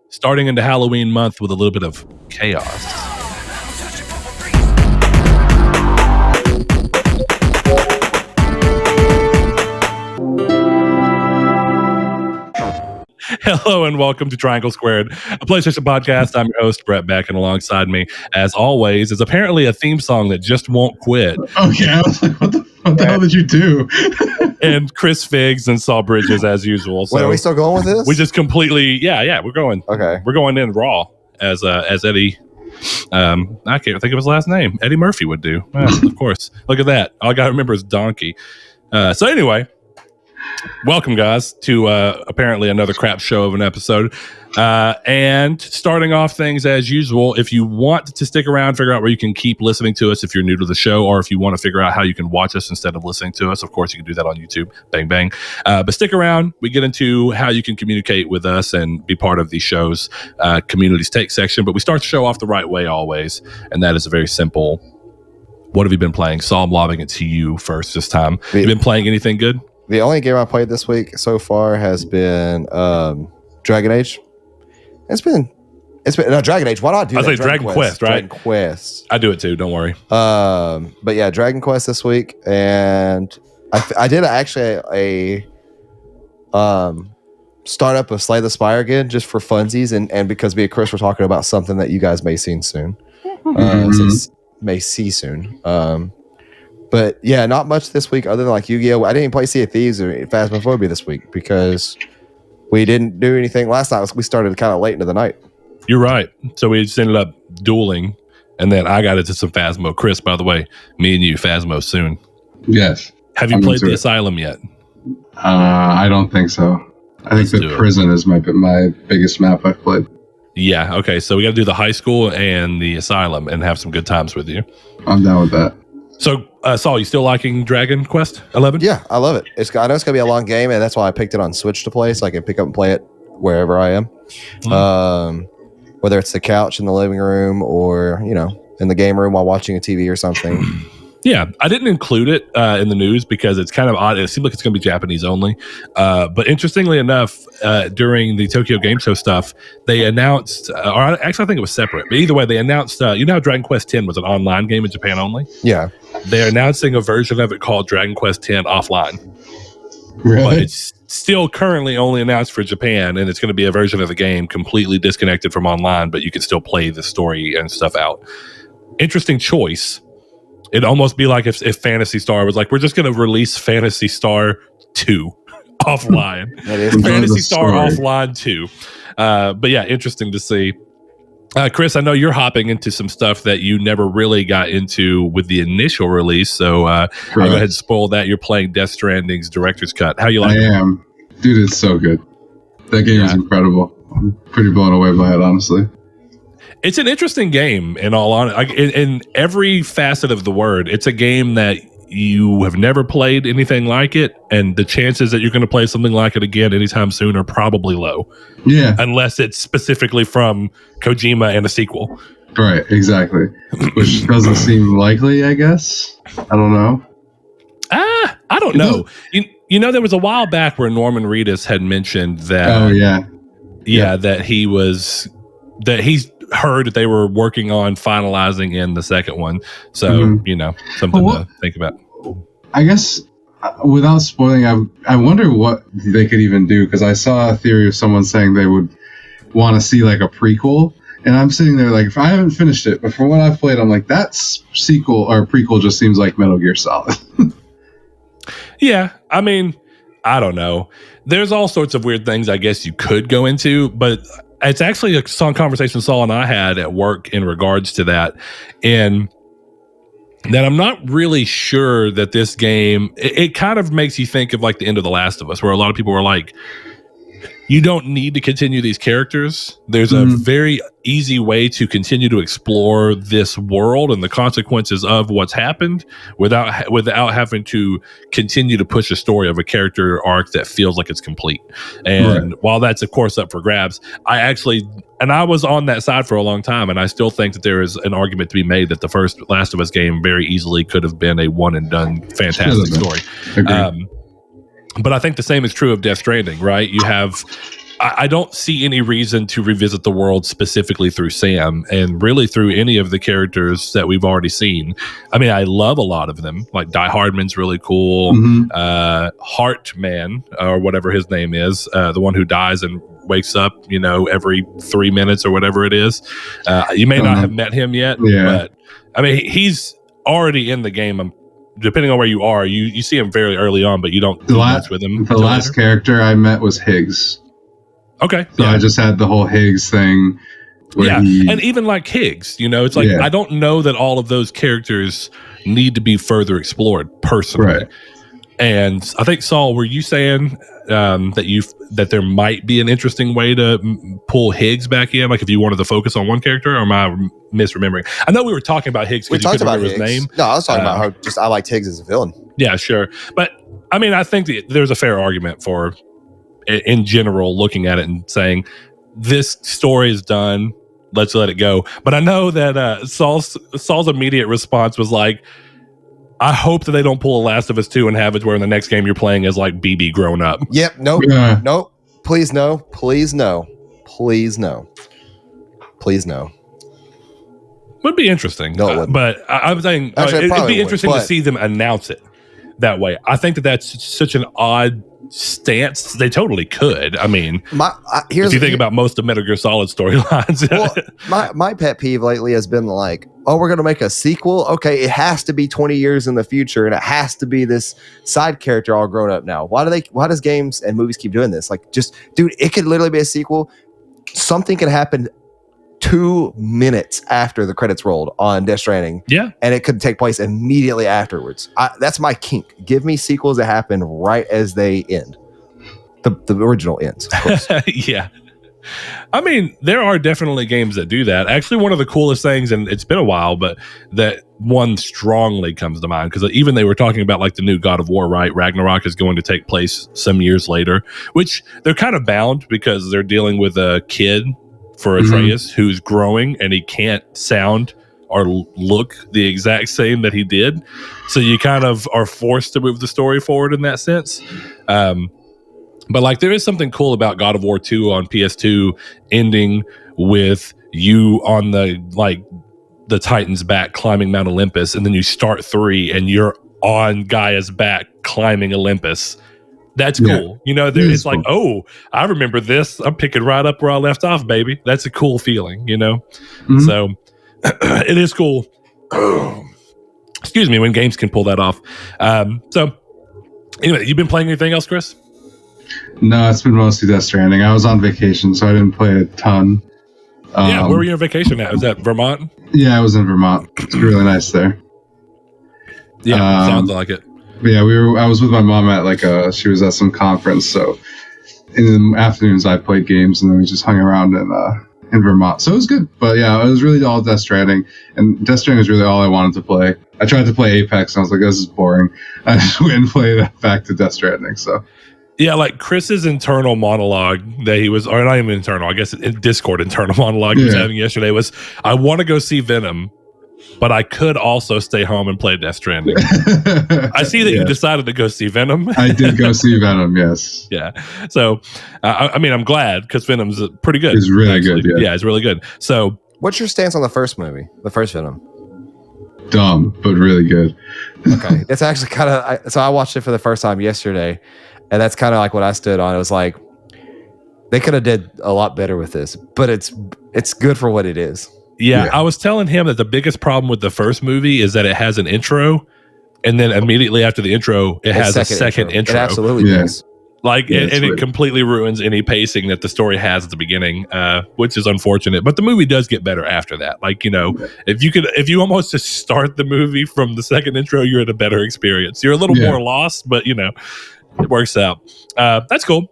starting into Halloween month with a little bit of chaos. Hello and welcome to Triangle Squared, a PlayStation podcast. I'm your host, Brett Beck, and alongside me, as always, is apparently a theme song that just won't quit. Okay, I was like, what the hell did you do? And Chris Figs and Saul Bridges, as usual. So wait, are we still going with this? We just completely, we're going. Okay. We're going in raw, as Eddie, I can't think of his last name, Eddie Murphy would do. Well, of course. Look at that. All I got to remember is Donkey. So anyway, welcome, guys, to apparently another crap show of an episode. And starting off things as usual, if you want to stick around, figure out where you can keep listening to us if you're new to the show, or if you want to figure out how you can watch us instead of listening to us, of course, you can do that on YouTube. Bang, bang. But stick around. We get into how you can communicate with us and be part of the show's community's take section. But we start the show off the right way always, and that is a very simple, what have you been playing? Saul, I'm lobbing it to you first this time. You been playing anything good? The only game I played this week so far has been Dragon Age. It's been no, Dragon Age. Why not do I that? say Dragon Quest, right? Dragon Quest. I do it too. Don't worry. But yeah, Dragon Quest this week, and I did actually a start up of Slay the Spire again just for funsies, and because me and Chris were talking about something that you guys may see soon. May see soon. But yeah, not much this week other than like Yu-Gi-Oh! I didn't even play Sea of Thieves or Phasmophobia this week because we didn't do anything last night. We started kind of late into the night. You're right. So we just ended up dueling, and then I got into some Phasmo. Chris, by the way, me and you, Phasmo soon. Yes. Have you played the Asylum yet? I don't think so. I think the prison is my biggest map I've played. Yeah, okay. So we got to do the high school and the Asylum and have some good times with you. I'm down with that. So, Saul, you still liking Dragon Quest 11? Yeah, I love it. I know it's going to be a long game, and that's why I picked it on Switch to play, so I can pick up and play it wherever I am. Whether it's the couch in the living room or, in the game room while watching a TV or something. Yeah, I didn't include it in the news because it's kind of odd. It seems like it's going to be Japanese only. But interestingly enough, during the Tokyo Game Show stuff, they announced, or actually I think it was separate, but either way, they announced, you know how Dragon Quest X was an online game in Japan only? Yeah. They're announcing a version of it called Dragon Quest X offline. Really? But it's still currently only announced for Japan, and it's going to be a version of the game completely disconnected from online, but you can still play the story and stuff out. Interesting choice. It'd almost be like if Phantasy Star was like, we're just going to release Phantasy Star 2 offline. Phantasy Star offline 2. But yeah, interesting to see. Chris, I know you're hopping into some stuff that you never really got into with the initial release. So I'll go ahead and spoil that. You're playing Death Stranding's Director's Cut. How you like it? I am. Dude, it's so good. That game is incredible. I'm pretty blown away by it, honestly. It's an interesting game, in all honesty. In every facet of the word, it's a game that you have never played anything like it, and the chances that you're going to play something like it again anytime soon are probably low. Yeah. Unless it's specifically from Kojima and a sequel. Right, exactly. Which doesn't seem likely, I guess. I don't know. I don't know. You know, there was a while back where Norman Reedus had mentioned that... Oh, yeah. Yeah, that he's heard that they were working on finalizing in the second one. So, something to think about. I guess without spoiling, I wonder what they could even do, because I saw a theory of someone saying they would want to see like a prequel. And I'm sitting there like, if I haven't finished it, but from what I've played, I'm like, that sequel or prequel just seems like Metal Gear Solid. Yeah, I mean, I don't know. There's all sorts of weird things I guess you could go into, but it's actually a conversation Saul and I had at work in regards to that, and that I'm not really sure that this game, it kind of makes you think of like the end of The Last of Us, where a lot of people were like, you don't need to continue these characters. There's a very easy way to continue to explore this world and the consequences of what's happened without having to continue to push a story of a character arc that feels like it's complete. And while that's of course up for grabs, I was on that side for a long time, and I still think that there is an argument to be made that the first Last of Us game very easily could have been a one and done fantastic story. But I think the same is true of Death Stranding, right? You have I don't see any reason to revisit the world specifically through Sam and really through any of the characters that we've already seen. I mean, I love a lot of them. Like Die Hardman's really cool. Heartman, or whatever his name is, the one who dies and wakes up, every 3 minutes or whatever it is. You may not have met him yet, but I mean, he's already in the game. Depending on where you are, you see him very early on, but you don't do much with him. The last character I met was Higgs. Okay. So I just had the whole Higgs thing. And even like Higgs, it's like, I don't know that all of those characters need to be further explored personally. Right. And I think, Saul, were you saying that there might be an interesting way to pull Higgs back in? Like if you wanted to focus on one character, or am I misremembering? I know we were talking about Higgs because you couldn't remember his name. No, I was talking about how I liked Higgs as a villain. Yeah, sure. But I mean, I think that there's a fair argument for, in general, looking at it and saying, this story is done, let's let it go. But I know that Saul's immediate response was like, I hope that they don't pull a Last of Us 2 and have it where in the next game you're playing as like BB grown up. Yep. Nope. Yeah. Nope. Please no. Please no. Please no. Please no. Would be interesting. No, but I'm saying it'd be interesting to see them announce it that way. I think that's such an odd stance. They totally could. I mean, if you think about most of Metal Gear Solid storylines. Well, my pet peeve lately has been like, oh, we're going to make a sequel. Okay, it has to be 20 years in the future, and it has to be this side character all grown up now. Why does games and movies keep doing this? Like, just, dude, it could literally be a sequel. Something could happen 2 minutes after the credits rolled on Death Stranding. Yeah. And it could take place immediately afterwards. That's my kink. Give me sequels that happen right as they end. The original ends, of course. Yeah. I mean, there are definitely games that do that. Actually, one of the coolest things, and it's been a while, but that one strongly comes to mind, because even they were talking about like the new God of War, right? Ragnarok is going to take place some years later, which they're kind of bound because they're dealing with a kid for Atreus who's growing and he can't sound or look the exact same that he did. So you kind of are forced to move the story forward in that sense. But like there is something cool about God of War 2 on PS2 ending with you on the Titan's back climbing Mount Olympus, and then you start 3 and you're on Gaia's back climbing Olympus. That's cool. It's like, oh, I remember this. I'm picking right up where I left off, baby. That's a cool feeling, So it is cool. Excuse me, when games can pull that off. So anyway, you been playing anything else, Chris? No, it's been mostly Death Stranding. I was on vacation, so I didn't play a ton. Where were you on vacation at? Was that Vermont? Yeah, I was in Vermont. It's really nice there. Yeah, sounds like it. Yeah, I was with my mom at she was at some conference, so in the afternoons I played games, and then we just hung around in Vermont. So it was good. But yeah, it was really all Death Stranding, and Death Stranding was really all I wanted to play. I tried to play Apex, and I was like, this is boring. I just went and played back to Death Stranding, so. Yeah, like Chris's internal monologue that he was, or not even internal, I guess Discord internal monologue he was having yesterday was, I want to go see Venom, but I could also stay home and play Death Stranding. I see that you decided to go see Venom. I did go see Venom, yes. Yeah. So, I mean, I'm glad because Venom's pretty good. It's really good, yeah. It's really good. So, what's your stance on the first movie, the first Venom? Dumb, but really good. Okay. It's actually kind of, so I watched it for the first time yesterday, and that's kind of like what I stood on. It was like, they could have did a lot better with this, but it's good for what it is. Yeah, I was telling him that the biggest problem with the first movie is that it has an intro, and then immediately after the intro, it has a second intro. It absolutely does. Like, and it completely ruins any pacing that the story has at the beginning, which is unfortunate. But the movie does get better after that. Like, if you almost just start the movie from the second intro, you're in a better experience. You're a little more lost, but it works out. That's cool.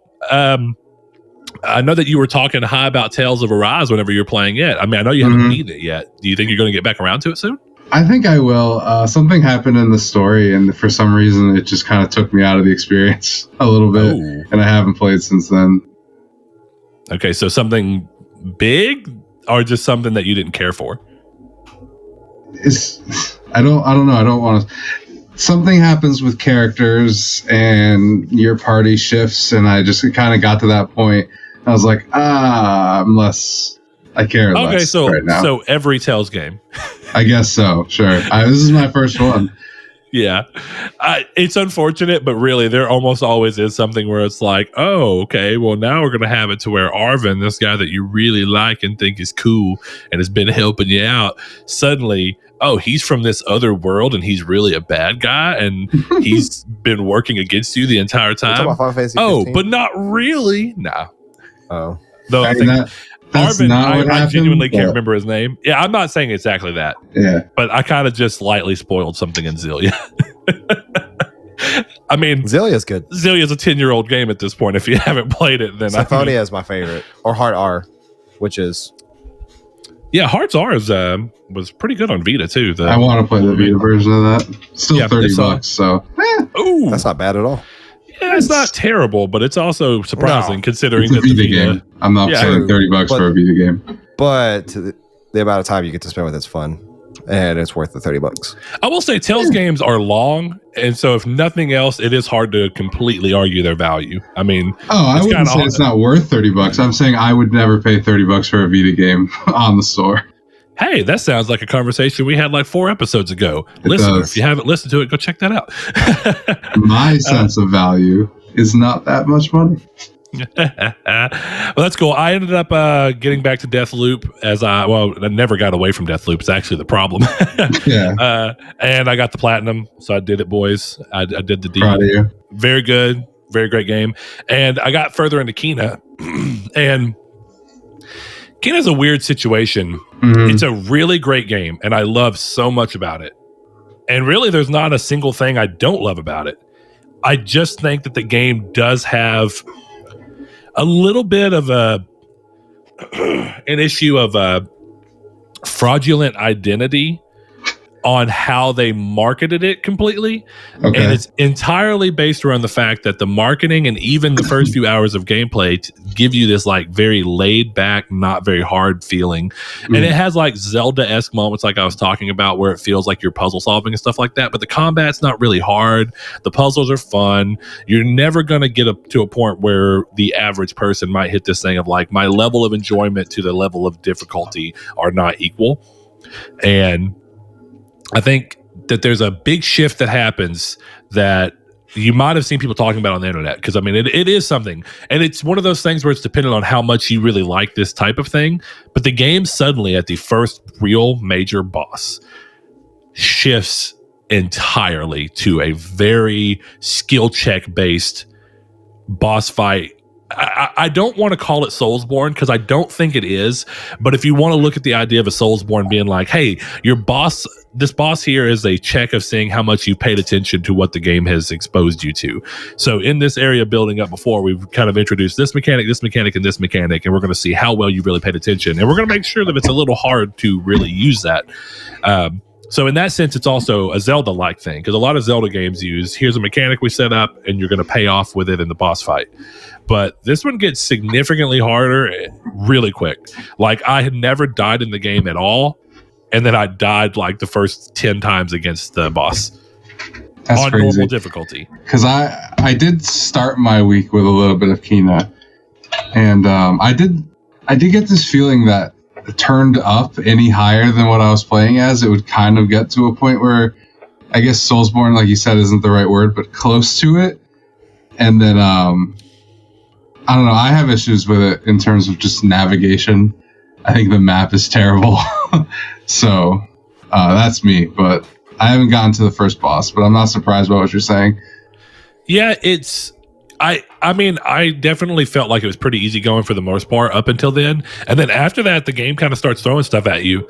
I know that you were talking high about Tales of Arise whenever you're playing it. I mean, I know you haven't beaten it yet. Do you think you're going to get back around to it soon? I think I will. Something happened in the story, and for some reason, it just kind of took me out of the experience a little bit, and I haven't played since then. Okay, so something big, or just something that you didn't care for? I don't know. I don't want to. Something happens with characters, and your party shifts, and I just kind of got to that point I was like, I care less right now. So every Tales game. I guess so. Sure. This is my first one. Yeah. It's unfortunate, but really there almost always is something where it's like, oh, okay, well now we're going to have it to where Arvin, this guy that you really like and think is cool and has been helping you out, suddenly, oh, he's from this other world and he's really a bad guy and he's been working against you the entire time. Oh, but not really. Nah. Oh. Though I think that's Arvin, not what I happened, genuinely can't remember his name. Yeah, I'm not saying exactly that. Yeah. But I kind of just slightly spoiled something in Xillia. I mean, Xillia's good. Xillia's a 10-year-old game at this point. If you haven't played it, then Symphonia is my favorite. Or Heart R, which is... Yeah, Hearts R was pretty good on Vita, too. I want to play the Vita version of that. Still $30, so... Ooh. That's not bad at all. Yeah, it's not terrible, but it's also surprising considering it's a Vita game. I'm not paying $30 for a Vita game. But the amount of time you get to spend with it's fun, and it's worth the $30. I will say Tales games are long, and so if nothing else, it is hard to completely argue their value. I mean, I wouldn't say it's not worth $30. I'm saying I would never pay $30 for a Vita game on the store. Hey, that sounds like a conversation we had like 4 episobles ago. Listener, if you haven't listened to it, go check that out. My sense of value is not that much money. Well, that's cool. I ended up getting back to Deathloop I never got away from Deathloop. It's actually the problem. Yeah. And I got the platinum, so I did it, boys. I did the deal. Proud of you. Very good. Very great game. And I got further into Kena, and Kena's a weird situation. Mm-hmm. It's a really great game, and I love so much about it. And really, there's not a single thing I don't love about it. I just think that the game does have a little bit of an issue of fraudulent identity on how they marketed it completely. Okay. And it's entirely based around the fact that the marketing and even the first few hours of gameplay give you this like very laid back, not very hard feeling. And it has like Zelda-esque moments like I was talking about where it feels like you're puzzle solving and stuff like that. But the combat's not really hard. The puzzles are fun. You're never going to get up to a point where the average person might hit this thing of like my level of enjoyment to the level of difficulty are not equal. And I think that there's a big shift that happens that you might have seen people talking about on the internet. Because, I mean, it is something. And it's one of those things where it's dependent on how much you really like this type of thing. But the game suddenly, at the first real major boss, shifts entirely to a very skill check based boss fight. I don't want to call it Soulsborne because I don't think it is. But if you want to look at the idea of a Soulsborne being like, hey, this boss here is a check of seeing how much you've paid attention to what the game has exposed you to. So in this area building up before, we've kind of introduced this mechanic, and this mechanic, and we're going to see how well you really paid attention. And we're going to make sure that it's a little hard to really use that. So in that sense, it's also a Zelda-like thing because a lot of Zelda games use, here's a mechanic we set up and you're going to pay off with it in the boss fight. But this one gets significantly harder really quick. Like I had never died in the game at all. And then I died like the first 10 times against the boss. That's on crazy. Normal difficulty. Because I did start my week with a little bit of Kena. And I did get this feeling that turned up any higher than what I was playing as, it would kind of get to a point where I guess Soulsborne, like you said, isn't the right word, but close to it. And then I don't know, I have issues with it in terms of just navigation. I think the map is terrible. So that's me, but I haven't gotten to the first boss, but I'm not surprised by what you're saying. Yeah, I mean, I definitely felt like it was pretty easy going for the most part up until then. And then after that, the game kind of starts throwing stuff at you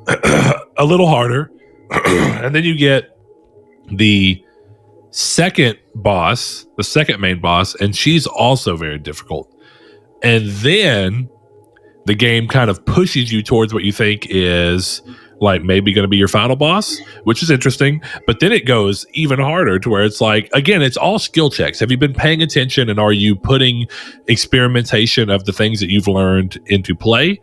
a little harder. And then you get the second main boss, and she's also very difficult. And then the game kind of pushes you towards what you think is like maybe going to be your final boss, which is interesting. But then it goes even harder to where it's like, again, it's all skill checks. Have you been paying attention, and are you putting experimentation of the things that you've learned into play?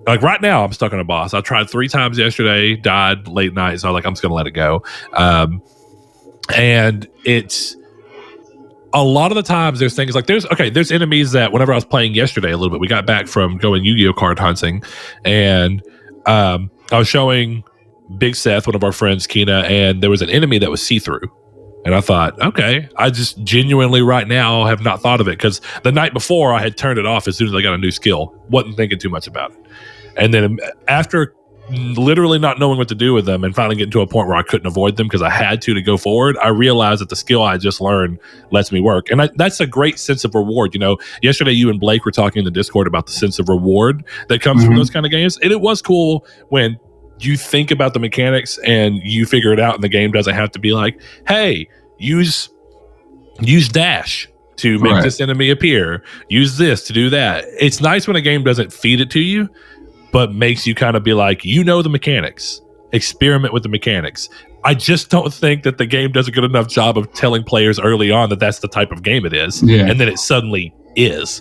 Like right now, I'm stuck on a boss. I tried 3 times yesterday, died late night, so I was like, I'm just going to let it go. And a lot of the times there's things like there's enemies that whenever I was playing yesterday a little bit, we got back from going Yu-Gi-Oh card hunting, and I was showing Big Seth, one of our friends, Kina, and there was an enemy that was see-through. And I thought, okay, I just genuinely right now have not thought of it, because the night before I had turned it off as soon as I got a new skill. Wasn't thinking too much about it. And then after literally not knowing what to do with them and finally getting to a point where I couldn't avoid them because I had to go forward, I realized that the skill I just learned lets me work. And that's a great sense of reward. You know, yesterday you and Blake were talking in the Discord about the sense of reward that comes from those kind of games. And it was cool when you think about the mechanics and you figure it out, and the game doesn't have to be like, hey, use dash to make this enemy appear, use this to do that. It's nice when a game doesn't feed it to you, but makes you kind of be like, you know, the mechanics, experiment with the mechanics. I just don't think that the game does a good enough job of telling players early on that that's the type of game it is, and then it suddenly is.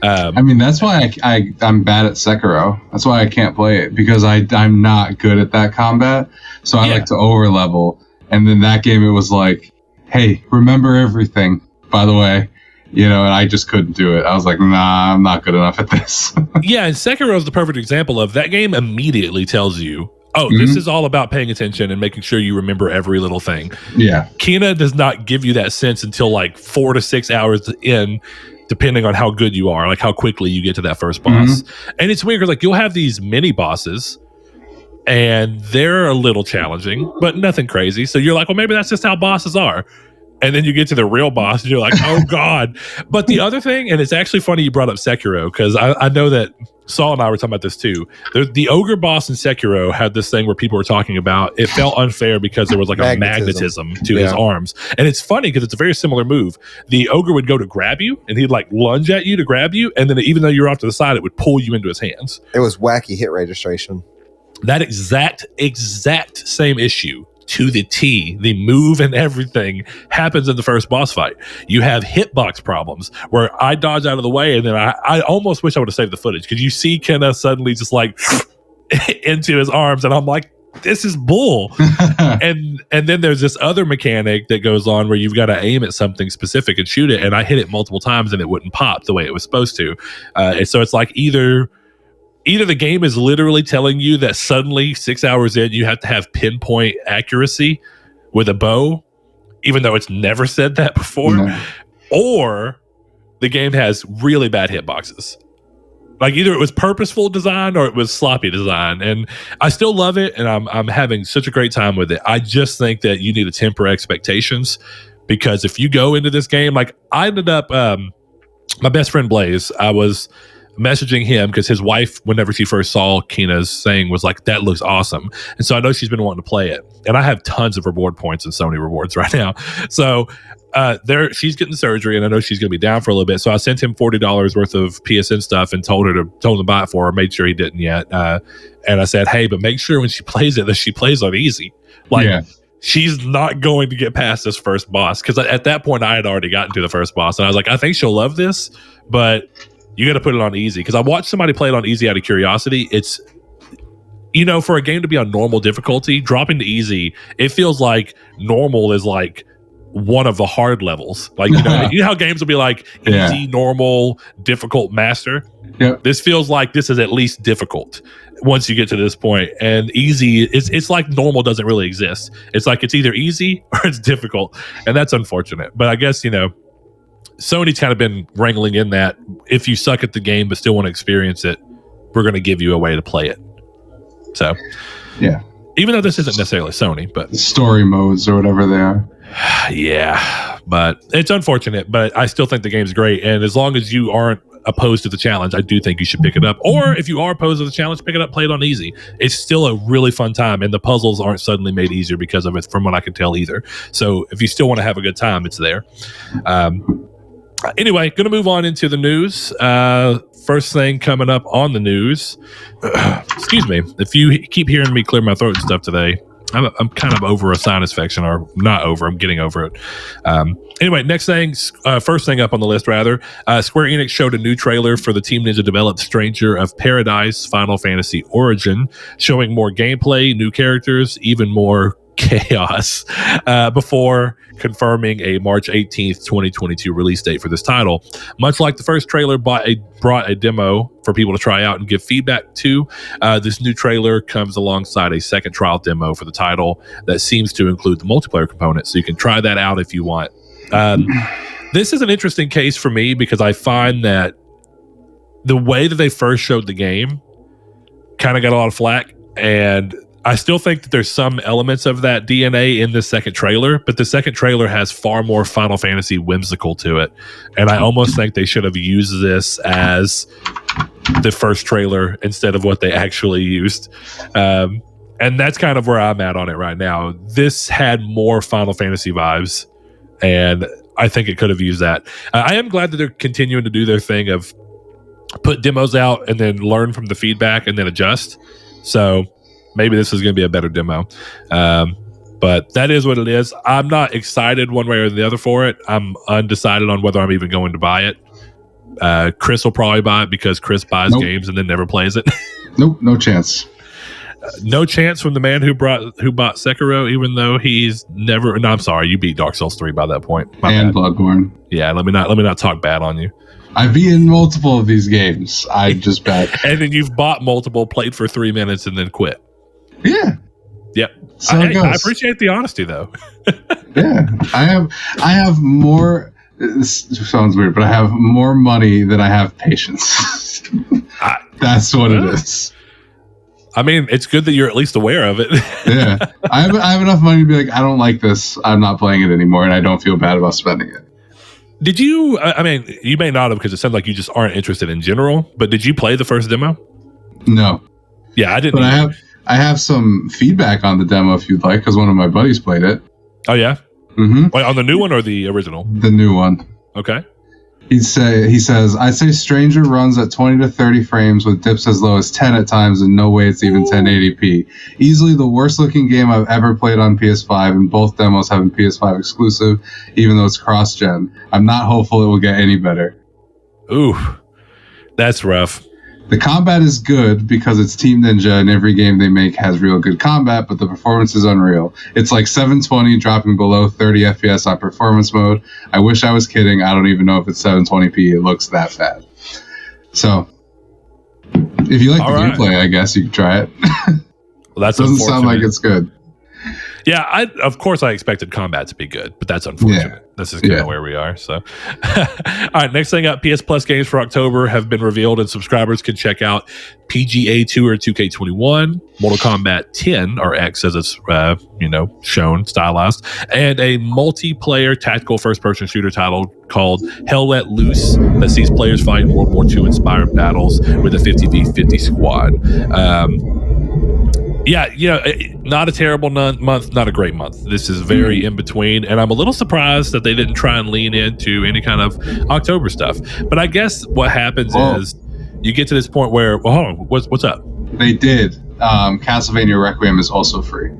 I mean, that's why I'm bad at Sekiro. That's why I can't play it, because I'm not good at that combat. So I like to over level. And then that game, it was like, hey, remember everything, by the way. You know, and I just couldn't do it. I was like, nah, I'm not good enough at this. Yeah, and Sekiro is the perfect example of that game immediately tells you, oh, this is all about paying attention and making sure you remember every little thing. Yeah. Kina does not give you that sense until like 4 to 6 hours in, depending on how good you are, like how quickly you get to that first boss. And it's weird because like you'll have these mini bosses and they're a little challenging, but nothing crazy. So you're like, well, maybe that's just how bosses are. And then you get to the real boss and you're like, oh God. But the other thing, and it's actually funny you brought up Sekiro, because I know that Saul and I were talking about this too. The ogre boss in Sekiro had this thing where people were talking about it felt unfair because there was like a magnetism to his arms. And it's funny because it's a very similar move. The ogre would go to grab you and he'd like lunge at you to grab you. And then even though you're off to the side, it would pull you into his hands. It was wacky hit registration. That exact same issue to the T, the move and everything happens in the first boss fight. You have hitbox problems where I dodge out of the way, and then I almost wish I would have saved the footage, because you see Kenna suddenly just like into his arms, and I'm like, this is bull. and then there's this other mechanic that goes on where you've got to aim at something specific and shoot it, and I hit it multiple times and it wouldn't pop the way it was supposed to. And so it's like either the game is literally telling you that suddenly 6 hours in, you have to have pinpoint accuracy with a bow, even though it's never said that before, or the game has really bad hitboxes. Like either it was purposeful design or it was sloppy design. And I still love it, and I'm having such a great time with it. I just think that you need to temper expectations, because if you go into this game, like I ended up, my best friend Blaze, I was messaging him because his wife, whenever she first saw Kina's thing, was like, that looks awesome. And so I know she's been wanting to play it, and I have tons of reward points in Sony rewards right now. So she's getting surgery, and I know she's going to be down for a little bit. So I sent him $40 worth of PSN stuff and told him to buy it for her. Made sure he didn't yet. And I said, hey, but make sure when she plays it that she plays on easy. Like she's not going to get past this first boss, because at that point I had already gotten to the first boss, and I was like, I think she'll love this, but you got to put it on easy. Because I watched somebody play it on easy out of curiosity. It's, you know, for a game to be on normal difficulty, dropping to easy, it feels like normal is like one of the hard levels. Like, you know how games will be like easy, normal, difficult, master? Yep. This feels like this is at least difficult once you get to this point. And easy, it's like normal doesn't really exist. It's like it's either easy or it's difficult. And that's unfortunate. But I guess, you know, Sony's kind of been wrangling in that if you suck at the game but still want to experience it, we're going to give you a way to play it. So, yeah. Even though this isn't necessarily Sony, but story modes or whatever they are. Yeah, but it's unfortunate, but I still think the game's great. And as long as you aren't opposed to the challenge, I do think you should pick it up. Or if you are opposed to the challenge, pick it up, play it on easy. It's still a really fun time, and the puzzles aren't suddenly made easier because of it, from what I can tell either. So if you still want to have a good time, it's there. Anyway, going to move on into the news. First thing coming up on the news. Excuse me. If you keep hearing me clear my throat and stuff today, I'm kind of over a sinus infection, or not over. I'm getting over it. Anyway, next thing, first thing up on the list, rather. Square Enix showed a new trailer for the Team Ninja developed Stranger of Paradise Final Fantasy Origin, showing more gameplay, new characters, even more chaos before confirming a March 18th, 2022 release date for this title. Much like the first trailer brought a demo for people to try out and give feedback to, this new trailer comes alongside a second trial demo for the title that seems to include the multiplayer component, so you can try that out if you want. This is an interesting case for me because I find that the way that they first showed the game kind of got a lot of flack, and I still think that there's some elements of that DNA in the second trailer, but the second trailer has far more Final Fantasy whimsical to it. And I almost think they should have used this as the first trailer instead of what they actually used. And that's kind of where I'm at on it right now. This had more Final Fantasy vibes, and I think it could have used that. I am glad that they're continuing to do their thing of put demos out and then learn from the feedback and then adjust. So maybe this is going to be a better demo. But that is what it is. I'm not excited one way or the other for it. I'm undecided on whether I'm even going to buy it. Chris will probably buy it because Chris buys games and then never plays it. Nope, no chance. No chance from the man who bought Sekiro, even though he's never. No, I'm sorry, you beat Dark Souls 3 by that point. And Bloodborne. Yeah, let me not talk bad on you. I've beaten multiple of these games. I just bet. And then you've bought multiple, played for 3 minutes, and then quit. Yeah. Yep. So I appreciate the honesty, though. Yeah, I have more. This sounds weird, but I have more money than I have patience. That's what it is. I mean, it's good that you're at least aware of it. Yeah, I have enough money to be like, I don't like this. I'm not playing it anymore, and I don't feel bad about spending it. Did you? I mean, you may not have because it sounds like you just aren't interested in general. But did you play the first demo? No. Yeah, I didn't. But I have some feedback on the demo if you'd like, because one of my buddies played it. Oh yeah. Mm-hmm. Wait, on the new one or the original? The new one. Okay. He says, I'd say Stranger runs at 20 to 30 frames with dips as low as 10 at times, and no way it's even 1080p. Easily the worst looking game I've ever played on PS5, and both demos having PS5 exclusive, even though it's cross-gen. I'm not hopeful it will get any better. Ooh, that's rough. The combat is good because it's Team Ninja and every game they make has real good combat, but the performance is unreal. It's like 720 dropping below 30 FPS on performance mode. I wish I was kidding. I don't even know if it's 720p. It looks that bad. So, if you like the gameplay, I guess you could try it. Well, that doesn't sound like it's good. Yeah, of course I expected combat to be good, but that's unfortunate. Yeah. This is kind of where we are. So, all right, next thing up, PS Plus games for October have been revealed, and subscribers can check out PGA Tour 2K21, Mortal Kombat 10, or X as it's shown, stylized, and a multiplayer tactical first-person shooter title called Hell Let Loose that sees players fight in World War II inspired battles with a 50v50 squad. Yeah, not a terrible month, not a great month. This is very in between, and I'm a little surprised that they didn't try and lean into any kind of October stuff. But I guess what happens is you get to this point where, well, hold on, what's up? They did. Castlevania Requiem is also free.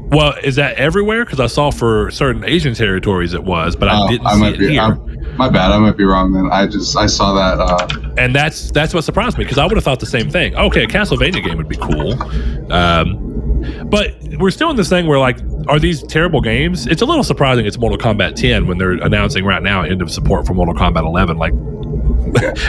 Well, is that everywhere? Because I saw for certain Asian territories it was, but I didn't see it here. My bad. I might be wrong then. I saw that. And that's what surprised me, because I would have thought the same thing. Okay, a Castlevania game would be cool. But we're still in this thing where, like, are these terrible games? It's a little surprising it's Mortal Kombat 10 when they're announcing right now end of support for Mortal Kombat 11. Like,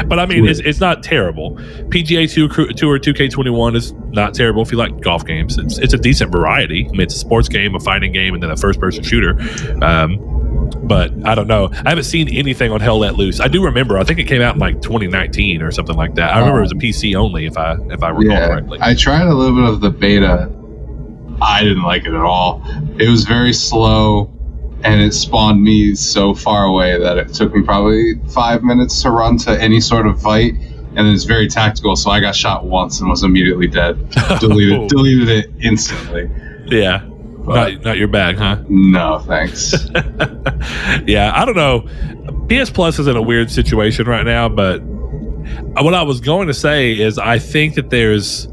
but I mean, it's not terrible. PGA Tour 2K21 is not terrible if you like golf games. It's a decent variety. I mean, it's a sports game, a fighting game, and then a first-person shooter. But I don't know. I haven't seen anything on Hell Let Loose. I do remember. I think it came out in like 2019 or something like that. I remember it was a PC only, if I recall correctly. I tried a little bit of the beta. I didn't like it at all. It was very slow, and it spawned me so far away that it took me probably 5 minutes to run to any sort of fight. And it's very tactical, so I got shot once and was immediatally dead. Deleted it instantly. Yeah. Not your bag, huh? No, thanks. Yeah, I don't know. PS Plus is in a weird situation right now, but what I was going to say is I think that there's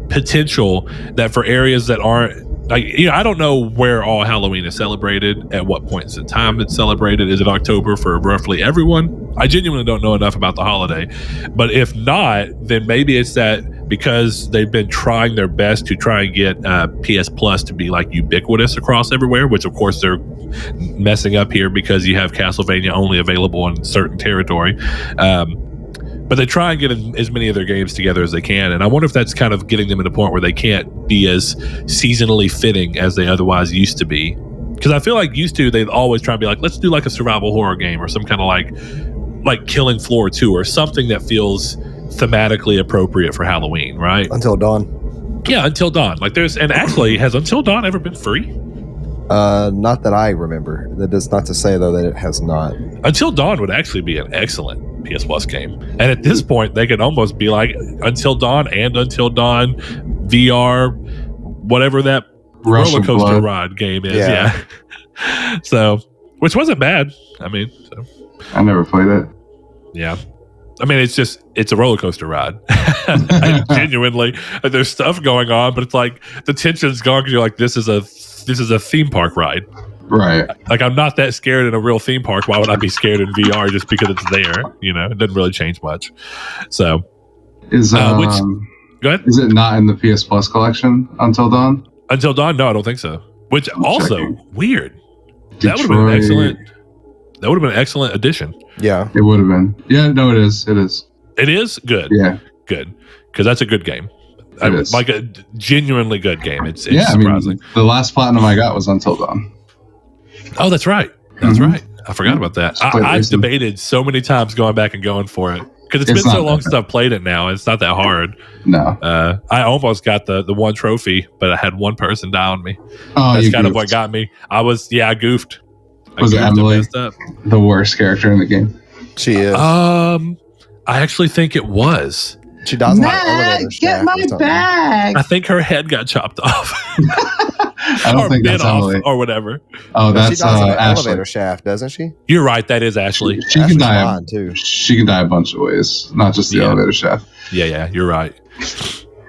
potential that for areas that aren't, like, I don't know where all Halloween is celebrated, at what points in time it's celebrated. Is it October for roughly everyone? I genuinely don't know enough about the holiday. But if not, then maybe it's that because they've been trying their best to try and get PS Plus to be like ubiquitous across everywhere, which of course they're messing up here because you have Castlevania only available in certain territory. But they try and get as many of their games together as they can. And I wonder if that's kind of getting them at a point where they can't be as seasonally fitting as they otherwise used to be. Because I feel like used to, they'd always try and be like, let's do like a survival horror game or some kind of like Killing Floor 2 or something that feels thematically appropriate for Halloween, right? Until Dawn. Yeah, Until Dawn. Like and actually, has Until Dawn ever been free? Not that I remember. That is not to say though that it has not. Until Dawn would actually be an excellent PS Plus game, and at this point, they could almost be like Until Dawn and Until Dawn VR, whatever that Rush roller of coaster Blood. ride game is. Yeah. So, which wasn't bad. I mean, I never played it. yeah. I mean, it's a roller coaster ride. I genuinely, there's stuff going on, but it's like the tension's gone because you're like, this is a theme park ride. Right. Like, I'm not that scared in a real theme park. Why would I be scared in VR just because it's there? You know, it doesn't really change much. So, Is go ahead. Is it not in the PS Plus collection Until Dawn? Until Dawn? No, I don't think so. Which also checking. weird. Detroit. That would have been excellent. That would have been an excellent addition. Yeah. It would have been. Yeah, no, it is. It is. It is good. Yeah. Good. Because that's a good game. It is. Like a genuinely good game. It's Yeah, surprising. I mean, the last platinum I got was Until Dawn. Oh, that's right. That's Mhm. right. I forgot about that. Just played I've recently. debated so many times going back and going for it because it's been It's so not long that since I've played it now. It's not that hard. No. I almost got the one trophy, but I had one person die on me. Oh, That's you kind of goofed. what got me. I goofed. Was it goofed and Emily? messed up. The worst character in the game. She is. I actually think it was. She dies on an elevator Matt, shaft get or my something. bag. I think her head got chopped off. I don't or think bit that's off Emily. or whatever. Oh, No, she that's dies on an Ashley. elevator shaft, doesn't she? You're right. That is Ashley. She can Ashley's die. fine, too. She can die a bunch of ways, not just the Yeah. elevator shaft. Yeah, you're right.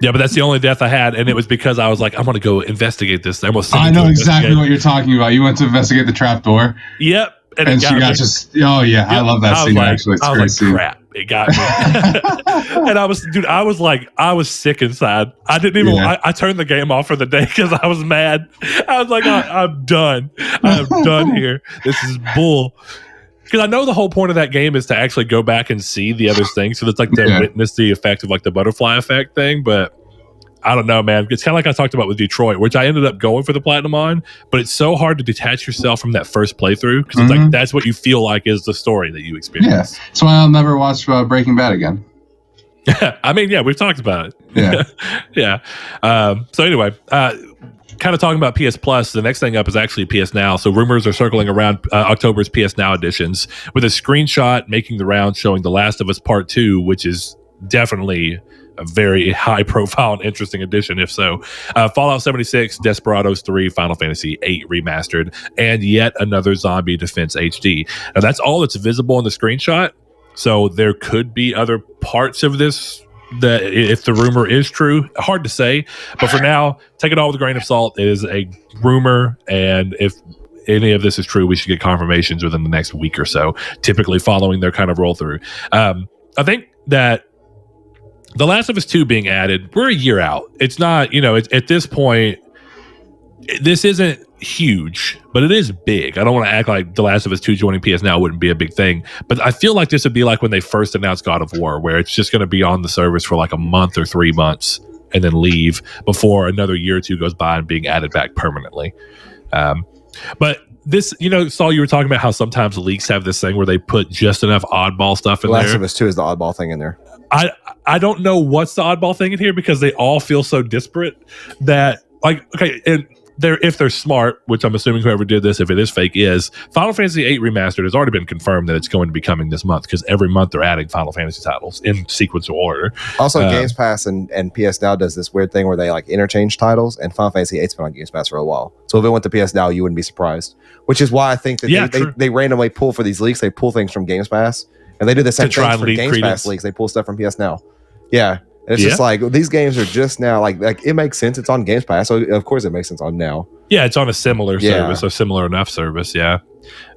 Yeah, but that's the only death I had, and it was because I was like, I'm going to go investigate this. I'm gonna send I it to know exactly investigate. what you're talking about. You went to investigate the trap door, Yep. and it she got me. just. Oh yeah, I Yep. love that I was scene. like, Actually, it's a I great was like, scene. crap. It got me. And I was sick inside. I didn't even, Yeah. I turned the game off for the day because I was mad. I was like, I'm done. I'm done here. This is bull. Because I know the whole point of that game is to actually go back and see the other things. So it's like to Yeah. witness the effect of like the butterfly effect thing. But I don't know, man. It's kind of like I talked about with Detroit, which I ended up going for the platinum on, but it's so hard to detach yourself from that first playthrough because it's like Mhm. that's what you feel like is the story that you Yeah, experience. that's why I'll never watch Breaking Bad again. I mean, yeah, we've talked about it. Yeah. Yeah. So anyway, kind of talking about PS Plus, the next thing up is actually PS Now. So rumors are circling around October's PS Now editions with a screenshot making the round showing The Last of Us Part 2, which is definitely a very high profile and interesting edition, if so. Fallout 76, Desperados 3, Final Fantasy 8 Remastered, and yet another Zombie Defense HD. Now, that's all that's visible in the screenshot. So there could be other parts of this that, if the rumor is true, hard to say. But for now, take it all with a grain of salt. It is a rumor, and if any of this is true, we should get confirmations within the next week or so, typically following their kind of roll through. I think that The Last of Us 2 being added, we're a year out. It's not, at this point, this isn't huge, but it is big. I don't want to act like The Last of Us 2 joining PS Now wouldn't be a big thing, but I feel like this would be like when they first announced God of War, where it's just going to be on the service for like a month or 3 months and then leave before another year or two goes by and being added back permanently. But this, Saul, you were talking about how sometimes leaks have this thing where they put just enough oddball stuff in The Last there. of Us 2 is the oddball thing in there. I don't know what's the oddball thing in here because they all feel so disparate that, like, okay, and if they're smart, which I'm assuming whoever did this, if it is fake, is Final Fantasy VIII Remastered has already been confirmed that it's going to be coming this month because every month they're adding Final Fantasy titles in sequential order. Also, Games Pass and PS Now does this weird thing where they like interchange titles, and Final Fantasy VIII's been on Games Pass for a while. So if it went to PS Now, you wouldn't be surprised. Which is why I think that they randomly pull for these leaks. They pull things from Games Pass, and they do the same try thing and for leak Games credence. Pass leaks. They pull stuff from PS Now. Yeah. And it's just like these games are just now like it makes sense. It's on Games Pass, so of course it makes sense on Now. Yeah, it's on a similar service or similar enough service. Yeah,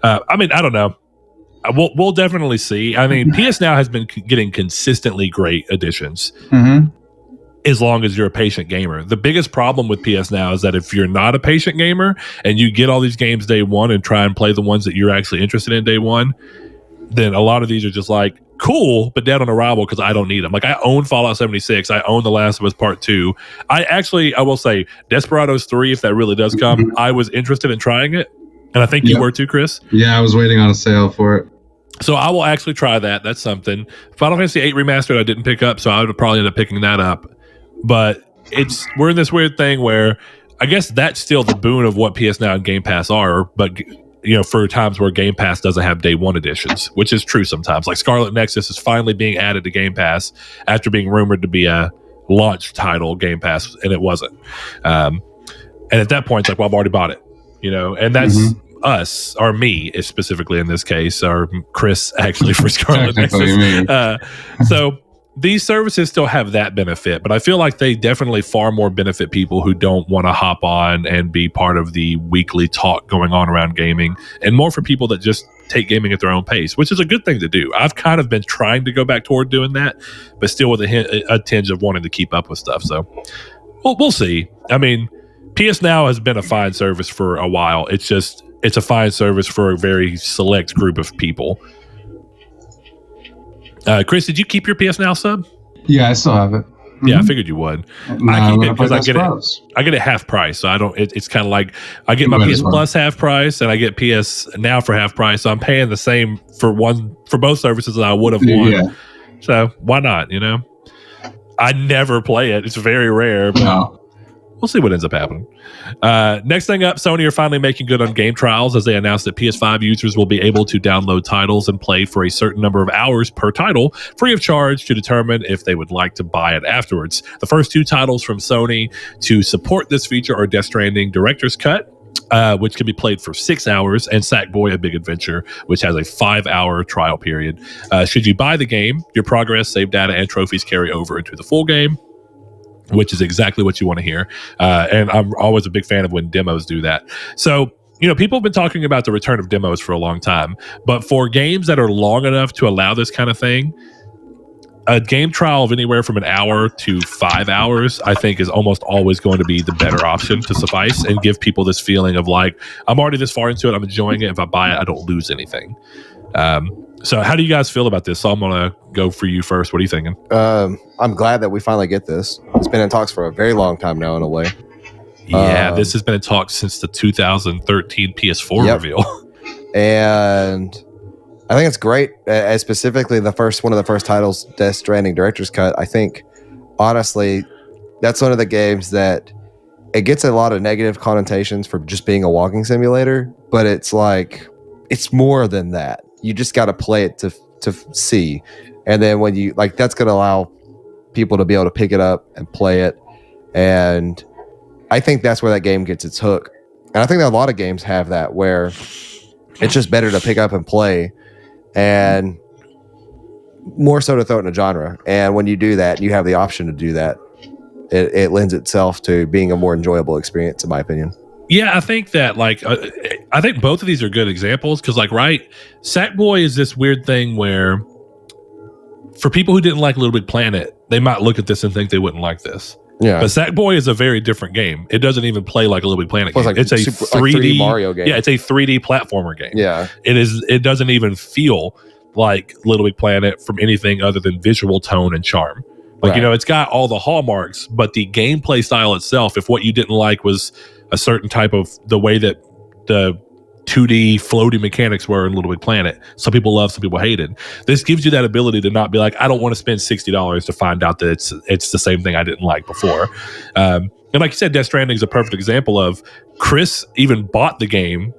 I mean, I don't know. We'll definitely see. I mean, PS Now has been getting consistently great additions. Mm-hmm. as long as you're a patient gamer. The biggest problem with PS Now is that if you're not a patient gamer and you get all these games day one and try and play the ones that you're actually interested in day one, then a lot of these are just like, cool, but dead on arrival because I don't need them. Like, I own Fallout 76. I own The Last of Us Part 2. I will say, Desperados 3, if that really does come, I was interested in trying it. And I think you were too, Chris. Yeah, I was waiting on a sale for it. So I will actually try that. That's something. Final Fantasy 8 Remastered I didn't pick up, so I would probably end up picking that up. But we're in this weird thing where I guess that's still the boon of what PS Now and Game Pass are, but for times where Game Pass doesn't have day one editions, which is true sometimes. Like Scarlet Nexus is finally being added to Game Pass after being rumored to be a launch title Game Pass, and it wasn't. And at that point, it's like, well, I've already bought it, and that's us, or me specifically in this case, or Chris actually for Scarlet Nexus. So these services still have that benefit, but I feel like they definitely far more benefit people who don't want to hop on and be part of the weekly talk going on around gaming, and more for people that just take gaming at their own pace, which is a good thing to do. I've kind of been trying to go back toward doing that, but still with a tinge of wanting to keep up with stuff. So we'll see. I mean, PS Now has been a fine service for a while. It's a fine service for a very select group of people. Chris, did you keep your PS Now sub? Yeah, I still have it. Yeah, I figured you would. I keep it because I get it half price. So I don't. It's kind of like I get my PS Plus half price, and I get PS Now for half price. So I'm paying the same for both services that I would have won. Yeah. So why not? I never play it. It's very rare. But we'll see what ends up happening. Next thing up, Sony are finally making good on game trials as they announced that PS5 users will be able to download titles and play for a certain number of hours per title free of charge to determine if they would like to buy it afterwards. The first two titles from Sony to support this feature are Death Stranding Director's Cut, which can be played for 6 hours, and Sackboy: A Big Adventure, which has a 5-hour trial period. Should you buy the game, your progress, save data, and trophies carry over into the full game, which is exactly what you want to hear. And I'm always a big fan of when demos do that. So, people have been talking about the return of demos for a long time, but for games that are long enough to allow this kind of thing, a game trial of anywhere from an hour to 5 hours, I think, is almost always going to be the better option to suffice and give people this feeling of like, I'm already this far into it, I'm enjoying it. If I buy it, I don't lose anything. So how do you guys feel about this? So I'm going to go for you first. What are you thinking? I'm glad that we finally get this. It's been in talks for a very long time now, in a way. Yeah, this has been in talks since the 2013 PS4 reveal. And I think it's great. As specifically, one of the first titles, Death Stranding Director's Cut. I think, honestly, that's one of the games that it gets a lot of negative connotations for just being a walking simulator, but it's like, it's more than that. You just got to play it to see. And then when you that's going to allow people to be able to pick it up and play it. And I think that's where that game gets its hook. And I think that a lot of games have that, where it's just better to pick up and play, and more so to throw it in a genre. And when you do that, you have the option to do that. It lends itself to being a more enjoyable experience, in my opinion. Yeah, I think that I think both of these are good examples because Sackboy is this weird thing where for people who didn't like Little Big Planet, they might look at this and think they wouldn't like this. Yeah. But Sackboy is a very different game. It doesn't even play like a Little Big Planet game. It's a 3D Mario game. Yeah, it's a 3D platformer game. Yeah. It doesn't even feel like Little Big Planet from anything other than visual tone and charm. It's got all the hallmarks, but the gameplay style itself, if what you didn't like was a certain type of the way that the 2D floating mechanics were in Little Big Planet, some people loved, some people hated. This gives you that ability to not be like, I don't want to spend $60 to find out that it's the same thing I didn't like before. And like you said, Death Stranding is a perfect example of Chris even bought the game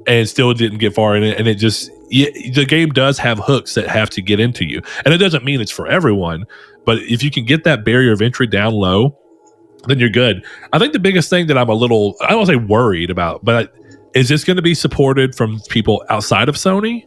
and still didn't get far in it, and the game does have hooks that have to get into you, and it doesn't mean it's for everyone. But if you can get that barrier of entry down low, then you're good. I think the biggest thing that I'm I don't want to say worried about, but is this going to be supported from people outside of Sony?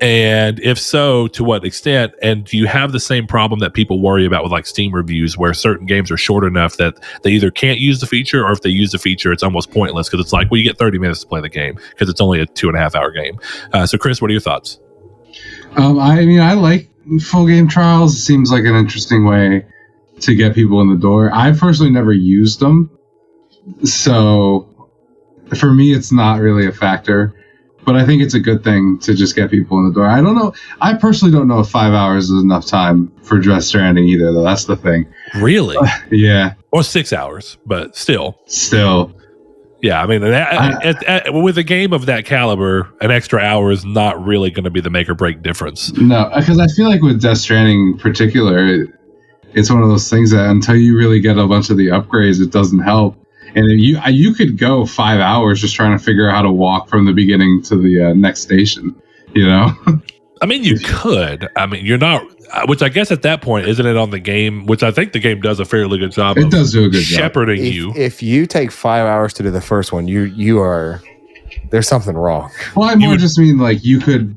And if so, to what extent? And do you have the same problem that people worry about with Steam reviews, where certain games are short enough that they either can't use the feature, or if they use the feature, it's almost pointless because it's like, well, you get 30 minutes to play the game because it's only a 2.5 hour game. So Chris, what are your thoughts? I like full game trials. It seems like an interesting way to get people in the door. I personally never used them, so for me, it's not really a factor. But I think it's a good thing to just get people in the door. I don't know. I personally don't know if 5 hours is enough time for Death Stranding either, though. That's the thing. Really? Yeah. Or 6 hours, but still. Yeah, I mean, with a game of that caliber, an extra hour is not really going to be the make or break difference. No, because I feel like with Death Stranding in particular, it's one of those things that until you really get a bunch of the upgrades, it doesn't help. And you could go 5 hours just trying to figure out how to walk from the beginning to the next station, you know? I mean, you could. I mean, you're not, which I guess at that point, isn't it on the game, which I think the game does a fairly good job of does do a good shepherding job. you. If you take 5 hours to do the first one, you are, there's something wrong. Well, I more just mean like you could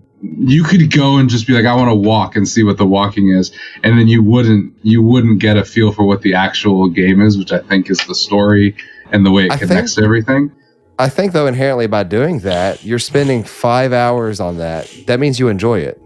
go and just be like, I want to walk and see what the walking is, and then you wouldn't get a feel for what the actual game is, which I think is the story and the way it connects to everything. I think, though, inherently by doing that, you're spending 5 hours on that. That means you enjoy it.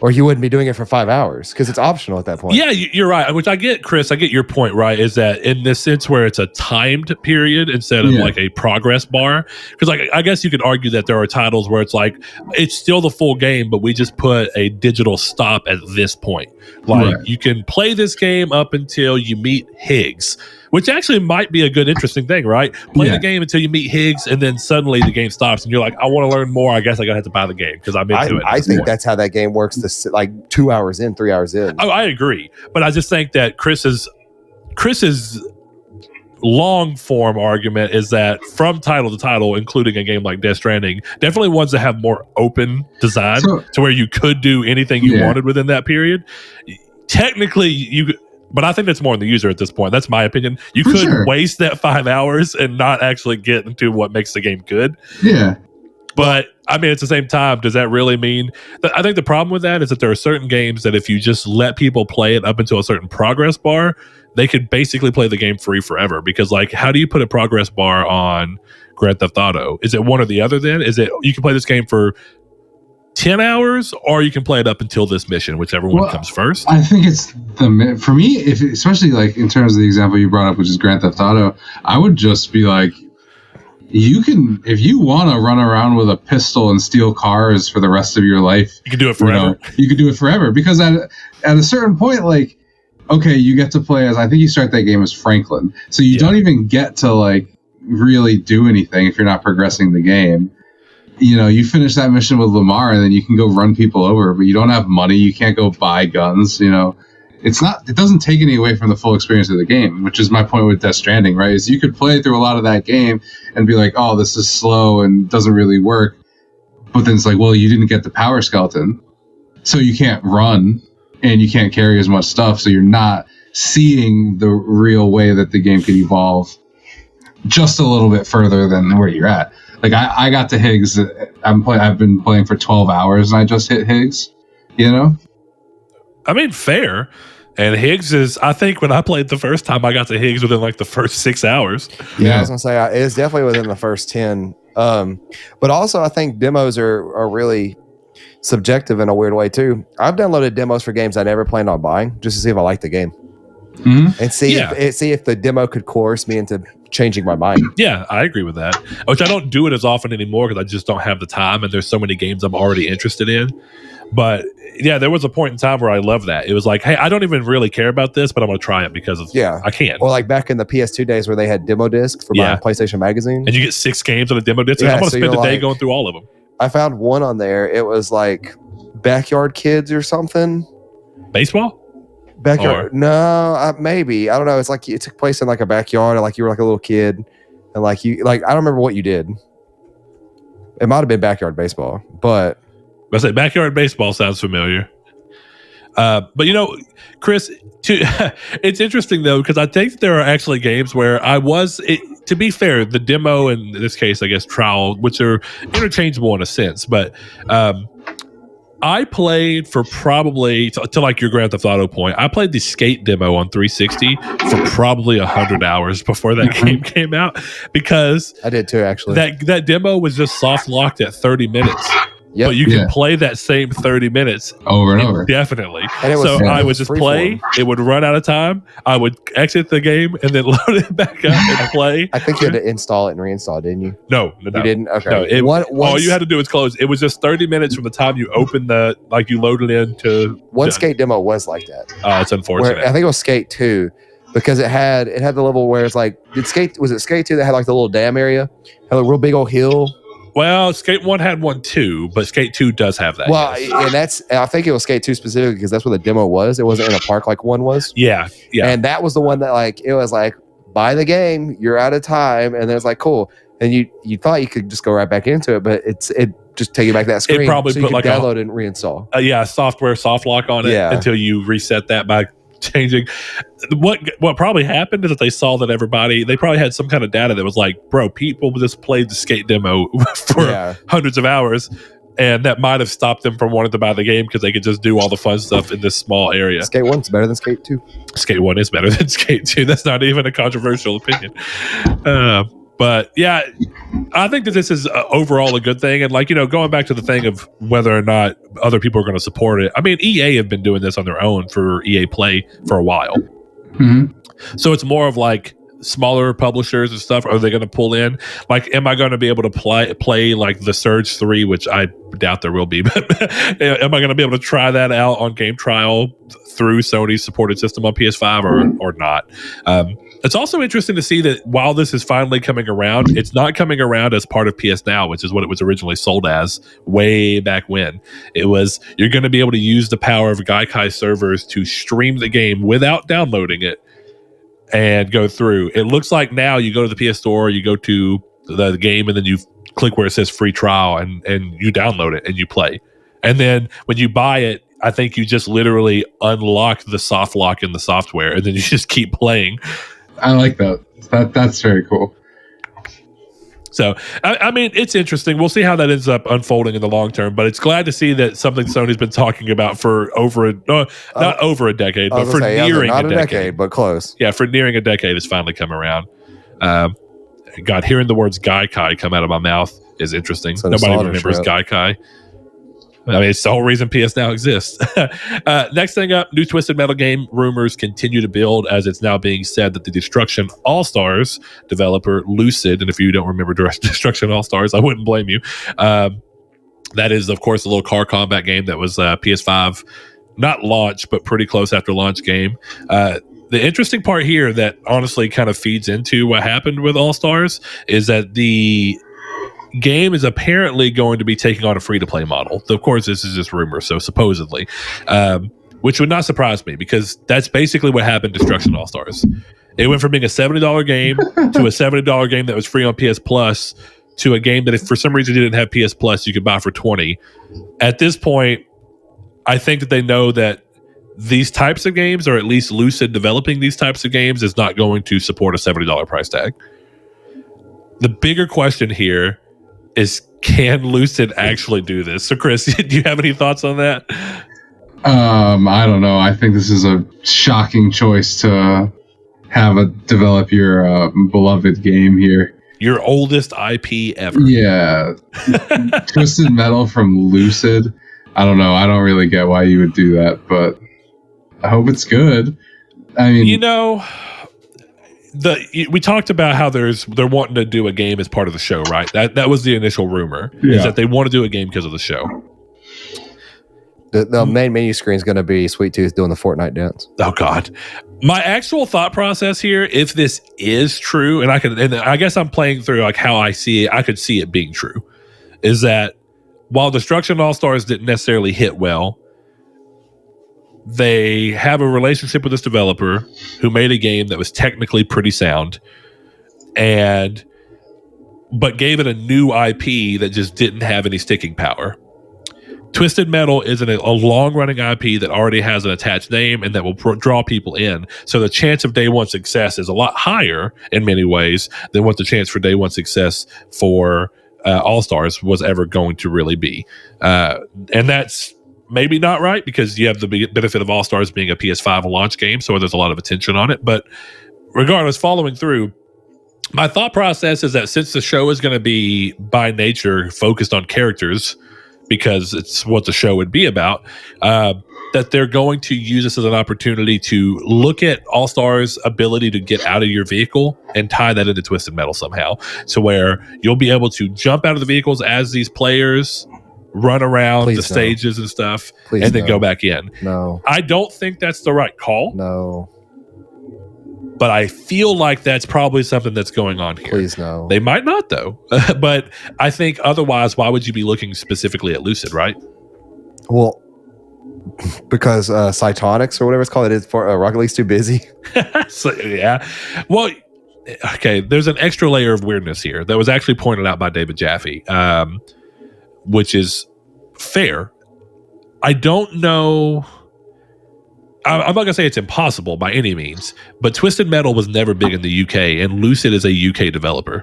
Or you wouldn't be doing it for 5 hours because it's optional at that point. Yeah, you're right. Which I get, Chris. I get your point, right? Is that in this sense where it's a timed period instead of like a progress bar? Because like I guess you could argue that there are titles where it's like it's still the full game, but we just put a digital stop at this point. Like you can play this game up until you meet Higgs, which actually might be a good, interesting thing, right? Play the game until you meet Higgs, and then suddenly the game stops, and you're like, I want to learn more. I guess I gotta have to buy the game because I'm into it. I think that's how that game works. This like 2 hours in, 3 hours in. Oh, I agree, but I just think that Chris's long form argument is that from title to title, including a game like Death Stranding, definitely ones that have more open design to where you could do anything you wanted within that period. Technically, but I think that's more on the user at this point. That's my opinion. You could waste that 5 hours and not actually get into what makes the game good. Yeah. But I mean, at the same time, does that really mean that? I think the problem with that is that there are certain games that if you just let people play it up until a certain progress bar, they could basically play the game free forever. Because like, how do you put a progress bar on Grand Theft Auto? Is it one or the other then? Is it you can play this game for 10 hours or you can play it up until this mission, whichever one comes first? I think it's for me, especially like in terms of the example you brought up, which is Grand Theft Auto, I would just be like, you can, if you want to run around with a pistol and steal cars for the rest of your life, you can do it forever. You can do it forever because at a certain point, like, okay, you get to play as, I think you start that game as Franklin. So you don't even get to like really do anything if you're not progressing the game. You know, you finish that mission with Lamar and then you can go run people over, but you don't have money. You can't go buy guns, you know. It doesn't take any away from the full experience of the game, which is my point with Death Stranding, right? Is you could play through a lot of that game and be like, oh, this is slow and doesn't really work. But then it's like, well, you didn't get the power skeleton, so you can't run and you can't carry as much stuff. So you're not seeing the real way that the game could evolve just a little bit further than where you're at. Like I got to Higgs. I've been playing for 12 hours and I just hit Higgs, you know? I mean, fair. And Higgs is, I think when I played the first time, I got to Higgs within like the first 6 hours. Yeah, I was going to say, it's definitely within the first 10. But also, I think demos are really subjective in a weird way, too. I've downloaded demos for games I never planned on buying just to see if I like the game. Mm-hmm. And see if the demo could coerce me into changing my mind. Yeah, I agree with that. Which I don't do it as often anymore because I just don't have the time and there's so many games I'm already interested in. But yeah, there was a point in time where I loved that. It was like, hey, I don't even really care about this, but I'm going to try it because I can. Or like back in the PS2 days where they had demo discs for buying PlayStation Magazine. And you get 6 games on a demo disc. I'm going to spend the day going through all of them. I found one on there. It was like Backyard Kids or something. Baseball? Backyard? No, maybe. I don't know. It's like it took place in like a backyard, and like you were like a little kid, and like I don't remember what you did. It might have been Backyard Baseball, but I say Backyard Baseball sounds familiar. But you know, Chris, it's interesting though because I think there are actually games where to be fair, the demo and in this case, I guess trial, which are interchangeable in a sense, but I played for probably to like your Grand Theft Auto point. I played the Skate demo on 360 for probably 100 hours before that game came out because I did too. Actually, that demo was just soft locked at 30 minutes. Yep. but you can Yeah. play that same 30 minutes over and over. indefinitely. And it was, So yeah, I it would was just free play, form. it would run out of time, I would exit the game and then load it back up and play. I think you had to install it and reinstall, didn't you? No. You didn't? Okay. No, all you had to do was close. It was just 30 minutes from the time you opened you loaded into one skate demo was like that. It's unfortunate. Where, I think it was Skate 2 because it had the level where it's like, was it Skate 2 that had like the little dam area? Had a real big old hill. Well, Skate 1 had one too, but Skate 2 does have that. Well, yes. and I think it was Skate 2 specifically because that's where the demo was. It wasn't in a park like 1 was. Yeah. And that was the one that like, it was like, buy the game, you're out of time. And then it's like, cool. And you thought you could just go right back into it, but it just take you back to that screen. It probably so put you like download it and reinstall. Software soft lock on it until you reset that by changing. What probably happened is that they saw that they probably had some kind of data that was like, bro, people just played the Skate demo for hundreds of hours, and that might have stopped them from wanting to buy the game because they could just do all the fun stuff in this small area. Skate 1's better than Skate 2. Skate 1 is better than Skate 2. That's not even a controversial opinion. But yeah, I think that this is overall a good thing. And going back to the thing of whether or not other people are going to support it. I mean, EA have been doing this on their own for EA Play for a while. Mm-hmm. So it's more of like smaller publishers and stuff. Are they going to pull in? Like, am I going to be able to play like the Surge 3, which I doubt there will be, but am I going to be able to try that out on game trial through Sony's supported system on PS5 or not? It's also interesting to see that while this is finally coming around, it's not coming around as part of PS Now, which is what it was originally sold as way back when. It was, you're going to be able to use the power of Gaikai servers to stream the game without downloading it and go through. It looks like now you go to the PS Store, you go to the game, and then you click where it says free trial and you download it and you play. And then when you buy it, I think you just literally unlock the soft lock in the software and then you just keep playing. I like that. That's very cool. So, I mean, it's interesting. We'll see how that ends up unfolding in the long term, but it's glad to see that something Sony's been talking about for not over a decade, but for nearing a decade. But close. Yeah, for nearing a decade has finally come around. God, hearing the words Gaikai come out of my mouth is interesting. So nobody remembers Gaikai. I mean, it's the whole reason PS Now exists. Next thing up, new Twisted Metal game rumors continue to build as it's now being said that the Destruction All-Stars developer Lucid, and if you don't remember Destruction All-Stars, I wouldn't blame you. That is, of course, a little car combat game that was PS5, not launch, but pretty close after launch game. The interesting part here that honestly kind of feeds into what happened with All-Stars is that the game is apparently going to be taking on a free-to-play model. Of course, this is just rumor, so supposedly, which would not surprise me because that's basically what happened to Destruction All-Stars. It went from being a $70 game to a $70 game that was free on PS Plus to a game that if for some reason you didn't have PS Plus, you could buy for $20. At this point, I think that they know that these types of games, or at least Lucid developing these types of games, is not going to support a $70 price tag. The bigger question here is, can Lucid actually do this? So, Chris, do you have any thoughts on that? I don't know. I think this is a shocking choice to develop your beloved game here. Your oldest IP ever. Yeah. Twisted Metal from Lucid. I don't know. I don't really get why you would do that, but I hope it's good. I mean, we talked about how they're wanting to do a game as part of the show, right? That was the initial rumor, is that they want to do a game because of the show. The main menu screen is going to be Sweet Tooth doing the Fortnite dance. Oh God. My actual thought process here, if this is true, and I guess I'm playing through like how I see it, I could see it being true, is that while Destruction All-Stars didn't necessarily hit well, they have a relationship with this developer who made a game that was technically pretty sound, but gave it a new IP that just didn't have any sticking power. Twisted Metal is a long-running IP that already has an attached name and that will draw people in. So the chance of day one success is a lot higher in many ways than what the chance for day one success for All-Stars was ever going to really be. And that's maybe not right because you have the benefit of All-Stars being a PS5 launch game, so there's a lot of attention on it. But regardless, following through, my thought process is that since the show is going to be by nature focused on characters, because it's what the show would be about, that they're going to use this as an opportunity to look at All-Star's ability to get out of your vehicle and tie that into Twisted Metal somehow. So where you'll be able to jump out of the vehicles as these players run around the stages and stuff, and then go back in. No. I don't think that's the right call. No. But I feel like that's probably something that's going on here. Please no. They might not, though. But I think otherwise, why would you be looking specifically at Lucid, right? Well, because Cytonics or whatever it's called, it is for Rocket League's too busy. So, yeah. Well, okay, there's an extra layer of weirdness here that was actually pointed out by David Jaffe, which is fair. I don't know. I'm not going to say it's impossible by any means, but Twisted Metal was never big in the UK, and Lucid is a UK developer.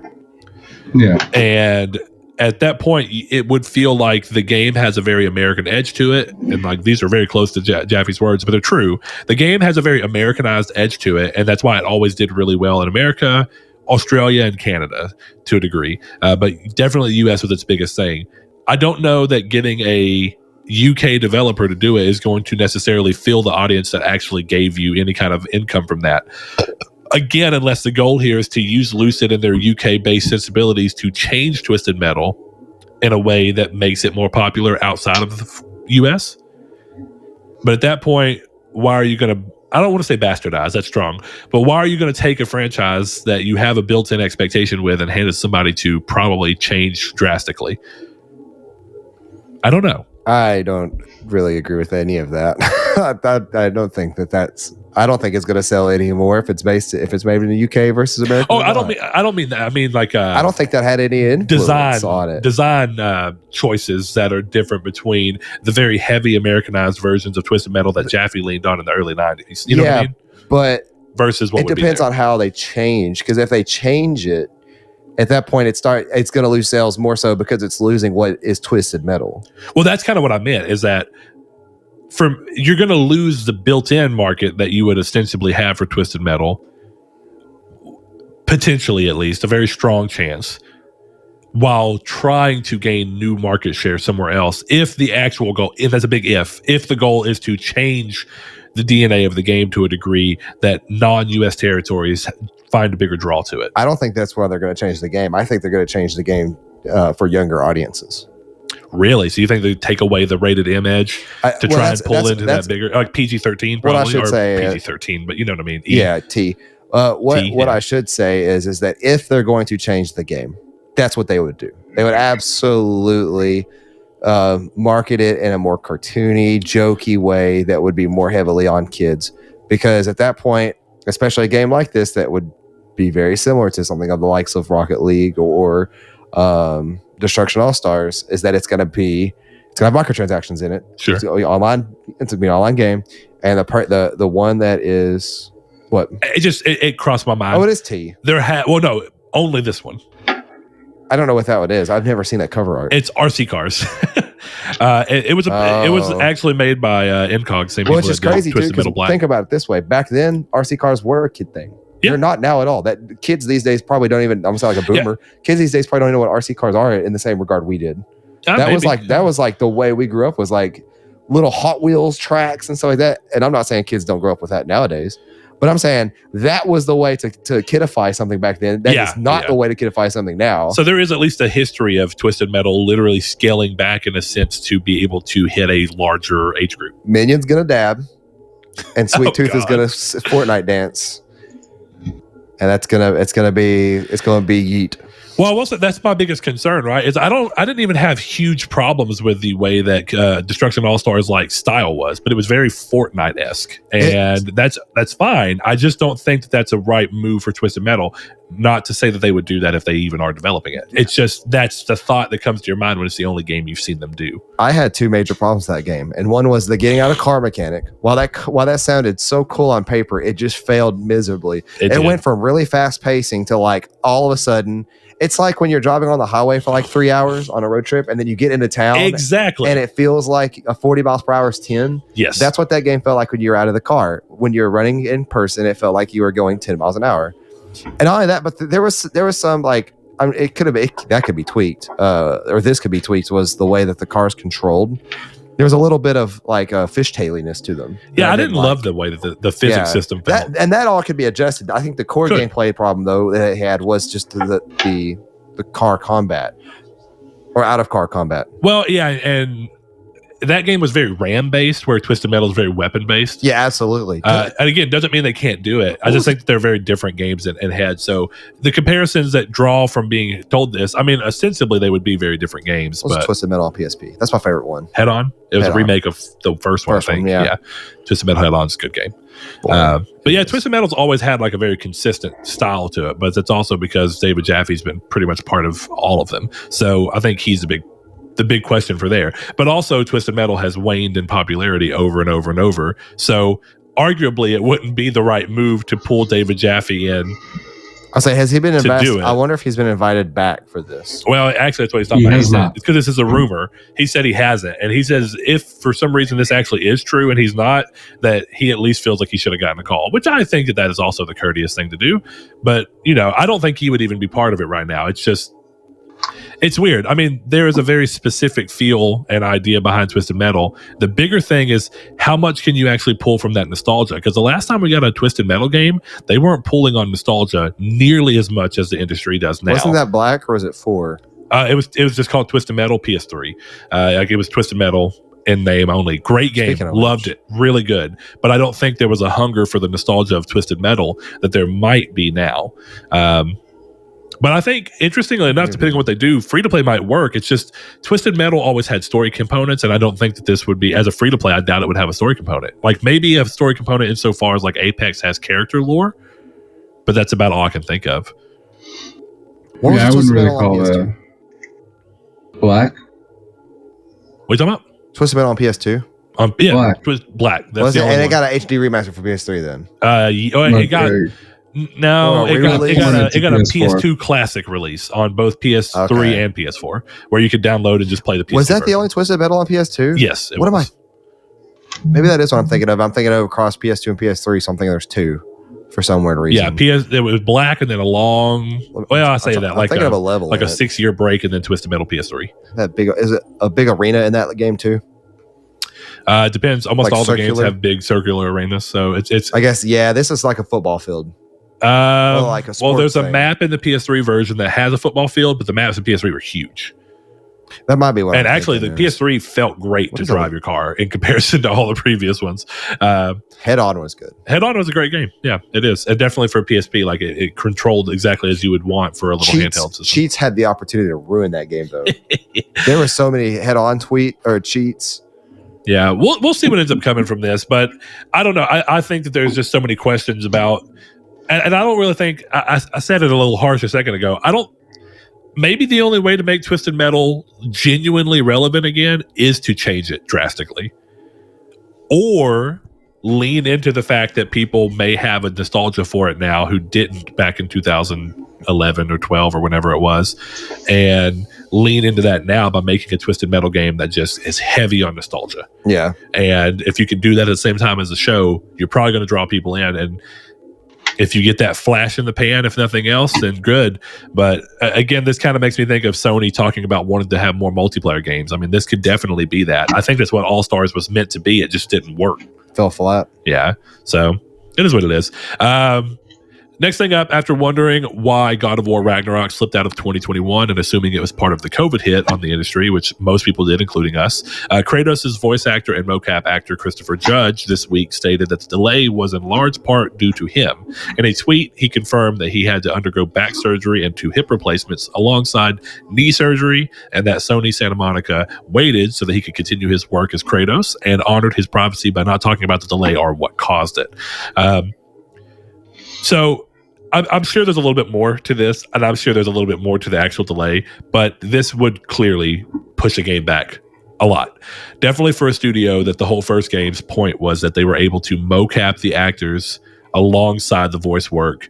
Yeah. And at that point, it would feel like the game has a very American edge to it. And like these are very close to Jaffe's words, but they're true. The game has a very Americanized edge to it, and that's why it always did really well in America, Australia, and Canada to a degree. But definitely the US was its biggest thing. I don't know that getting a UK developer to do it is going to necessarily fill the audience that actually gave you any kind of income from that. Again, unless the goal here is to use Lucid and their UK-based sensibilities to change Twisted Metal in a way that makes it more popular outside of the US. But at that point, why are you going to, I don't want to say bastardize, that's strong, but why are you going to take a franchise that you have a built-in expectation with and hand it to somebody to probably change drastically? I don't know. I don't really agree with any of that. I don't think I don't think it's going to sell anymore if it's made in the UK versus America. Oh, I don't mean that. I mean like I don't think that had any influence on it. Design choices that are different between the very heavy Americanized versions of Twisted Metal that Jaffe leaned on in the early 90s. You know what I mean? But versus what it depends on how they change, because if they change it, at that point, it's going to lose sales more so because it's losing what is Twisted Metal. Well, that's kind of what I meant, is that you're going to lose the built-in market that you would ostensibly have for Twisted Metal, potentially at least, a very strong chance, while trying to gain new market share somewhere else. If the actual goal, and that's a big if the goal is to change the DNA of the game to a degree that non-US territories find a bigger draw to it. I don't think that's why they're going to change the game. I think they're going to change the game for younger audiences. Really? So you think they take away the rated M edge to try and pull into that bigger, like PG-13 probably, what I should say, PG-13, but you know what I mean? T. What I should say is that if they're going to change the game, that's what they would do. They would absolutely market it in a more cartoony, jokey way that would be more heavily on kids. Because at that point, especially a game like this that would be very similar to something of the likes of Rocket League or Destruction All-Stars, is that it's going to have microtransactions in it. Sure. It's going to be online. It's going to be an online game, and the one that is what it crossed my mind. Oh, it is T. No, only this one. I don't know what that one is. I've never seen that cover art. It's RC Cars. It was actually made by Incog. Same well, it's just crazy too. Black. Think about it this way: back then, RC cars were a kid thing. Yeah. They're not now at all. That kids these days probably don't even. I'm gonna sound like a boomer. Yeah. Kids these days probably don't even know what RC cars are in the same regard we did. That was like the way we grew up, was like little Hot Wheels tracks and stuff like that. And I'm not saying kids don't grow up with that nowadays, but I'm saying that was the way to kidify something back then. That is not the way to kidify something now. So there is at least a history of Twisted Metal literally scaling back in a sense to be able to hit a larger age group. Minion's gonna dab, and Sweet Tooth is gonna Fortnite dance, and it's gonna be yeet. Well, I will say that's my biggest concern, right? Is I didn't even have huge problems with the way that Destruction All-Stars like style was, but it was very Fortnite-esque, and that's fine. I just don't think that that's a right move for Twisted Metal. Not to say that they would do that if they even are developing it. It's just that's the thought that comes to your mind when it's the only game you've seen them do. I had two major problems with that game, and one was the getting out of car mechanic. While that sounded so cool on paper, it just failed miserably. It went from really fast pacing to like all of a sudden. It's like when you're driving on the highway for like 3 hours on a road trip, and then you get into town. Exactly. And it feels like a 40 miles per hour is 10. Yes. That's what that game felt like when you were out of the car. When you're running in person, it felt like you were going 10 miles an hour. And not only that, but there was some like I mean, that could be tweaked, or this could be tweaked. Was the way that the car's controlled. There was a little bit of like a fishtailiness to them. Yeah, I didn't love the way that the physics system felt. And that all could be adjusted. I think the core gameplay problem though that it had was just the car combat or out of car combat. Well, yeah, and that game was very RAM based, where Twisted Metal is very weapon based. Yeah, absolutely. And again, doesn't mean they can't do it. I just think that they're very different games and head. So the comparisons that draw from being told this, I mean, ostensibly they would be very different games. But Twisted Metal on PSP. That's my favorite one. Head On. It was a remake of the first one, I think. Yeah. Twisted Metal Head On is a good game. But yeah, Twisted Metal's always had like a very consistent style to it, but it's also because David Jaffe's been pretty much part of all of them. So I think he's the big question for there. But also Twisted Metal has waned in popularity over and over and over. So arguably it wouldn't be the right move to pull David Jaffe in. I'll say, has he been invited? I wonder if he's been invited back for this. Well, actually, that's what he's talking about. He said, it's because this is a rumor. He said he hasn't. And he says if for some reason this actually is true and he's not, that he at least feels like he should have gotten a call, which I think that is also the courteous thing to do. But, I don't think he would even be part of it right now. It's weird. I mean, there is a very specific feel and idea behind Twisted Metal. The bigger thing is how much can you actually pull from that nostalgia? Because the last time we got a Twisted Metal game, they weren't pulling on nostalgia nearly as much as the industry does now. Wasn't that Black or was it 4? It was just called Twisted Metal PS3. It was Twisted Metal in name only. Great game. Loved it. Really good. But I don't think there was a hunger for the nostalgia of Twisted Metal that there might be now. But I think, interestingly enough, depending on what they do, free-to-play might work. It's just Twisted Metal always had story components, and I don't think that this would be, as a free-to-play, I doubt it would have a story component. Like, maybe a story component insofar as, like, Apex has character lore, but that's about all I can think of. I wouldn't really call that Black. What are you talking about? Twisted Metal on PS2? Black. Black. That's and it got an HD remaster for PS3 then? It got... No, it got a PS2 classic release on both PS3 and PS4, where you could download and just play the PS2 Was that version. the only Twisted Metal on PS2? Yes. What am I? Maybe that is what I'm thinking of. I'm thinking of across PS2 and PS3, so I'm thinking there's 2 for some weird reason. Yeah, it was Black and then a long... Well, I say that. I'm thinking of a level. Like a 6-year break and then Twisted Metal PS3. Is it a big arena in that game too? It depends. Almost like all circular? the games have big circular arenas, so it's. I guess this is like a football field. There's a map in the PS3 version that has a football field, but the maps in PS3 were huge. That might be what. And actually, the PS3 felt great to drive your car in comparison to all the previous ones. Head On was good. Head On was a great game. Yeah, it is. And definitely for PSP, like it controlled exactly as you would want for a little handheld system. Cheats had the opportunity to ruin that game, though. There were so many Head On cheats. Yeah, we'll see what ends up coming from this, but I don't know. I think that there's just so many questions about. And I don't really think, I said it a little harsh a second ago. Maybe the only way to make Twisted Metal genuinely relevant again is to change it drastically. Or lean into the fact that people may have a nostalgia for it now who didn't back in 2011 or 12 or whenever it was. And lean into that now by making a Twisted Metal game that just is heavy on nostalgia. Yeah. And if you can do that at the same time as the show, you're probably going to draw people in. And if you get that flash in the pan, if nothing else, then good. But again, this kind of makes me think of Sony talking about wanting to have more multiplayer games. I mean, this could definitely be that. I think that's what All Stars was meant to be. It just didn't work. Fell flat. Yeah. So it is what it is. Next thing up, after wondering why God of War Ragnarok slipped out of 2021 and assuming it was part of the COVID hit on the industry, which most people did, including us, Kratos' voice actor and mocap actor Christopher Judge this week stated that the delay was in large part due to him. In a tweet, he confirmed that he had to undergo back surgery and 2 hip replacements alongside knee surgery, and that Sony Santa Monica waited so that he could continue his work as Kratos and honored his privacy by not talking about the delay or what caused it. So I'm sure there's a little bit more to this, and I'm sure there's a little bit more to the actual delay, but this would clearly push a game back a lot. Definitely for a studio that the whole first game's point was that they were able to mocap the actors alongside the voice work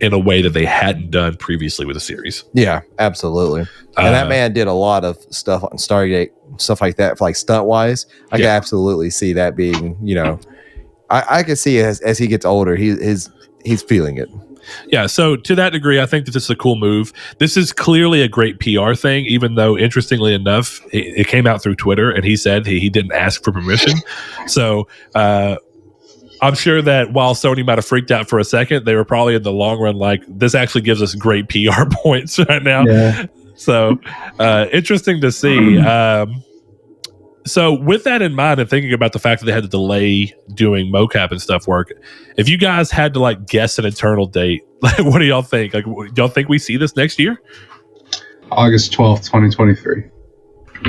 in a way that they hadn't done previously with the series. Yeah, absolutely. And that man did a lot of stuff on Stargate, stuff like that, like stunt-wise. I can absolutely see that being, I can see as he gets older, he's feeling it. Yeah, so to that degree, I think that this is a cool move. This is clearly a great PR thing, even though, interestingly enough, it came out through Twitter, and he said he didn't ask for permission. So I'm sure that while Sony might have freaked out for a second, they were probably in the long run like, this actually gives us great PR points right now. Yeah. So interesting to see. So with that in mind and thinking about the fact that they had to delay doing mocap and stuff work, if you guys had to like guess an internal date, like, what do y'all think? Like, y'all think we see this next year? August 12th, 2023.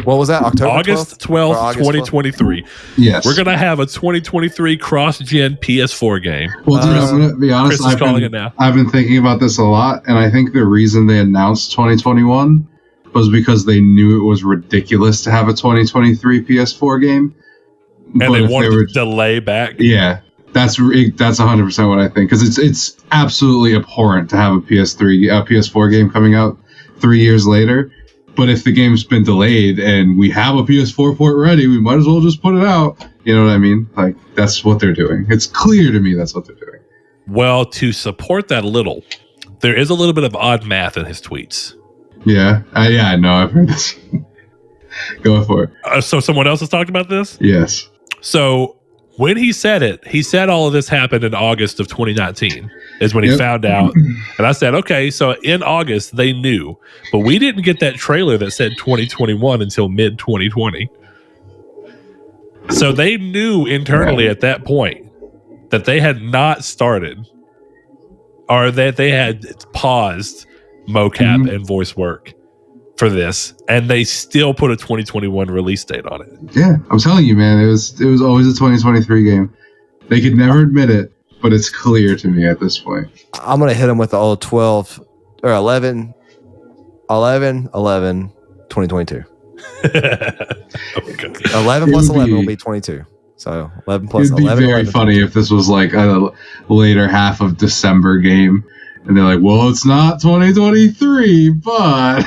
What was that? October August 12th, 2023. Yes. We're going to have a 2023 cross-gen PS4 game. Well, dude, I'm going to be honest. Chris is calling it now. I've been thinking about this a lot, and I think the reason they announced 2021 was because they knew it was ridiculous to have a 2023 PS4 game. And they wanted to delay back. Yeah, that's 100% what I think, because it's absolutely abhorrent to have a PS4 game coming out 3 years later. But if the game's been delayed and we have a PS4 port ready, we might as well just put it out. You know what I mean? Like, that's what they're doing. It's clear to me that's what they're doing. Well, to support that a little, there is a little bit of odd math in his tweets. Yeah, I know. I've heard this. Go for it. So someone else has talked about this? Yes. So when he said it, he said all of this happened in August of 2019 is when he found out. And I said, okay, so in August they knew, but we didn't get that trailer that said 2021 until mid 2020. So they knew internally at that point that they had not started or that they had paused mocap and voice work for this, and they still put a 2021 release date on it. Yeah, I'm telling you, man, it was always a 2023 game. They could never admit it, but it's clear to me at this point. I'm gonna hit them with the old 12 or 11 2022. Okay. 11 plus 11 will be 22. So 11 plus It'd be 11. very 11, funny 22. if this was like a later half of December game, and they're like, well, it's not 2023, but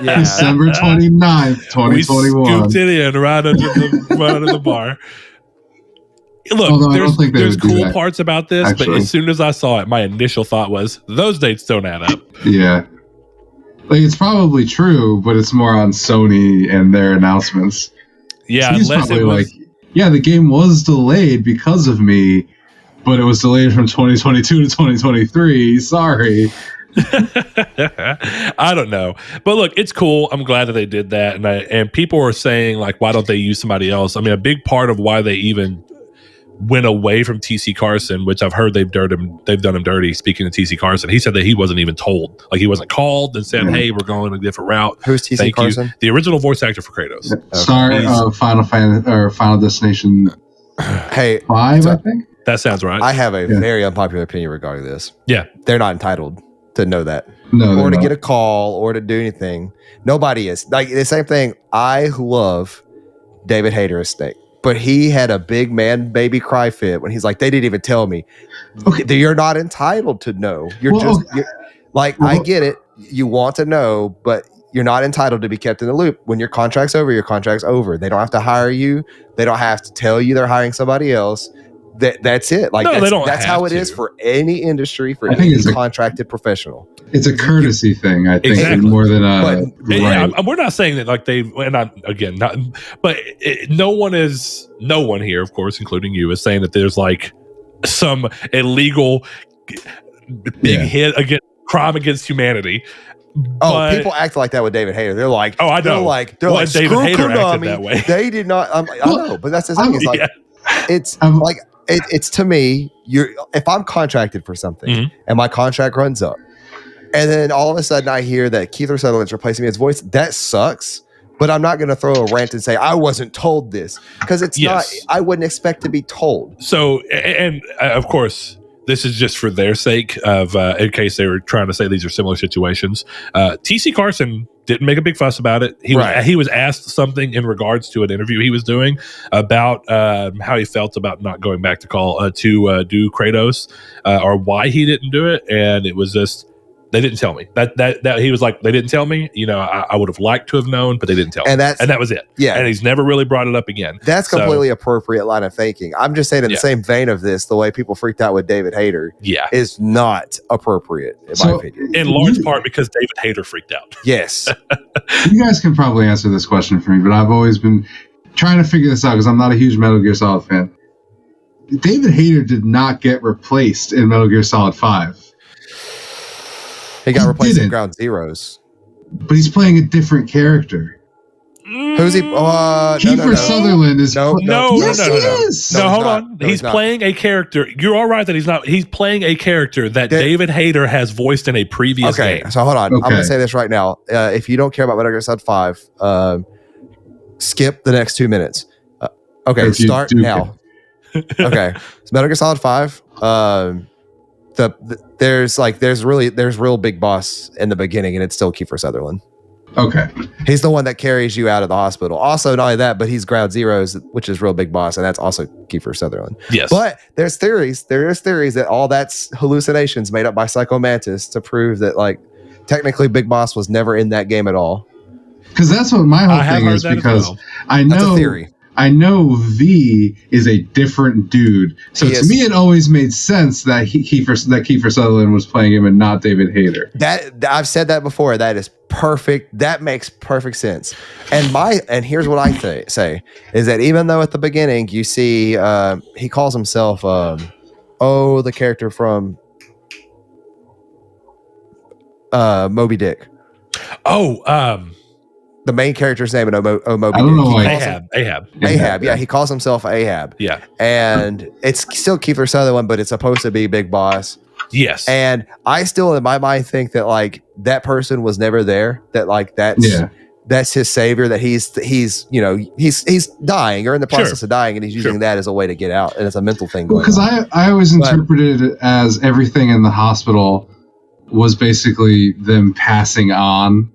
December 29th, 2021. We scooped it in right under the bar. Look, there's cool parts about this, actually. But as soon as I saw it, my initial thought was, those dates don't add up. Yeah. Like, it's probably true, but it's more on Sony and their announcements. Yeah, so unless it was... the game was delayed because of me, but it was delayed from 2022 to 2023. Sorry. I don't know, but look, it's cool. I'm glad that they did that, and people are saying like, why don't they use somebody else? I mean, a big part of why they even went away from TC Carson, which I've heard they've done him dirty. Speaking of TC Carson, he said that he wasn't even told, like he wasn't called and said, "Hey, we're going a different route." Who's TC Carson? You. The original voice actor for Kratos. Star of Final Destination. Hey, 5, I think. That sounds right. I have a very unpopular opinion regarding this. Yeah, they're not entitled to know that, or to get a call, or to do anything. Nobody is. Like the same thing. I love David Hayter as Snake, but he had a big man baby cry fit when he's like, they didn't even tell me. Okay, you're not entitled to know. I get it. You want to know, but you're not entitled to be kept in the loop. When your contract's over, your contract's over. They don't have to hire you. They don't have to tell you they're hiring somebody else. That's it. Like, no, that's how it is for any industry, for any contracted professional. It's a courtesy thing, I think, exactly. more than we're not saying that like they, and no one here, of course, including you, is saying that there's like some illegal big hit against crime against humanity. But, people act like that with David Hayter. They're like, oh, I know. They're like, David screw Hayter Konami. acted that way. They did not. I know, but that's the thing. It's like, it's to me. If I'm contracted for something and my contract runs up, and then all of a sudden I hear that Keith Sutherland's replacing me as voice, that sucks. But I'm not going to throw a rant and say I wasn't told this, because it's not. I wouldn't expect to be told. So, and of course, this is just for their sake of, in case they were trying to say these are similar situations. TC Carson didn't make a big fuss about it. He was asked something in regards to an interview he was doing about how he felt about not going back to do Kratos, or why he didn't do it. And it was just, They didn't tell me that he was like, they didn't tell me. You know, I would have liked to have known, but they didn't tell me. And that was it. Yeah. And he's never really brought it up again. That's completely appropriate line of thinking. I'm just saying in the same vein of this, the way people freaked out with David Hayter is not appropriate, in my opinion. In large part because David Hayter freaked out. Yes. You guys can probably answer this question for me, but I've always been trying to figure this out because I'm not a huge Metal Gear Solid fan. David Hayter did not get replaced in Metal Gear Solid 5. He got replaced in Ground Zeroes. But he's playing a different character. Who's he? Kiefer Sutherland is... No, yes, he is! No, hold on. He's playing a character. You're all right that he's not. He's playing a character that David Hayter has voiced in a previous game. So hold on. I'm going to say this right now. If you don't care about Metal Gear Solid 5, skip the next 2 minutes. Start now. Okay. So Metal Gear Solid 5. There's real big boss in the beginning, and it's still Kiefer Sutherland. Okay. He's the one that carries you out of the hospital. Also, not only that, but he's Ground Zeroes, which is real big boss, and that's also Kiefer Sutherland. Yes. But there's theories that all that's hallucinations made up by Psycho Mantis to prove that, like, technically Big Boss was never in that game at all. Because that's what my whole thing is, because I know... That's a theory. I know V is a different dude, so to me it always made sense that Kiefer Sutherland was playing him and not David Hayter. That I've said that before. That is perfect. That makes perfect sense. And here's what I say is that even though at the beginning you see he calls himself the character from Moby Dick. The main character's name in Moby Dick. I don't know why. Ahab. Yeah, he calls himself Ahab. Yeah. And it's still Kiefer Sutherland, but it's supposed to be Big Boss. Yes. And I still, in my mind, think that, like, that person was never there. That, like, that's his savior. That he's dying or in the process of dying, and he's using that as a way to get out. And it's a mental thing. Because I always interpreted it as everything in the hospital was basically them passing on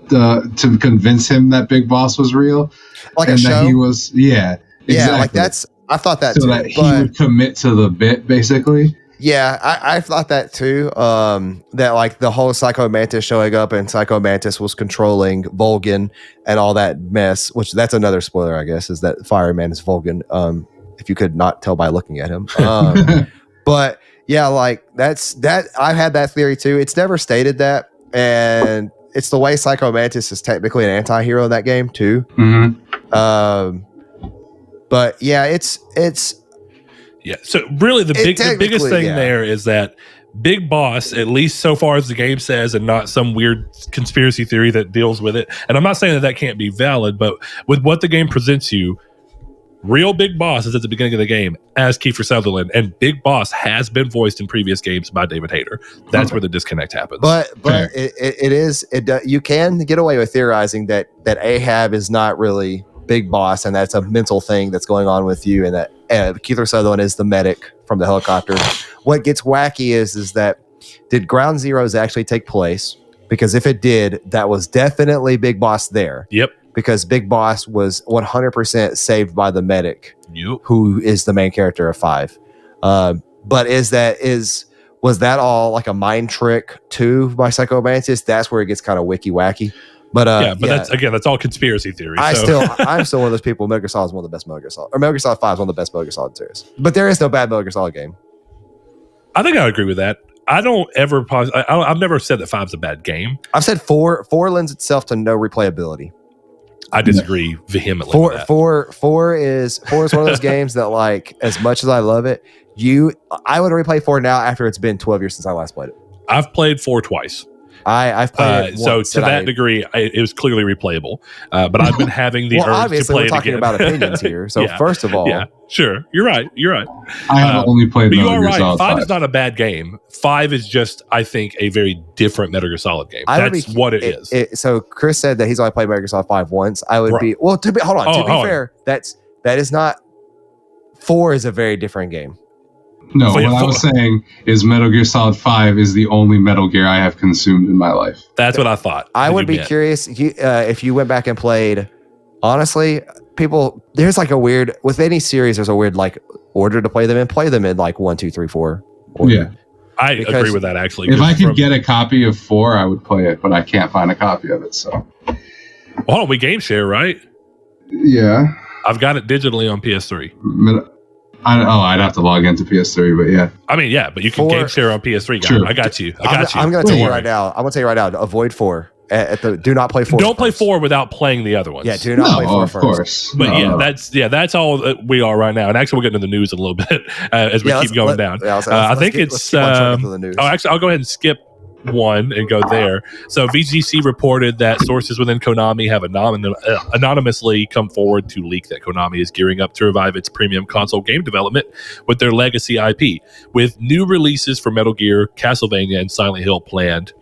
to convince him that Big Boss was real, like and a show. That he was, exactly. Like that's. I thought that so too. That he would commit to the bit, basically. Yeah, I thought that too. That like the whole Psycho Mantis showing up and Psycho Mantis was controlling Volgin and all that mess. Which that's another spoiler, I guess, is that Fireman is Volgin. If you could not tell by looking at him. But yeah, like that's that. I've had that theory too. It's never stated that, and it's the way Psycho Mantis is technically an anti-hero in that game too. Mm-hmm. But yeah, it's so really the biggest thing there is that Big Boss, at least so far as the game says, and not some weird conspiracy theory that deals with it. And I'm not saying that can't be valid, but with what the game presents you, real Big Boss is at the beginning of the game as Kiefer Sutherland, and Big Boss has been voiced in previous games by David Hayter. That's where the disconnect happens. But you can get away with theorizing that Ahab is not really Big Boss, and that's a mental thing that's going on with you, and that Kiefer Sutherland is the medic from the helicopter. What gets wacky is that did Ground Zeroes actually take place? Because if it did, that was definitely Big Boss there. Yep. Because Big Boss was 100% saved by the medic, who is the main character of 5. But was that all like a mind trick too by Psycho Mantis? That's where it gets kind of wacky. But that's all conspiracy theory. I'm still one of those people. Metal Gear Solid is one of the best Metal Gear Solid, or Metal Gear Solid 5 is one of the best Metal Gear Solid series. But there is no bad Metal Gear Solid game. I think I agree with that. I don't ever. I've never said that 5's a bad game. I've said 4 lends itself to no replayability. I disagree vehemently with that. 4 is one of those games that, like, as much as I love it, I would replay 4 now after it's been 12 years since I last played it. I've played 4 twice. I've played it so to that degree, it was clearly replayable. But I've been having the urge to play it again. We're talking about opinions here. So first of all, sure, you're right. I have only played. But you are right. 5 is not a bad game. 5 is just, I think, a very different Metal Gear Solid game. That's what it is. So Chris said that he's only played Metal Gear Solid 5 once. I would be To be fair, that is not. 4 is a very different game. No, what I was saying is Metal Gear Solid 5 is the only Metal Gear I have consumed in my life. That's what I thought. I would be curious if you went back and played. Honestly, there's like a weird, with any series, there's a weird like order to play them in. Play them in like 1, 2, 3, 4 order. Yeah. I agree with that, actually. If I could get a copy of 4, I would play it, but I can't find a copy of it. So, hold on, we game share, right? Yeah, I've got it digitally on PS3. I'd have to log into PS3, but yeah. I mean, yeah, but you can game share on PS3. Guy. Sure. I got you. I'm going to tell you right now. I'm going to tell you right now. Avoid 4. Do not play 4. Don't play 4 without playing the other ones. Yeah, do not play 4 of first. Course. But that's all that we are right now. And actually, we'll get into the news in a little bit as we keep going down. I think it's. Actually, I'll go ahead and skip one and go there. So VGC reported that sources within Konami have anonymously come forward to leak that Konami is gearing up to revive its premium console game development with their legacy IP, with new releases for Metal Gear, Castlevania, and Silent Hill planned,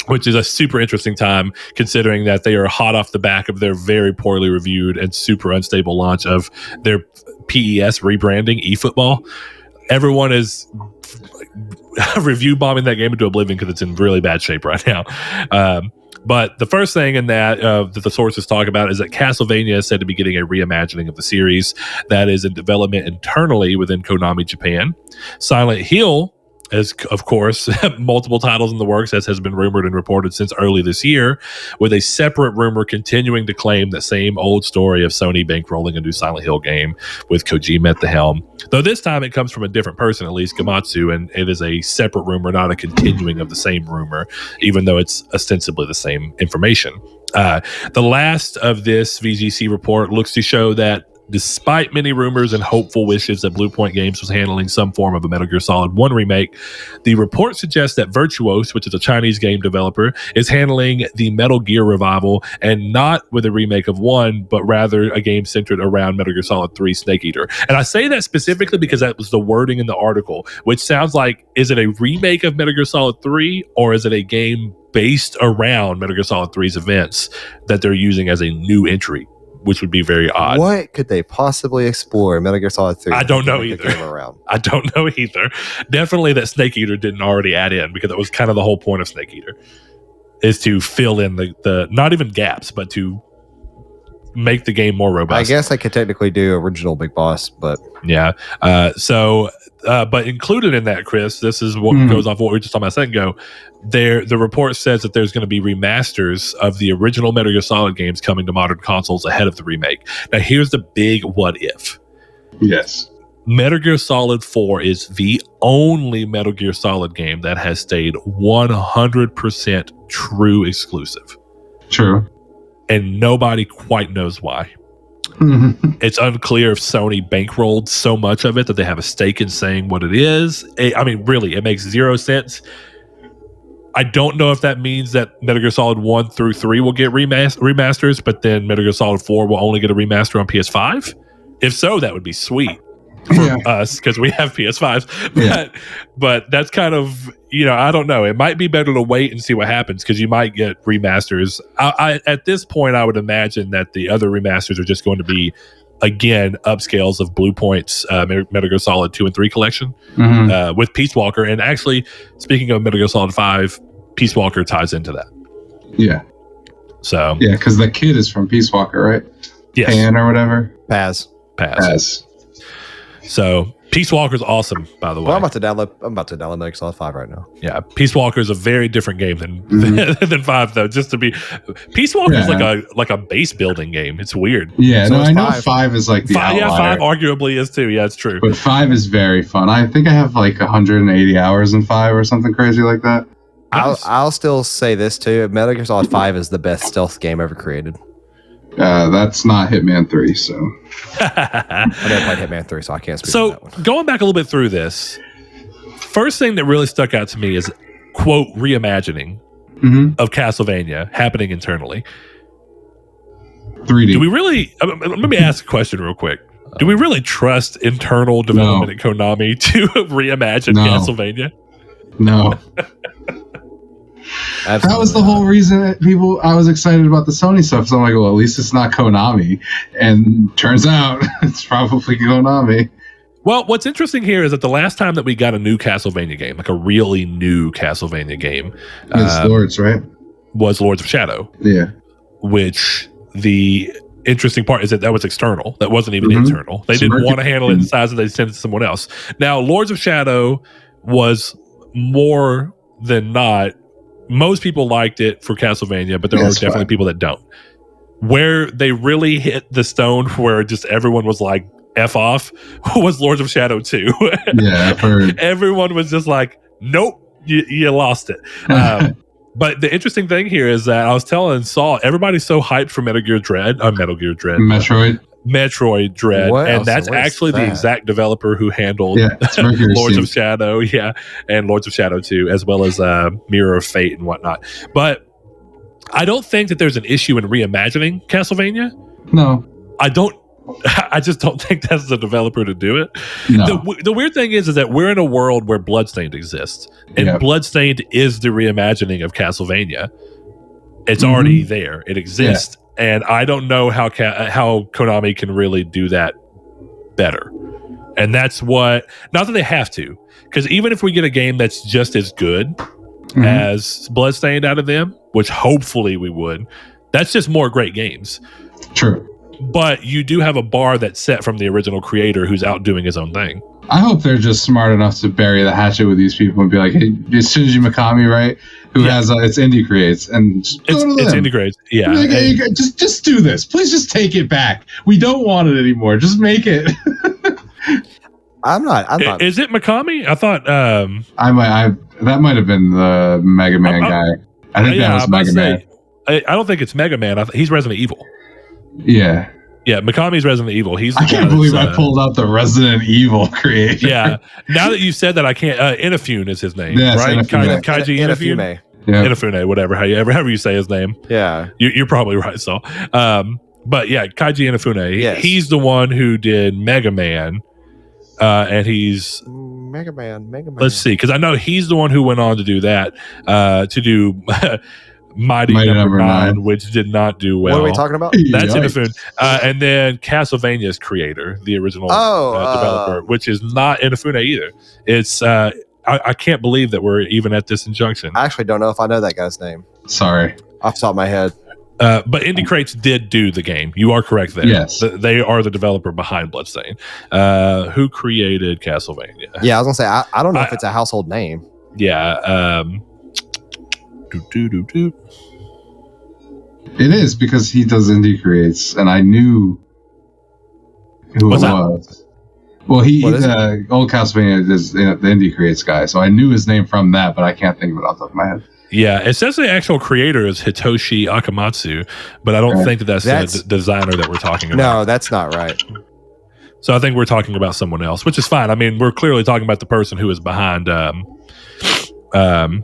which is a super interesting time considering that they are hot off the back of their very poorly reviewed and super unstable launch of their PES rebranding, eFootball. Everyone is review bombing that game into oblivion because it's in really bad shape right now. But the first thing in that that the sources talk about is that Castlevania is said to be getting a reimagining of the series that is in development internally within Konami Japan. Silent Hill is, of course, multiple titles in the works, as has been rumored and reported since early this year, with a separate rumor continuing to claim the same old story of Sony bankrolling a new Silent Hill game with Kojima at the helm. Though this time it comes from a different person, at least Gamatsu, and it is a separate rumor, not a continuing of the same rumor, even though it's ostensibly the same information. The last of this VGC report looks to show that despite many rumors and hopeful wishes that Bluepoint Games was handling some form of a Metal Gear Solid 1 remake, the report suggests that Virtuos, which is a Chinese game developer, is handling the Metal Gear revival, and not with a remake of 1, but rather a game centered around Metal Gear Solid 3 Snake Eater. And I say that specifically because that was the wording in the article, which sounds like, is it a remake of Metal Gear Solid 3, or is it a game based around Metal Gear Solid 3's events that they're using as a new entry? Which would be very odd. What could they possibly explore in Metal Gear Solid 3? I don't know either. I don't know either. Definitely that Snake Eater didn't already add in, because that was kind of the whole point of Snake Eater, is to fill in the not even gaps, but to make the game more robust. I guess I could technically do original Big Boss, but yeah. But included in that, Chris, this is what goes off what we were just talking about a second ago. The report says that there's going to be remasters of the original Metal Gear Solid games coming to modern consoles ahead of the remake. Now, here's the big what if. Yes. Metal Gear Solid 4 is the only Metal Gear Solid game that has stayed 100% true exclusive. True. And nobody quite knows why. It's unclear if Sony bankrolled so much of it that they have a stake in saying what it is. I mean, really, it makes zero sense. I don't know if that means that Metal Gear Solid 1 through 3 will get remasters, but then Metal Gear Solid 4 will only get a remaster on PS5. If so, that would be sweet for us, because we have PS5s. But that's kind of, I don't know. It might be better to wait and see what happens, because you might get remasters. I at this point, I would imagine that the other remasters are just going to be, again, upscales of Bluepoint's Metal Gear Solid 2 and 3 collection with Peace Walker. And actually, speaking of Metal Gear Solid 5, Peace Walker ties into that. Yeah. So. Yeah, because the kid is from Peace Walker, right? Yes. Pan or whatever. Paz. So Peace Walker's awesome, by the way. Well, I'm about to download Metal Gear Solid 5 right now. Yeah, Peace Walker is a very different game than 5, though. Just to be, Peace Walker is like a base building game. It's weird. Yeah, so I know 5 is like the outlier. Yeah, 5 arguably is too. Yeah, it's true. But 5 is very fun. I think I have like 180 hours in 5 or something crazy like that. I'll still say this too. Metal Gear Solid 5 is the best stealth game ever created. That's not Hitman 3, so. I never played Hitman 3, so I can't speak to that one. So, going back a little bit through this, first thing that really stuck out to me is, quote, reimagining of Castlevania happening internally. 3D. Do we really, let me ask a question real quick. Do we really trust internal development at Konami to reimagine Castlevania? No. Absolutely that was the whole reason that I was excited about the Sony stuff. So I'm like, well, at least it's not Konami. And turns out it's probably Konami. Well, what's interesting here is that the last time that we got a new Castlevania game, like a really new Castlevania game, Lords, right? Was Lords of Shadow. Yeah. Which the interesting part is that was external. That wasn't even internal. They didn't want to handle it in size, and they sent it to someone else. Now, Lords of Shadow was more than not, most people liked it for Castlevania, but there are definitely people that don't. Where they really hit the stone where just everyone was like, F off, was Lords of Shadow 2. Yeah, I've heard. Everyone was just like, nope, you lost it. But the interesting thing here is that I was telling Saul, everybody's so hyped for Metroid Dread, and that's actually the exact developer who handled Lords of Shadow, and Lords of Shadow 2, as well as Mirror of Fate and whatnot. But I don't think that there's an issue in reimagining Castlevania. No. I just don't think that's the developer to do it. No. The weird thing is that we're in a world where Bloodstained exists, and Bloodstained is the reimagining of Castlevania. It's already there; it exists, and I don't know how Konami can really do that better. And that's not that they have to, because even if we get a game that's just as good as Bloodstained out of them, which hopefully we would, that's just more great games. True. But you do have a bar that's set from the original creator who's out doing his own thing. I hope they're just smart enough to bury the hatchet with these people and be like, hey, it's Shinji Mikami, right? Who has it's Indie Creates, and it's Indie Creates, Like, hey, just do this, please. Just take it back. We don't want it anymore. Just make it. I'm not. Is it Mikami? I thought. That might have been the Mega Man guy. I think that was Mega Man. I don't think it's Mega Man. He's Resident Evil. Yeah. Yeah, Mikami's Resident Evil. I can't believe I pulled out the Resident Evil creator. Yeah. Now that you said that, I can't. Inafune is his name, yes, right? Inafune. Kaiji Inafune. Inafune, whatever. However you say his name. Yeah. You're probably right, Saul. But yeah, Kaiji Inafune. Yes. He's the one who did Mega Man, and he's Mega Man. Let's see, because I know he's the one who went on to do that. To do. Mighty Number 9, which did not do well. What are we talking about? That's Inafune. And then Castlevania's creator, the original developer, which is not Inafune either. It's I can't believe that we're even at this injunction. I actually don't know if I know that guy's name. Sorry. Off the top of my head. But Indie Crates did do the game. You are correct there. Yes. They are the developer behind Bloodstained. Who created Castlevania? Yeah, I was going to say, I don't know if it's a household name. Yeah. It is, because he does Indie Creates, and I knew who it was. Well, he's old Castlevania is the Indie Creates guy, so I knew his name from that, but I can't think of it off the top of my head. Yeah, it says the actual creator is Hitoshi Akamatsu, but I don't think that's the designer that we're talking about. No, that's not right. So I think we're talking about someone else, which is fine. I mean, we're clearly talking about the person who is behind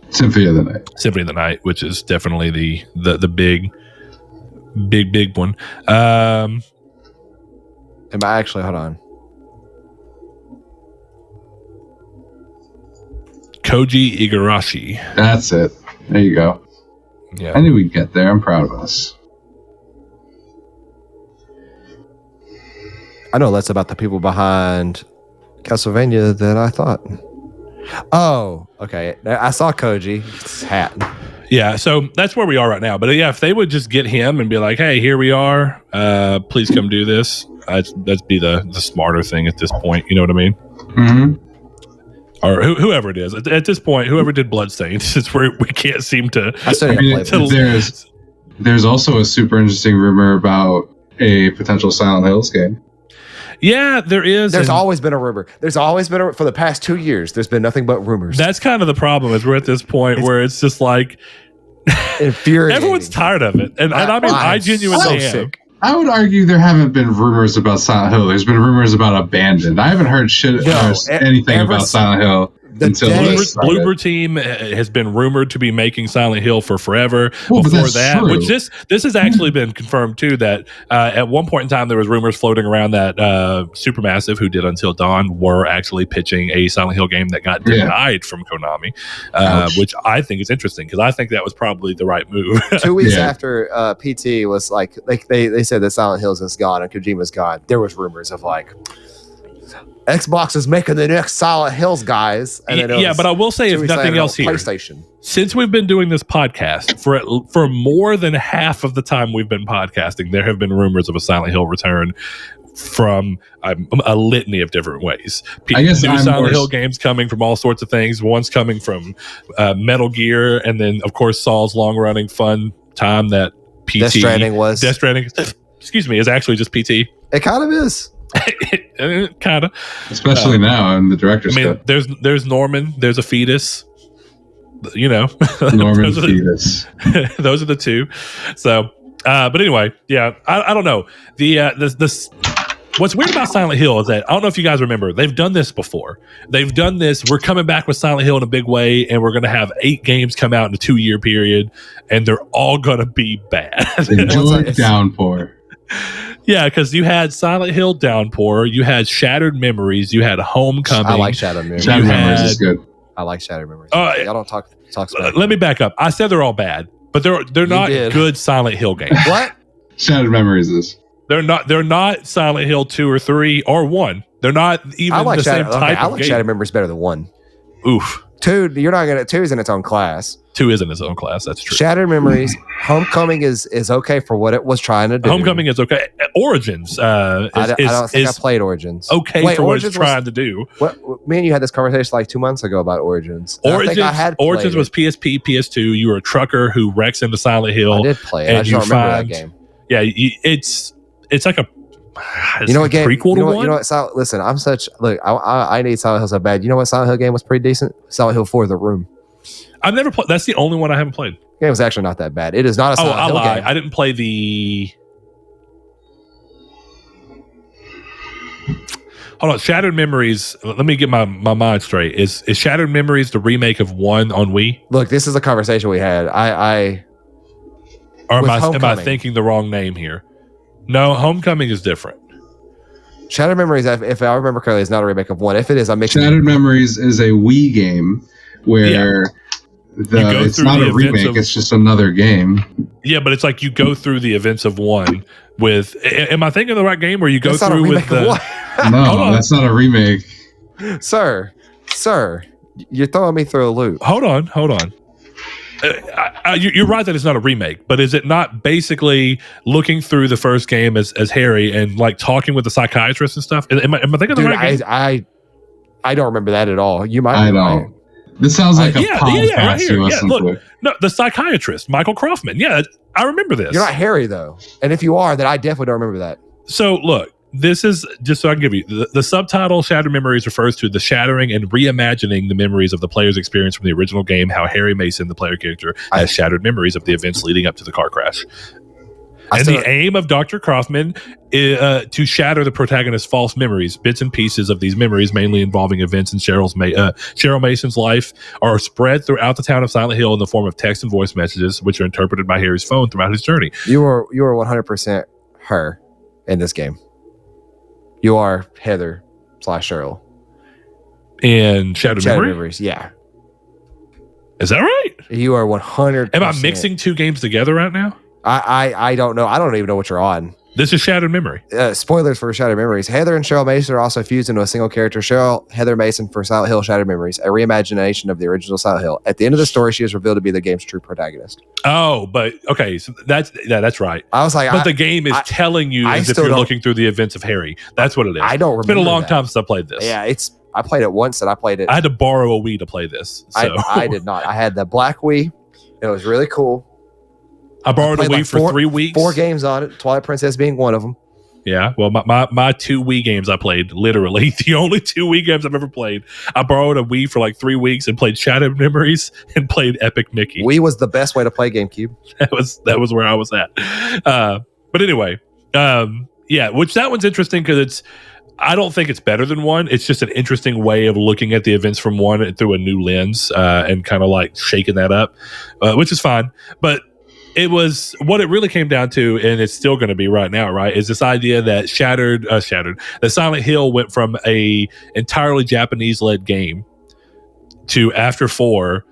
Symphony of the Night. Symphony of the Night, which is definitely the big one. Am I actually? Hold on. Koji Igarashi. That's it. There you go. Yeah, I knew we'd get there. I'm proud of us. I know less about the people behind Castlevania than I thought. Oh, okay. I saw Koji's hat. Yeah, so that's where we are right now. But yeah, if they would just get him and be like, "Hey, here we are. Please come do this." That'd be the smarter thing at this point. You know what I mean? Mm-hmm. Or whoever it is at this point, whoever did Bloodstained, since we can't seem to. There's also a super interesting rumor about a potential Silent Hills game. Yeah, there is. There's always been a rumor. There's always been for the past 2 years. There's been nothing but rumors. That's kind of the problem. Is we're at this point where it's just like infuriating. Everyone's tired of it, and I mean, I genuinely am. Sick. I would argue there haven't been rumors about Silent Hill. There's been rumors about Abandoned. I haven't heard anything about Silent Hill until Bloober Team has been rumored to be making Silent Hill for forever. Before that, true. Which this has actually been confirmed too. That at one point in time there was rumors floating around that Supermassive, who did Until Dawn, were actually pitching a Silent Hill game that got denied from Konami, which I think is interesting because I think that was probably the right move. 2 weeks after PT was like they said that Silent Hills is gone and Kojima's gone, there was rumors of like Xbox is making the next Silent Hills, guys. And but I will say, if nothing else here, PlayStation. Since we've been doing this podcast for more than half of the time we've been podcasting, there have been rumors of a Silent Hill return from a litany of different ways. I guess new I'm Silent more Hill games coming from all sorts of things. One's coming from Metal Gear, and then of course Saul's long-running fun time that PT Death Stranding excuse me, is actually just PT. It kind of is. Kind of, especially now in the director's cut. There's Norman. There's a fetus. You know, Norman fetus. Those are the two. So, but anyway, yeah, I don't know. This what's weird about Silent Hill is that I don't know if you guys remember, they've done this before. They've done this. We're coming back with Silent Hill in a big way, and we're going to have 8 games come out in a 2-year period, and they're all going to be bad. Enjoy Downpour. Yeah, because you had Silent Hill Downpour, you had Shattered Memories, you had Homecoming. I like Shattered Memories. Shattered Memories is good. I like Shattered Memories. Y'all don't talk smack. Let me back up. I said they're all bad, but they're not good Silent Hill games. What? Shattered Memories is. They're not Silent Hill 2 or 3 or 1. They're not even the same type I of like game. Shattered Memories better than 1. Oof. 2, 2 is in its own class. 2 is in its own class. That's true. Shattered Memories. Homecoming is okay for what it was trying to do. Homecoming is okay. Origins I don't think I played Origins. Okay for what it's trying to do. Me and you had this conversation like 2 months ago about Origins. Origins was PSP, PS2. You were a trucker who wrecks into Silent Hill. I did play it. I just don't remember that game. Yeah, it's like a you know what game? Prequel to one? You know what? Listen, I need Silent Hill so bad. You know what Silent Hill game was pretty decent? Silent Hill 4: The Room. I've never played. That's the only one I haven't played. The game was actually not that bad. It is not a Silent Hill game. I didn't play the. Hold on, Shattered Memories. Let me get my mind straight. Is Shattered Memories the remake of 1 on Wii? Look, this is a conversation we had. Or am I thinking the wrong name here? No, Homecoming is different. Shattered Memories, if I remember correctly, is not a remake of 1. If it is, I'm mixing. Shattered Memories is a Wii game where it's not a remake, it's just another game. Yeah, but it's like you go through the events of 1 with. Am I thinking of the right game where you go that's through with the? No, that's not a remake. Sir, you're throwing me through a loop. Hold on. You're right that it's not a remake, but is it not basically looking through the first game as Harry and like talking with the psychiatrist and stuff? Am I thinking of the right game? I don't remember that at all. You might. I don't. This sounds like a podcast right here. you listen to. No, the psychiatrist, Michael Kaufman. Yeah, I remember this. You're not Harry though, and if you are, then I definitely don't remember that. So look. This is just so I can give you the subtitle. Shattered Memories refers to the shattering and reimagining the memories of the player's experience from the original game. How Harry Mason, the player character, has shattered memories of the events leading up to the car crash. And the aim of Dr. Kaufman is to shatter the protagonist's false memories. Bits and pieces of these memories, mainly involving events in Cheryl Mason's life, are spread throughout the town of Silent Hill in the form of text and voice messages, which are interpreted by Harry's phone throughout his journey. You are 100% her in this game. You are Heather / Cheryl. In Shattered Memories, yeah. Is that right? You are 100%. Am I mixing 2 games together right now? I don't know. I don't even know what you're on. This is Shattered Memory. Spoilers for Shattered Memories. Heather and Cheryl Mason are also fused into a single character. Heather Mason for Silent Hill Shattered Memories, a reimagination of the original Silent Hill. At the end of the story, she is revealed to be the game's true protagonist. Oh, but okay, so that's right. I was like, but the game is telling you as if you're looking through the events of Harry. That's what it is. I don't remember. It's been a long time since I played this. Yeah, I played it once, and I played it. I had to borrow a Wii to play this. So. I did not. I had the black Wii. It was really cool. I borrowed a Wii for 3 weeks. 4 games on it. Twilight Princess being one of them. Yeah, well, my 2 Wii games I played, literally the only 2 Wii games I've ever played. I borrowed a Wii for like 3 weeks and played Shattered Memories and played Epic Mickey. Wii was the best way to play GameCube. That was where I was at. But anyway, yeah, which that one's interesting because I don't think it's better than 1. It's just an interesting way of looking at the events from 1 through a new lens and kind of like shaking that up, which is fine. But it was what it really came down to, and it's still going to be right now, right? Is this idea that that Silent Hill went from a entirely Japanese-led game to after 4,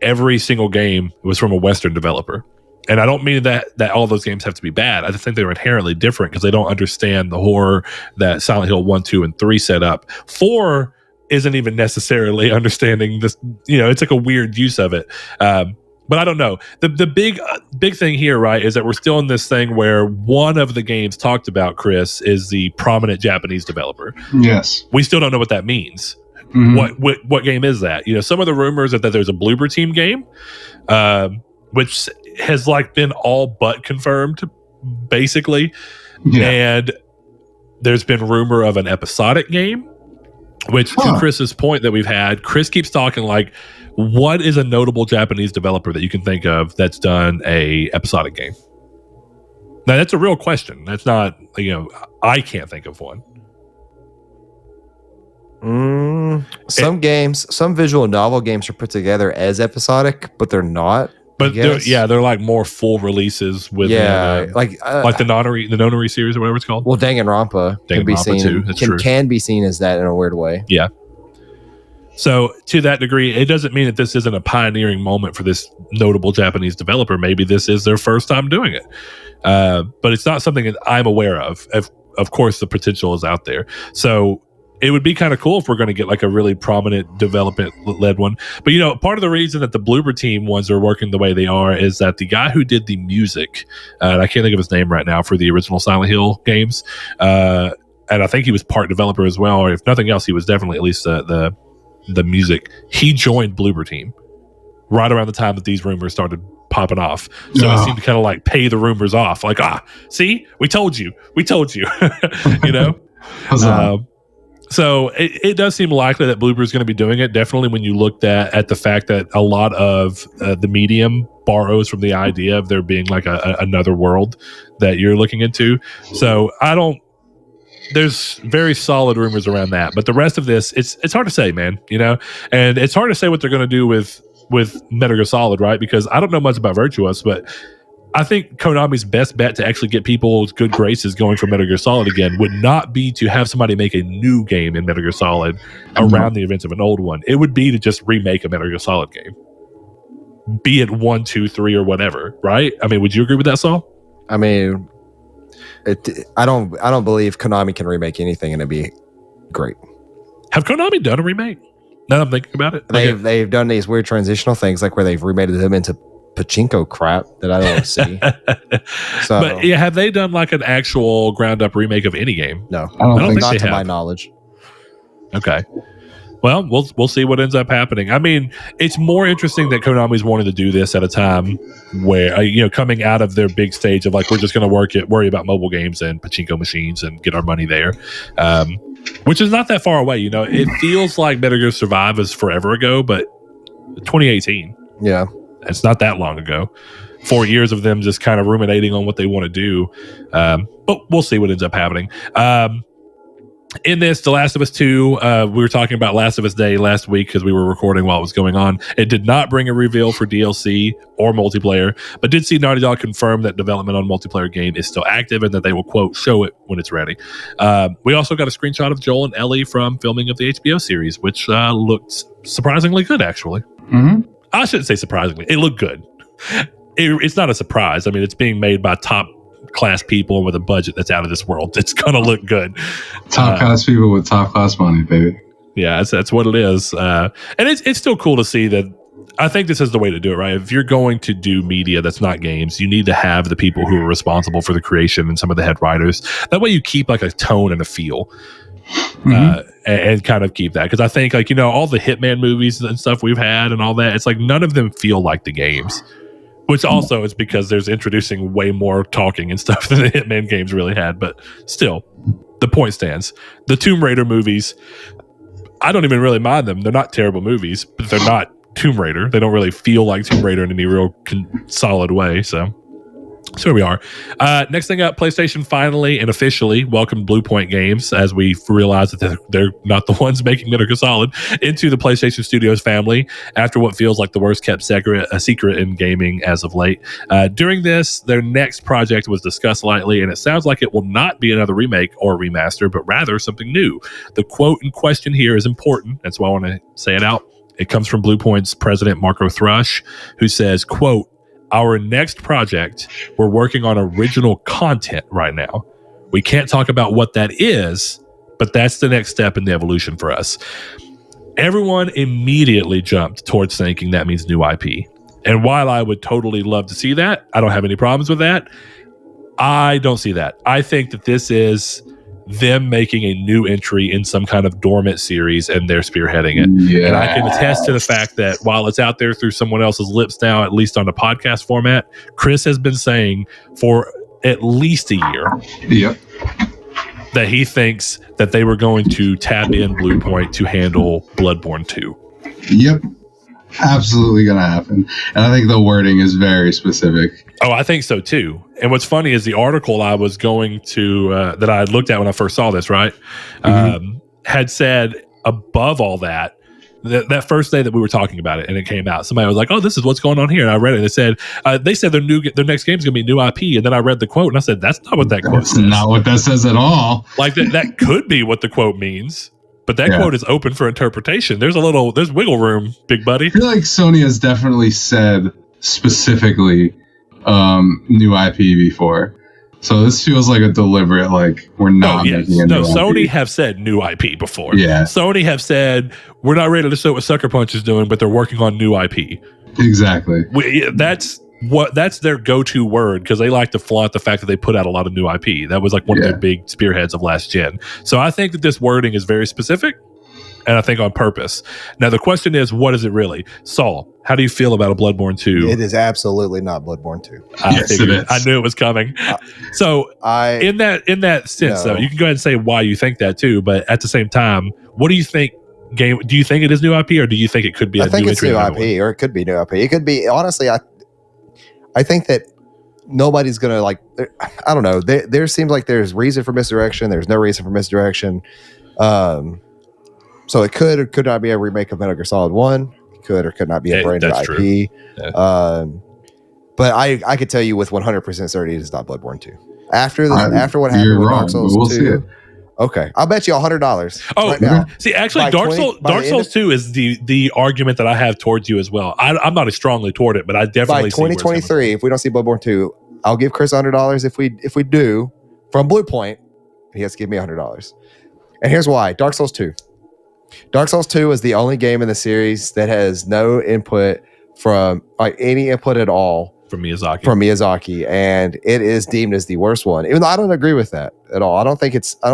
every single game was from a Western developer. And I don't mean that all those games have to be bad. I just think they're inherently different because they don't understand the horror that Silent Hill 1, 2, and 3 set up. 4 isn't even necessarily understanding this. It's like a weird use of it. But I don't know. The big thing here, right, is that we're still in this thing where one of the games talked about, Chris, is the prominent Japanese developer. Yes. We still don't know what that means. What game is that? Some of the rumors are that there's a Bluepoint team game, which has been all but confirmed, basically. Yeah. And there's been rumor of an episodic game, which to Chris's point that we've had, Chris keeps talking what is a notable Japanese developer that you can think of that's done a episodic game? Now that's a real question. That's not, I can't think of one. Some visual novel games are put together as episodic, but they're not. But they're more full releases with the Nonary series or whatever it's called. Well, Danganronpa can be seen too. That's true. Can be seen as that in a weird way. Yeah. So to that degree, it doesn't mean that this isn't a pioneering moment for this notable Japanese developer. Maybe this is their first time doing it, but it's not something that I'm aware of. Of course, the potential is out there. So it would be kind of cool if we're going to get a really prominent development-led one. But, part of the reason that the Bloober team ones are working the way they are is that the guy who did the music, and I can't think of his name right now, for the original Silent Hill games, and I think he was part developer as well, or if nothing else, he was definitely at least the music. He joined Bloober team right around the time that these rumors started popping off. So it seemed to kind of pay the rumors off. See, we told you, So it does seem likely that Bloober is going to be doing it. Definitely when you looked at the fact that a lot of the medium borrows from the idea of there being another world that you're looking into. So there's very solid rumors around that. But the rest of this, it's hard to say, man, and it's hard to say what they're going to do with Metal Gear Solid, right? Because I don't know much about Virtuos, but I think Konami's best bet to actually get people's good graces going for Metal Gear Solid again would not be to have somebody make a new game in Metal Gear Solid around the events of an old one. It would be to just remake a Metal Gear Solid game, be it 1, 2, 3, or whatever, right? I mean, would you agree with that, Saul? I mean, I don't believe Konami can remake anything and it'd be great. Have Konami done a remake? Now that I'm thinking about it, they've done these weird transitional things, where they've remade them into pachinko crap that I don't want to see. So, but have they done an actual ground up remake of any game? No, I don't think not they to have. my knowledge. Okay. Well, we'll see what ends up happening. I mean, it's more interesting that Konami's wanting to do this at a time where, coming out of their big stage of we're just going to worry about mobile games and pachinko machines and get our money there, which is not that far away. It feels like Metal Gear Survive is forever ago, but 2018. Yeah. It's not that long ago. 4 years of them just kind of ruminating on what they want to do. But we'll see what ends up happening. In this, The Last of Us 2, we were talking about Last of Us Day last week because we were recording while it was going on. It did not bring a reveal for DLC or multiplayer, but did see Naughty Dog confirm that development on multiplayer game is still active and that they will, quote, show it when it's ready. We also got a screenshot of Joel and Ellie from filming of the HBO series, which looked surprisingly good, actually. Mm-hmm. I shouldn't say surprisingly. It looked good. It's not a surprise. I mean, it's being made by top class people with a budget that's out of this world. It's gonna look good. Top class people with top class money, baby. Yeah, that's what it is. And it's still cool to see that. I think this is the way to do it, right? If you're going to do media that's not games, you need to have the people who are responsible for the creation and some of the head writers. That way you keep a tone and a feel. And kind of keep that, because I think all the Hitman movies and stuff we've had and all that, it's none of them feel like the games, which also is because there's introducing way more talking and stuff than the Hitman games really had. But still, the point stands. The Tomb Raider movies, I don't even really mind them. They're not terrible movies, but they're not Tomb Raider. They don't really feel like Tomb Raider in any real solid way. So here we are. Next thing up, PlayStation finally and officially welcomed Bluepoint Games, as we realize that they're not the ones making Metal Gear Solid, into the PlayStation Studios family after what feels like the worst kept secret in gaming as of late. During this, their next project was discussed lightly, and it sounds like it will not be another remake or remaster, but rather something new. The quote in question here is important. That's why I want to say it out. It comes from Bluepoint's president, Marco Thrush, who says, quote, "Our next project, we're working on original content right now. We can't talk about what that is, but that's the next step in the evolution for us." Everyone immediately jumped towards thinking that means new IP. And while I would totally love to see that, I don't have any problems with that. I don't see that. I think that this is them making a new entry in some kind of dormant series and they're spearheading it. Yeah. And I can attest to the fact that while it's out there through someone else's lips now, at least on the podcast format, Chris has been saying for at least a year Yep. that he thinks that they were going to tap in Bluepoint to handle Bloodborne 2. Yep. Absolutely going to happen. And I think the wording is very specific. Oh, I think so too. And what's funny is the article I was going to, that I had looked at when I first saw this, right? Had said above all that, that first day that we were talking about it and it came out, somebody was like, oh, this is what's going on here. And I read it and they said their next game is going to be new IP. And then I read the quote and I said, that's not what that quote says. That's not what that says at all. Like that could be what the quote means. But that quote is open for interpretation. There's wiggle room, big buddy. I feel like Sony has definitely said specifically new IP before. So this feels like a deliberate, like, we're not making a new Sony IP. have said new IP before. Yeah. Sony have said, we're not ready to show what Sucker Punch is doing, but they're working on new IP. Exactly. That's their go-to word because they like to flaunt the fact that they put out a lot of new IP. That was like one of their big spearheads of last gen. So I think that this wording is very specific and I think on purpose. Now the question is, what is it really? Saul, how do you feel about a Bloodborne 2? It is absolutely not Bloodborne 2. Yes, it is. I knew it was coming. In that sense, though, you can go ahead and say why you think that too, but at the same time, what do you think? Do you think it is new IP, or do you think it could be? I think it's new IP, or it could be new IP. It could be. Honestly, I think that nobody's gonna like. I don't know. There seems like there's reason for misdirection. There's no reason for misdirection. So it could or could not be a remake of Metal Gear Solid 1. It could or could not be a brand new IP. Yeah. But I could tell you with 100% certainty it's not Bloodborne 2. After what happened with Dark Souls 2. Okay, I'll bet you $100. Oh, right now. See, actually, Dark Souls 2 is the argument that I have towards you as well. I'm not as strongly toward it, but I definitely by 2023, if we don't see Bloodborne 2, I'll give Chris $100. If we do from Bluepoint, he has to give me $100. And here's why: Dark Souls 2. Dark Souls 2 is the only game in the series that has no input from any input at all from Miyazaki, and it is deemed as the worst one. Even though I don't agree with that at all. It's like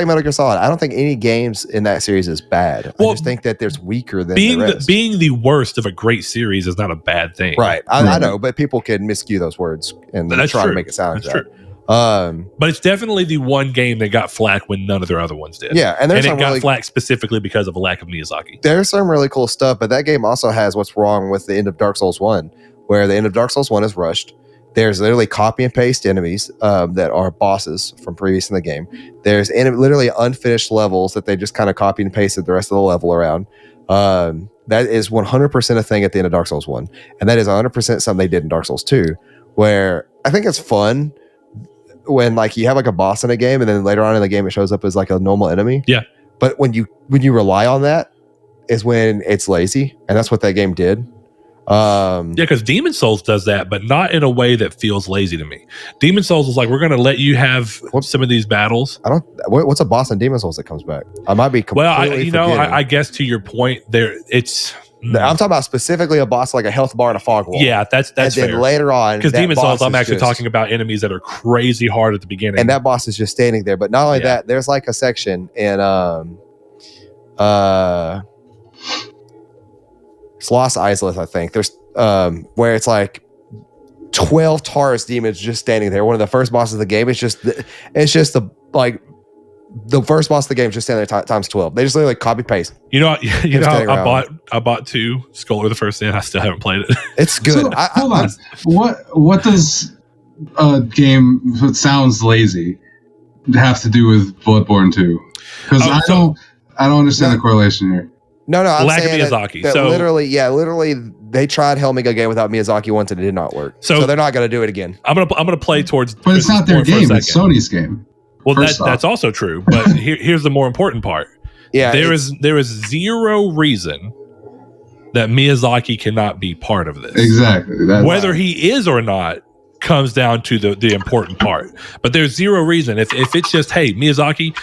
Metal Gear Solid. I don't think any games in that series is bad. I just think that there's weaker than the rest. Being the worst of a great series is not a bad thing. Right. I know, but people can miscue those words and try to make it sound like that. True. But it's definitely the one game that got flack when none of their other ones did. Yeah, and it got flack specifically because of a lack of Miyazaki. There's some really cool stuff, but that game also has what's wrong with the end of Dark Souls 1, where the end of Dark Souls 1 is rushed. There's literally copy and paste enemies that are bosses from previous in the game. There's literally unfinished levels that they just kind of copy and pasted the rest of the level around. That is 100% a thing at the end of Dark Souls 1, and that is 100% something they did in Dark Souls 2, where I think it's fun when like you have like a boss in a game and then later on in the game it shows up as like a normal enemy. Yeah. But when you rely on that is when it's lazy, and that's what that game did. Because Demon Souls does that, but not in a way that feels lazy to me. Demon Souls is like, we're going to let you have some of these battles. What's a boss in Demon Souls that comes back? I might be completely I guess to your point there, I'm talking about specifically a boss like a health bar and a fog wall. Yeah, that's and fair. Then later on, because Demon Souls, I'm actually talking about enemies that are crazy hard at the beginning, and that boss is just standing there. But not only that, there's like a section in it's Lost Isleth, I think. There's where it's like 12 Taurus demons just standing there. One of the first bosses of the game. It's just the first boss of the game is just standing there times 12. They just literally copy paste. I bought 2 Skull the first day, and I still haven't played it. It's good. So, hold on. What does a game that sounds lazy have to do with Bloodborne 2? Because I don't understand the correlation here. No, I'm lack of saying Miyazaki. That literally, they tried helming a game without Miyazaki once and it did not work. So they're not going to do it again. I'm gonna play towards. But it's not their game; it's Sony's game. Well, that's also true. But here's the more important part. Yeah, there is zero reason that Miyazaki cannot be part of this. Exactly. Whether he is or not comes down to the important part. But there's zero reason. If it's just, hey, Miyazaki,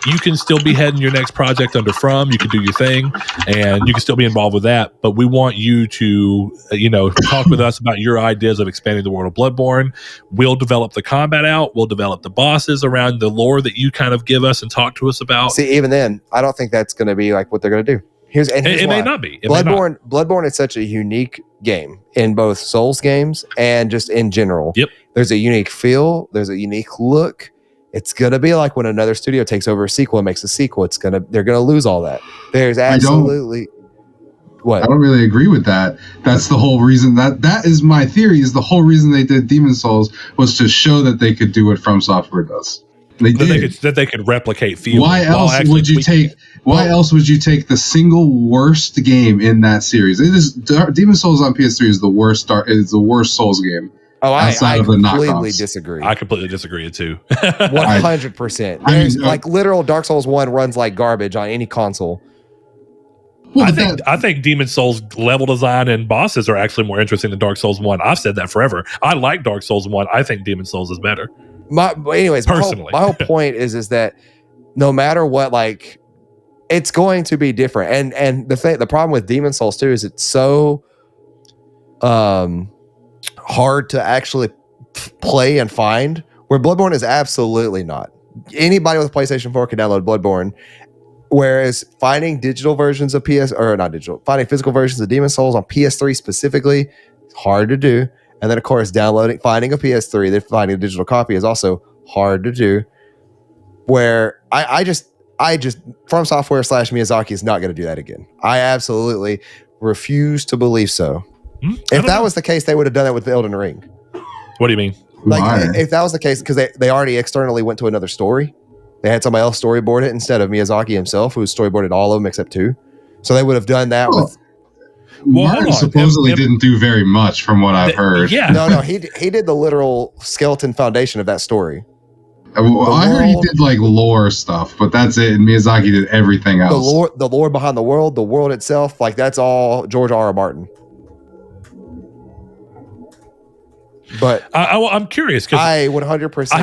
you can still be heading your next project under From. You can do your thing, and you can still be involved with that. But we want you to, talk with us about your ideas of expanding the world of Bloodborne. We'll develop the combat out. We'll develop the bosses around the lore that you kind of give us and talk to us about. See, even then, I don't think that's going to be like what they're going to do. Here's it may not be. Bloodborne is such a unique game in both Souls games and just in general. Yep. There's a unique feel. There's a unique look. It's gonna be like when another studio takes over a sequel and makes a sequel. They're gonna lose all that. There's absolutely what? I don't really agree with that. That's the whole reason that is my theory. Is the whole reason they did Demon's Souls was to show that they could do what From Software does. That they could replicate feelings. Why else would you take? Why else would you take the single worst game in that series? It is Demon's Souls on PS3 is the worst. Is the worst Souls game. Oh, I completely disagree. I completely disagree too. 100%. There's literal Dark Souls 1 runs like garbage on any console. Well, I think Demon's Souls level design and bosses are actually more interesting than Dark Souls 1. I've said that forever. I like Dark Souls 1. I think Demon's Souls is better. My whole point is that no matter what, it's going to be different. And the problem with Demon's Souls 2 is it's so hard to actually play and find, where Bloodborne is absolutely not. Anybody with a PlayStation 4 can download Bloodborne, whereas finding physical versions of Demon's Souls on PS3 specifically is hard to do. And then of course finding a PS3, then finding a digital copy is also hard to do. Where I just From Software / Miyazaki is not going to do that again. I absolutely refuse to believe so. If that was the case, they would have done it with the Elden Ring. What do you mean? If that was the case, because they already externally went to another story. They had somebody else storyboard it instead of Miyazaki himself, who storyboarded all of them except 2. So they would have done that with... Martin supposedly didn't do very much from what I've heard. Yeah. No, he did the literal skeleton foundation of that story. I heard he did lore stuff, but that's it. And Miyazaki did everything else. The lore behind the world itself, that's all George R.R. Martin. But I'm curious because I 100%. I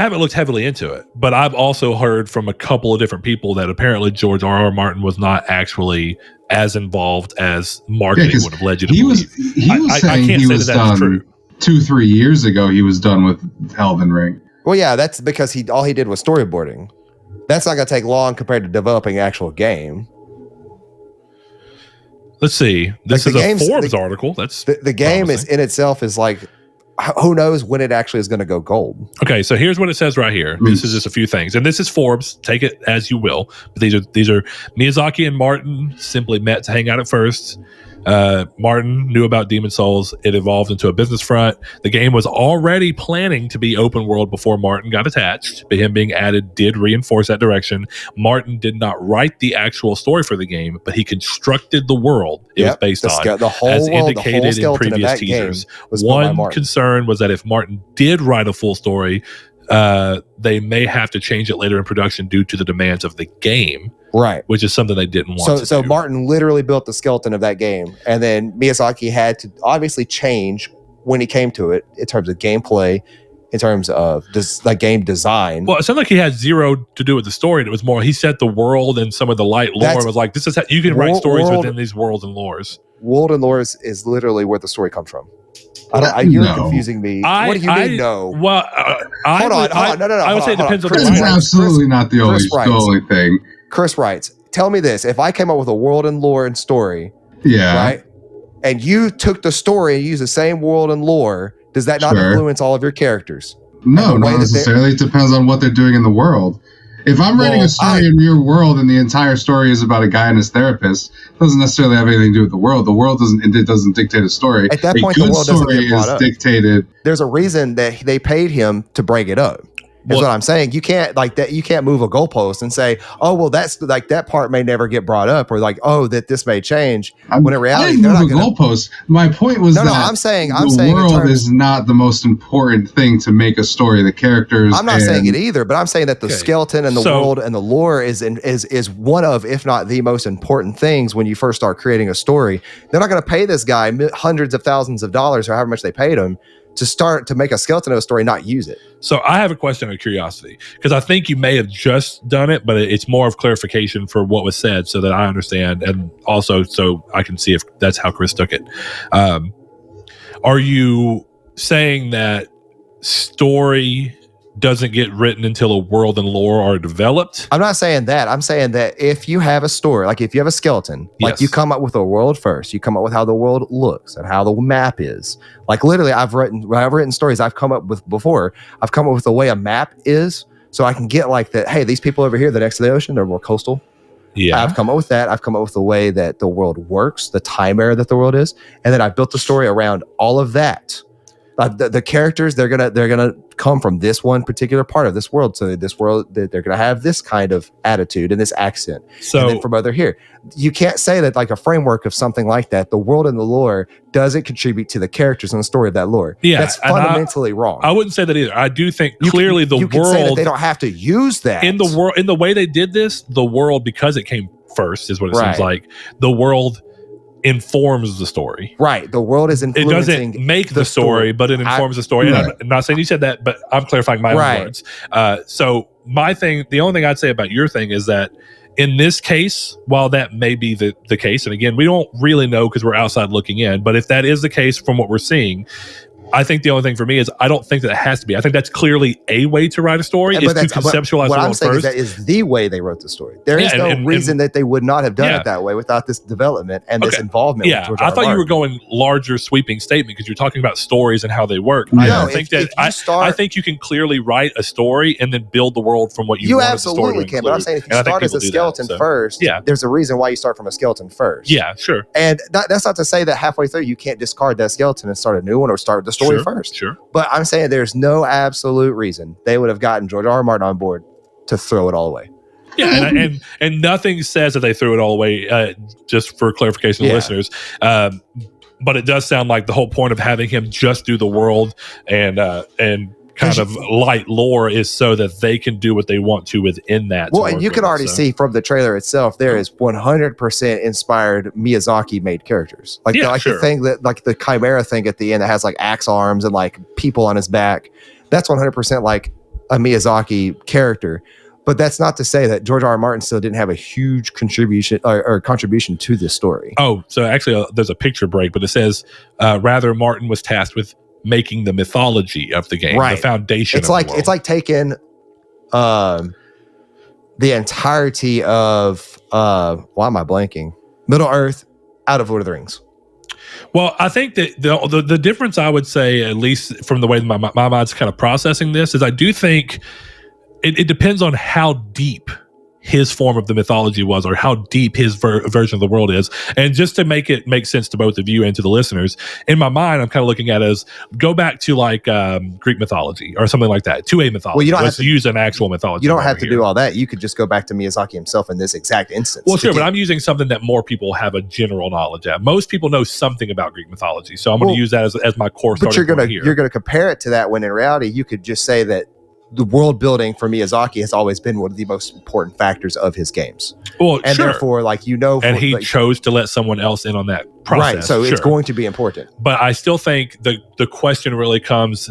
haven't looked heavily into it, but I've also heard from a couple of different people that apparently George R.R. Martin was not actually as involved as marketing would have led you to believe. He was saying he was done 2-3 years ago. He was done with Elden Ring. Well, yeah, that's because all he did was storyboarding. That's not going to take long compared to developing an actual game. Let's see. This is a Forbes article. That's the game is in itself is who knows when it actually is going to go gold. Okay, so here's what it says right here. This is just a few things, and this is Forbes. Take it as you will. But these are Miyazaki and Martin simply met to hang out at first. Martin knew about Demon's Souls. It evolved into a business front. The game was already planning to be open world before Martin got attached, but him being added did reinforce that direction. Martin did not write the actual story for the game, but he constructed the world it was based on, the whole as world, indicated in previous teasers. One concern was that if Martin did write a full story, they may have to change it later in production due to the demands of the game. Right. Which is something they didn't want to do. So Martin literally built the skeleton of that game. And then Miyazaki had to obviously change when he came to it in terms of gameplay, in terms of game design. Well, it sounded like he had zero to do with the story. And it was more, he set the world and some of the light lore. It was like, this is how you can write stories within these worlds and lores. World and lore is literally where the story comes from. You're confusing me. What do you mean, no? Well, hold on. No. I would say it depends on the writer. This is absolutely not the only thing. Chris writes, tell me this. If I came up with a world and lore and story, right, and you took the story and used the same world and lore, does that not influence all of your characters? No, not necessarily. It depends on what they're doing in the world. If I'm writing a story in your world and the entire story is about a guy and his therapist, it doesn't necessarily have anything to do with the world. The world doesn't dictate a story. At that point, the world doesn't get brought up. Dictated. There's a reason that they paid him to bring it up. That's what I'm saying. You can't you can't move a goalpost and say, oh, well, that's that part may never get brought up, or that this may change. When in reality, they're not going to goalpost. My point was I'm saying the world is not the most important thing to make a story. The characters. I'm not saying it either, but I'm saying that the skeleton and the world and the lore is one of, if not the most important things when you first start creating a story. They're not going to pay this guy hundreds of thousands of dollars or however much they paid him to start to make a skeleton of a story, not use it. So I have a question of curiosity, because I think you may have just done it, but it's more of clarification for what was said so that I understand, and also so I can see if that's how Chris took it. Are you saying that story doesn't get written until a world and lore are developed? I'm not saying that. I'm saying that if you have a story, like if you have a skeleton, like you come up with a world first, you come up with how the world looks and how the map is. Like literally, when I've written stories I've come up with before, I've come up with the way a map is, so I can get like that. Hey, these people over here, they're next to the ocean, they're more coastal. Yeah, I've come up with that. I've come up with the way that the world works, the time era that the world is, and then I've built the story around all of that. The characters, they're gonna come from this one particular part of this world. So this world, they're gonna have this kind of attitude and this accent. So and then from over here, you can't say that like a framework of something like that, the world and the lore doesn't contribute to the characters and the story of that lore. Yeah, that's fundamentally wrong. I wouldn't say that either. I do think clearly the you world can say that they don't have to use that in the world, in the way they did this. The world, because it came first, is what it seems like. The world informs the story. Right. The world is influencing. It doesn't make the story, but it informs the story. Right. I'm not saying you said that, but I'm clarifying my own words. So my thing, the only thing I'd say about your thing is that in this case, while that may be the case, and again, we don't really know because we're outside looking in, but if that is the case from what we're seeing, I think the only thing for me is I don't think that it has to be. I think that's clearly a way to write a story, is to conceptualize the world first. That is the way they wrote the story. There is no reason that they would not have done it that way without this development and this involvement. Yeah, I thought you were going larger sweeping statement because you're talking about stories and how they work. Yeah. I think you can clearly write a story and then build the world from what you want the story to absolutely can. But I'm saying if you start as a skeleton first, there's a reason why you start from a skeleton first. Yeah, sure. And that's not to say that halfway through you can't discard that skeleton and start a new one or start the story first. Sure. But I'm saying there's no absolute reason they would have gotten George R. R. Martin on board to throw it all away. Yeah, and nothing says that they threw it all away. Just for clarification, to listeners, but it does sound like the whole point of having him just do the world and kind of light lore is so that they can do what they want to within that. Well, and you can already see from the trailer itself, there is 100% inspired Miyazaki made characters. Like the thing that, like the Chimera thing at the end that has like axe arms and like people on his back. That's 100% like a Miyazaki character. But that's not to say that George R. R. Martin still didn't have a huge contribution to this story. Oh, so actually there's a picture break, but it says rather Martin was tasked with making the mythology of the game, the foundation. It's like taking the entirety of why am I blanking? Middle Earth out of Lord of the Rings. Well, I think that the difference I would say, at least from the way my mind's kind of processing this, is I do think it depends on how deep his form of the mythology was, or how deep his version of the world is. And just to make it make sense to both of you and to the listeners, in my mind, I'm kind of looking at it as go back to like Greek mythology or something like that, to a mythology. Well, you don't have to use an actual mythology. You don't have to do all that. You could just go back to Miyazaki himself in this exact instance. Well, sure, but I'm using something that more people have a general knowledge of. Most people know something about Greek mythology, so I'm going to use that as my core. But you're going to compare it to that when in reality, you could just say that the world building for Miyazaki has always been one of the most important factors of his games. Well, and therefore, like, and he chose to let someone else in on that process. Right, so it's going to be important. But I still think the question really comes,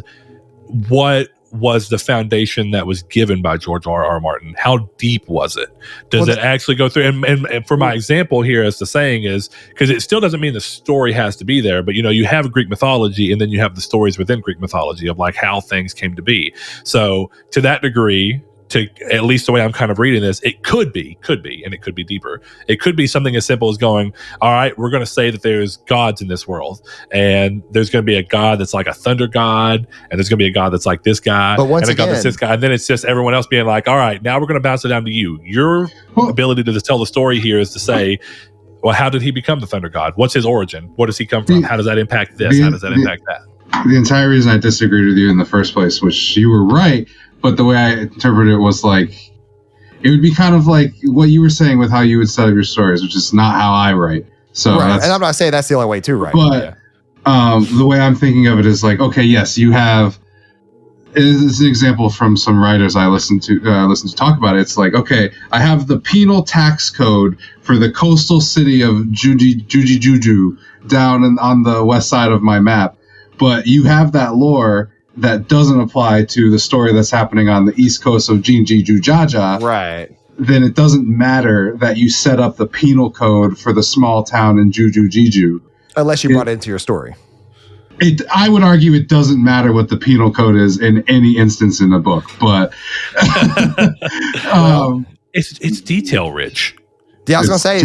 what was the foundation that was given by George R. R. Martin? How deep was it? Does it actually go through? And for my example here, as the saying is, because it still doesn't mean the story has to be there, but you have Greek mythology, and then you have the stories within Greek mythology of like how things came to be. So to that degree, to at least the way I'm kind of reading this, it could be, and it could be deeper. It could be something as simple as going, all right, we're going to say that there's gods in this world, and there's going to be a god that's like a thunder god, and there's going to be a god that's like this guy, but once and a god that's this guy, and then it's just everyone else being like, all right, now we're going to bounce it down to you. Your ability to tell the story here is to say, well, how did he become the thunder god? What's his origin? What does he come from? How does that impact this? How does that impact that? The entire reason I disagreed with you in the first place, which you were right, but the way I interpreted it was like, it would be kind of like what you were saying with how you would set up your stories, which is not how I write. So, and I'm not saying that's the only way to write. But the way I'm thinking of it is like, okay, yes, you have. It's an example from some writers I listened to talk about it. It's like, okay, I have the penal tax code for the coastal city of Juji down on the west side of my map. but you have that lore that doesn't apply to the story that's happening on the east coast of Jinji Jujaja, right? Then it doesn't matter that you set up the penal code for the small town in Juju Jiju. Unless you brought it into your story. I would argue it doesn't matter what the penal code is in any instance in the book, but it's detail rich. Yeah, I was going to say,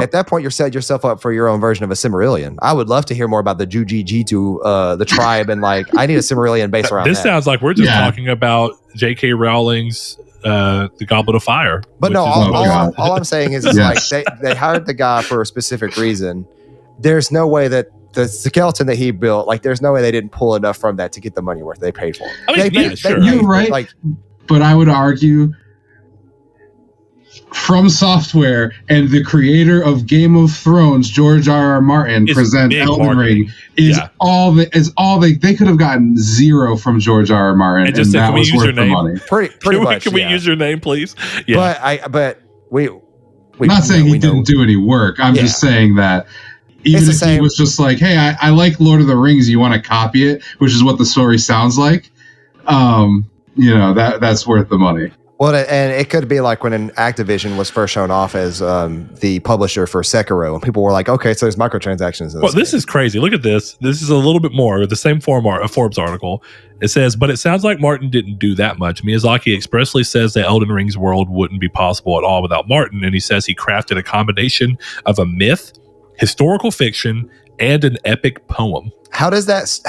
at that point, you're setting yourself up for your own version of a Cimmerillion. I would love to hear more about the Jujijitu, the tribe, and like, I need a Cimmerillion based around this that. Sounds like we're just talking about J.K. Rowling's The Goblet of Fire. But no, all I'm saying is like they hired the guy for a specific reason. There's no way that the skeleton that he built, like, there's no way they didn't pull enough from that to get the money worth they paid for it. I mean, sure. You're right. Like, but I would argue From Software and the creator of Game of Thrones, George R.R. Martin, present Elden Ring all they could have gotten zero from George R.R. Martin, and just that was worth the money. Pretty much. Can we use your name, please? Yeah. But we not saying he didn't do any work. I'm just saying that even if he was just like, hey, I like Lord of the Rings, you want to copy it, which is what the story sounds like, that's worth the money. Well, and it could be like when Activision was first shown off as the publisher for Sekiro, and people were like, okay, so there's microtransactions in this. Well, this is crazy. Look at this. This is a little bit more, the same a Forbes article. It says, but it sounds like Martin didn't do that much. Miyazaki expressly says that Elden Ring's world wouldn't be possible at all without Martin, and he says he crafted a combination of a myth, historical fiction, and an epic poem. How does that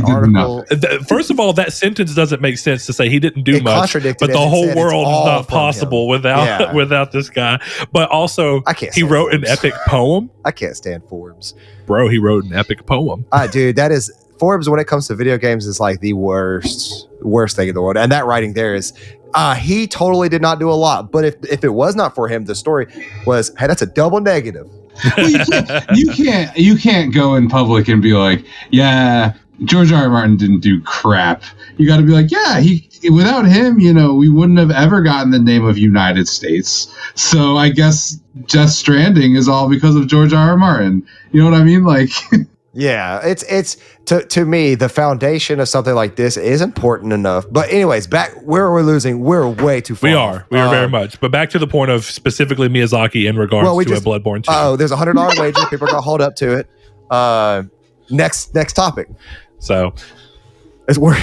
article? First of all, that sentence doesn't make sense to say he didn't do much, but the whole world is not possible without this guy. But also, he wrote an epic poem. I can't stand Forbes, bro. He wrote an epic poem. Dude, that is Forbes. When it comes to video games, is like the worst thing in the world. And that writing there is, he totally did not do a lot. But if it was not for him, the story was, hey, that's a double negative. Well, you can't go in public and be like, yeah, George R.R. Martin didn't do crap. You got to be like, yeah, without him, we wouldn't have ever gotten the name of United States. So I guess Death Stranding is all because of George R.R. Martin. You know what I mean? Like, yeah, it's to me, the foundation of something like this is important enough. But anyways, back where we're losing, we're way too far. We are very much. But back to the point of specifically Miyazaki in regards to a Bloodborne 2. Oh, there's $100 wager. People are gonna hold up to it. Next topic. So it's worth.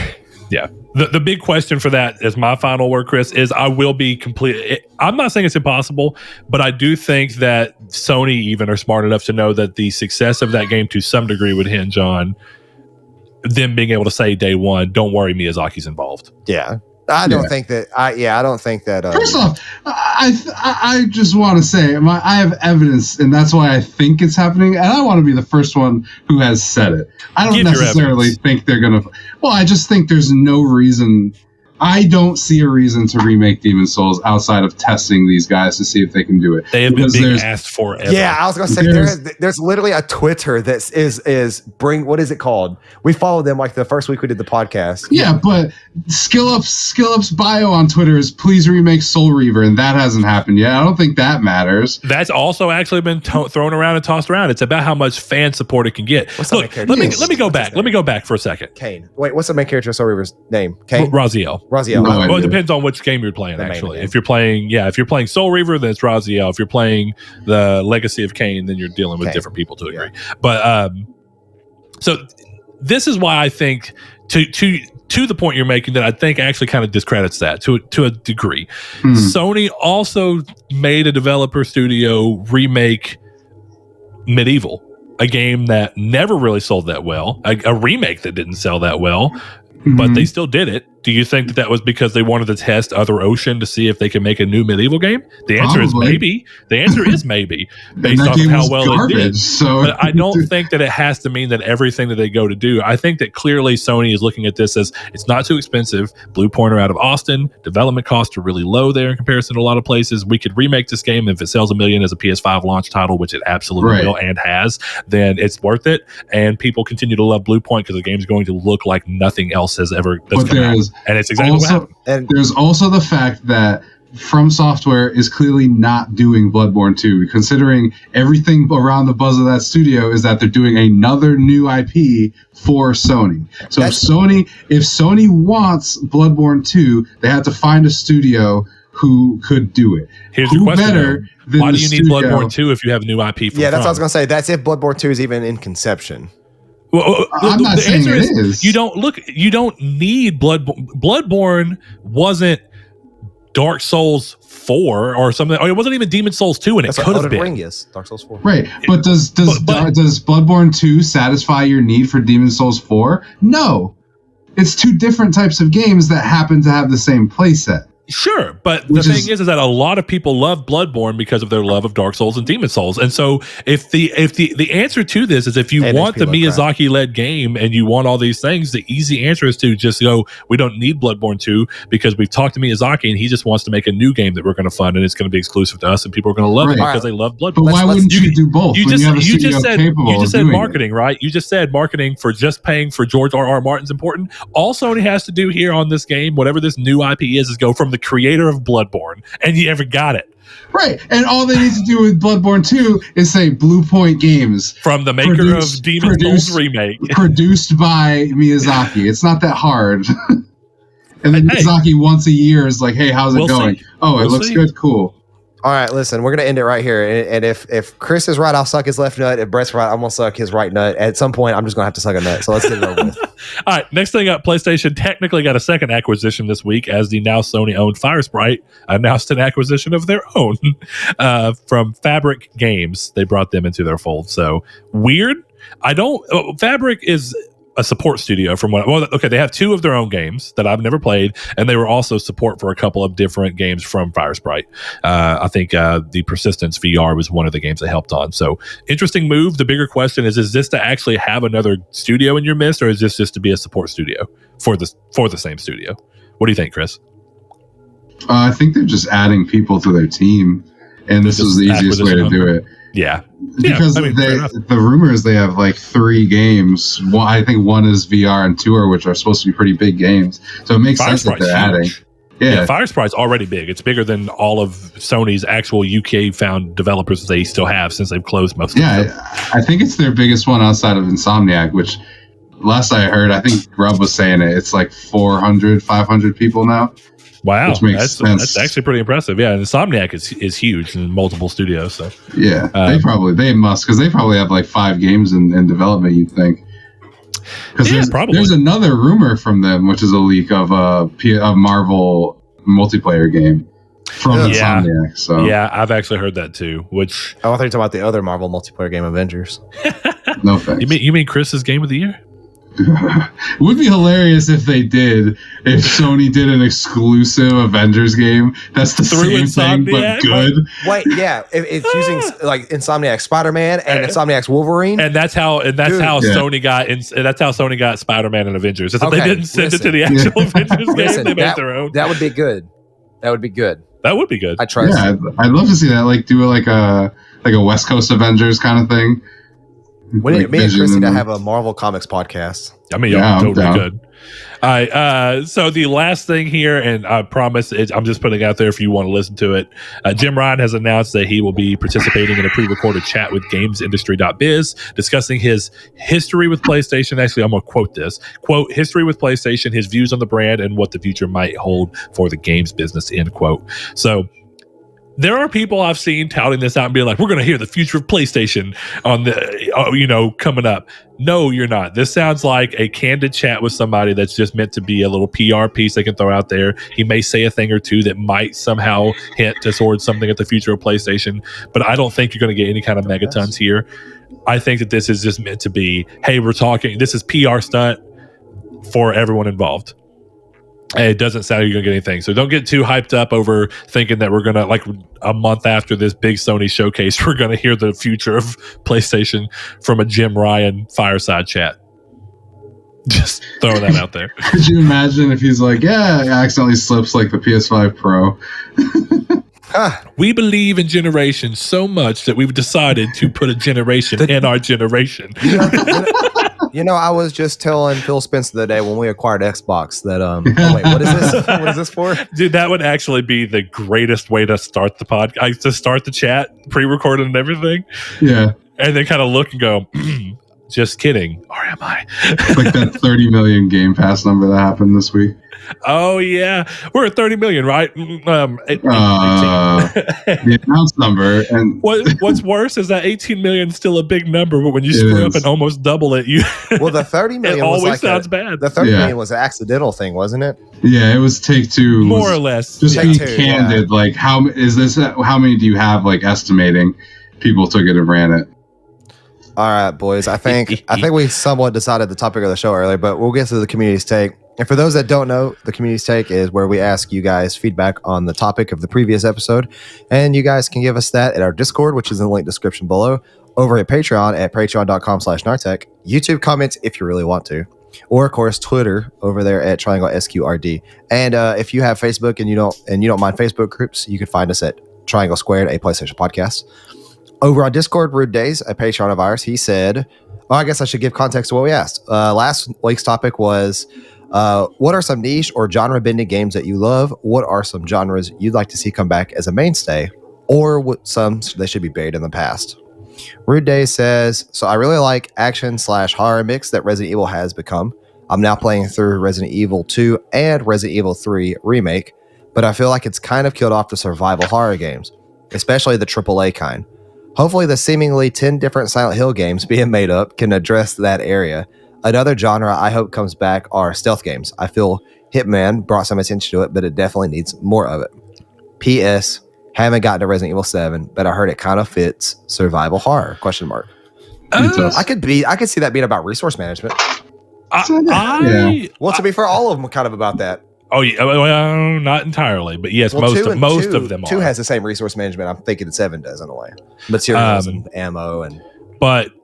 Yeah. The big question for that, as my final word, Chris, is I will be I'm not saying it's impossible, but I do think that Sony even are smart enough to know that the success of that game to some degree would hinge on them being able to say day one, don't worry, Miyazaki's involved. Yeah. I don't think that. I don't think that. First off, I just want to say I have evidence, and that's why I think it's happening. And I want to be the first one who has said it. I don't necessarily think they're gonna. Well, I just think there's no reason. I don't see a reason to remake Demon's Souls outside of testing these guys to see if they can do it. They have been being asked for ever. Yeah, I was going to say there's literally a Twitter that is bring, what is it called? We followed them like the first week we did the podcast. Yeah, but SkillUp's bio on Twitter is please remake Soul Reaver, and that hasn't happened yet. I don't think that matters. That's also actually been thrown around and tossed around. It's about how much fan support it can get. Look, let me go back. Let me go back for a second. Kane. Wait, what's the main character of Soul Reaver's name? Kane? Raziel. Well, it depends on which game you're playing, actually. If you're playing Soul Reaver, then it's Raziel. If you're playing the Legacy of Kain, then you're dealing with different people to a degree. But so this is why I think to the point you're making that I think actually kind of discredits that to a degree. Sony also made a developer studio remake Medieval, a game that never really sold that well, a remake that didn't sell that well, but they still did it. Do you think that was because they wanted to test Other Ocean to see if they could make a new Medieval game? The answer is maybe. The answer is maybe, based off of how well it did. But I don't think that it has to mean that everything that they go to do. I think that clearly Sony is looking at this as it's not too expensive. Bluepoint are out of Austin. Development costs are really low there in comparison to a lot of places. We could remake this game if it sells 1 million as a PS5 launch title, which it absolutely will and has, then it's worth it. And people continue to love Bluepoint because the game's going to look like nothing else has ever come out. And it's exactly what happened. And there's also the fact that From Software is clearly not doing Bloodborne 2, considering everything around the buzz of that studio is that they're doing another new IP for Sony. So if Sony wants Bloodborne 2, they have to find a studio who could do it. Here's your question. Why do you need Bloodborne 2 if you have new IP from that's what I was going to say. That's if Bloodborne 2 is even in conception. Well, I'm not saying it is. You don't need Bloodborne. Bloodborne wasn't Dark Souls 4 or something. Or it wasn't even Demon Souls 2, and it could have been. Ring is Dark Souls 4. Right. But does Bloodborne 2 satisfy your need for Demon Souls 4? No. It's two different types of games that happen to have the same playset. Sure, but the thing is that a lot of people love Bloodborne because of their love of Dark Souls and Demon Souls. And so if the answer to this is if you want the Miyazaki-led game and you want all these things, the easy answer is to just go, we don't need Bloodborne 2 because we've talked to Miyazaki and he just wants to make a new game that we're going to fund and it's going to be exclusive to us and people are going to love it because they love Bloodborne. But why wouldn't you do both? You just said marketing, right? You just said marketing for just paying for George R.R. Martin's important. All Sony has to do here on this game, whatever this new IP is go from the creator of Bloodborne, and you ever got it. Right, and all they need to do with Bloodborne 2 is say Bluepoint Games. From the maker of Demon Souls Remake. Produced by Miyazaki. It's not that hard. And then Miyazaki once a year is like, hey, how's it going? It looks good, cool. All right, listen, we're going to end it right here. And if Chris is right, I'll suck his left nut. If Brett's right, I'm going to suck his right nut. At some point, I'm just going to have to suck a nut. So let's get it over with. All right, next thing up, PlayStation technically got a second acquisition this week as the now Sony-owned Firesprite announced an acquisition of their own from Fabrik Games. They brought them into their fold. So weird. Fabrik is a support studio they have two of their own games that I've never played, and they were also support for a couple of different games from Firesprite. I think the Persistence VR was one of the games they helped on. So interesting move. The bigger question is this to actually have another studio in your midst, or is this just to be a support studio for the same studio? What do you think, Chris? I think they're just adding people to their team, and this is the easiest way to do it. Yeah. Because the rumor is they have like 3 games. I think one is VR and 2 are, which are supposed to be pretty big games. So it makes sense that they're adding. Yeah, Firesprite's already big. It's bigger than all of Sony's actual UK-found developers they still have since they've closed most of them. Yeah, I think it's their biggest one outside of Insomniac, which last I heard, I think Grubb was saying it's like 400, 500 people now. Wow, that's actually pretty impressive. Yeah, and Insomniac is huge in multiple studios. So yeah, they must because they probably have like 5 games in development. You'd think because there's another rumor from them, which is a leak of a Marvel multiplayer game from Insomniac. So yeah, I've actually heard that too. Which I thought you were talking about the other Marvel multiplayer game, Avengers. No thanks. You mean Chris's game of the year? It would be hilarious if they did. If Sony did an exclusive Avengers game, that's the same thing but good. Wait, yeah, it's using like Insomniac Spider-Man and Insomniac's Wolverine, and that's how Sony got Spider-Man and Avengers. They didn't send it to the actual Avengers game; they made their own. That would be good. That would be good. I trust. Yeah, I'd love to see that. Like do like a West Coast Avengers kind of thing. Me and Chris need to have a Marvel Comics podcast. I mean, y'all totally good. All right. So the last thing here, and I promise I'm just putting it out there if you want to listen to it. Jim Ryan has announced that he will be participating in a pre-recorded chat with Gameindustry.biz, discussing his history with PlayStation. Actually, I'm going to quote this. Quote, history with PlayStation, his views on the brand, and what the future might hold for the games business, end quote. So there are people I've seen touting this out and being like, we're going to hear the future of PlayStation on the, coming up. No, you're not. This sounds like a candid chat with somebody that's just meant to be a little PR piece they can throw out there. He may say a thing or two that might somehow hint towards something at the future of PlayStation, but I don't think you're going to get any kind of megatons here. I think that this is just meant to be, hey, we're talking, this is PR stunt for everyone involved. It doesn't sound like you're going to get anything. So don't get too hyped up over thinking that we're going to, like a month after this big Sony showcase, we're going to hear the future of PlayStation from a Jim Ryan fireside chat. Just throwing that out there. Could you imagine if he's like, accidentally slips like the PS5 Pro? We believe in generations so much that we've decided to put a generation in our generation. I was just telling Phil Spencer the day when we acquired Xbox that oh wait, what is this? What is this for? Dude, that would actually be the greatest way to start the podcast, to start the chat, pre-recorded and everything. Yeah. And then kind of look and go, just kidding. Or am I? Like that 30 million Game Pass number that happened this week. Oh, yeah. We're at 30 million, right? The announced number. And what's worse is that 18 million is still a big number, but when you screw up and almost double it, well, the 30 million it always was like sounds bad. The 30 million was an accidental thing, wasn't it? Yeah, it was Take-Two. More or less. Just be candid. Yeah. Like, how many do you have, like, estimating people took it and ran it? All right, boys. I think we somewhat decided the topic of the show earlier, but we'll get to the community's take. And for those that don't know, the community's take is where we ask you guys feedback on the topic of the previous episode. And you guys can give us that at our Discord, which is in the link description below, over at Patreon at patreon.com/Nartech, YouTube comments if you really want to, or of course Twitter over there at Triangle SQRD. And if you have Facebook and you don't mind Facebook groups, you can find us at Triangle Squared, a PlayStation podcast. Over on Discord, Rude Days, a patron of ours, he said, well, I guess I should give context to what we asked. Last week's topic was, what are some niche or genre-bending games that you love? What are some genres you'd like to see come back as a mainstay? Or what some they should be buried in the past? Rude Days says, so I really like action/horror mix that Resident Evil has become. I'm now playing through Resident Evil 2 and Resident Evil 3 Remake, but I feel like it's kind of killed off the survival horror games, especially the AAA kind. Hopefully the seemingly 10 different Silent Hill games being made up can address that area. Another genre I hope comes back are stealth games. I feel Hitman brought some attention to it, but it definitely needs more of it. P.S. Haven't gotten to Resident Evil 7, but I heard it kind of fits survival horror, ? I could see that being about resource management. Well, to be fair, all of them are kind of about that. Oh, yeah, well, not entirely, but yes, most of them are. 2 has the same resource management. I'm thinking 7 does in a way. Materials and ammo and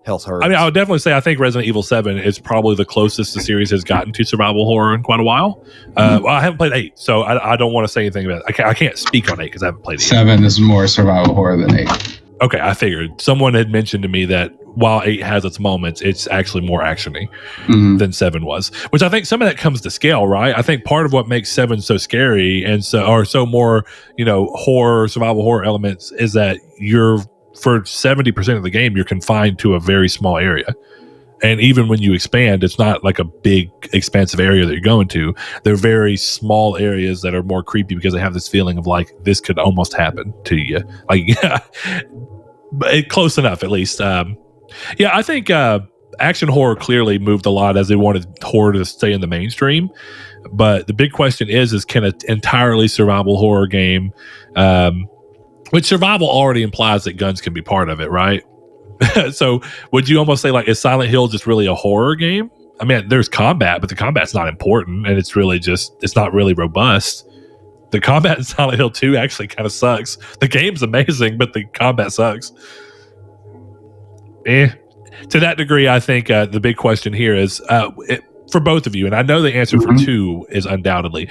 health herbs. I mean, I would definitely say I think Resident Evil 7 is probably the closest the series has gotten to survival horror in quite a while. Well, I haven't played 8, so I don't want to say anything about it. I can't speak on 8 because I haven't played it 7 is more survival horror than 8. Okay, I figured. Someone had mentioned to me that while 8 has its moments, it's actually more actiony than 7 was. Which I think some of that comes to scale, right? I think part of what makes 7 so scary and so more, horror, survival horror elements is that for 70% of the game, you're confined to a very small area. And even when you expand, it's not like a big, expansive area that you're going to. They're very small areas that are more creepy because they have this feeling of like, this could almost happen to you. Like, but close enough, at least. I think action horror clearly moved a lot as they wanted horror to stay in the mainstream. But the big question is can an entirely survival horror game, which survival already implies that guns can be part of it, right? So would you almost say, like, is Silent Hill just really a horror game? I mean, there's combat, but the combat's not important, and it's not really robust. The combat in Silent Hill 2 actually kind of sucks. The game's amazing, but the combat sucks. To that degree, I think the big question here is, for both of you, and I know the answer for 2 is undoubtedly,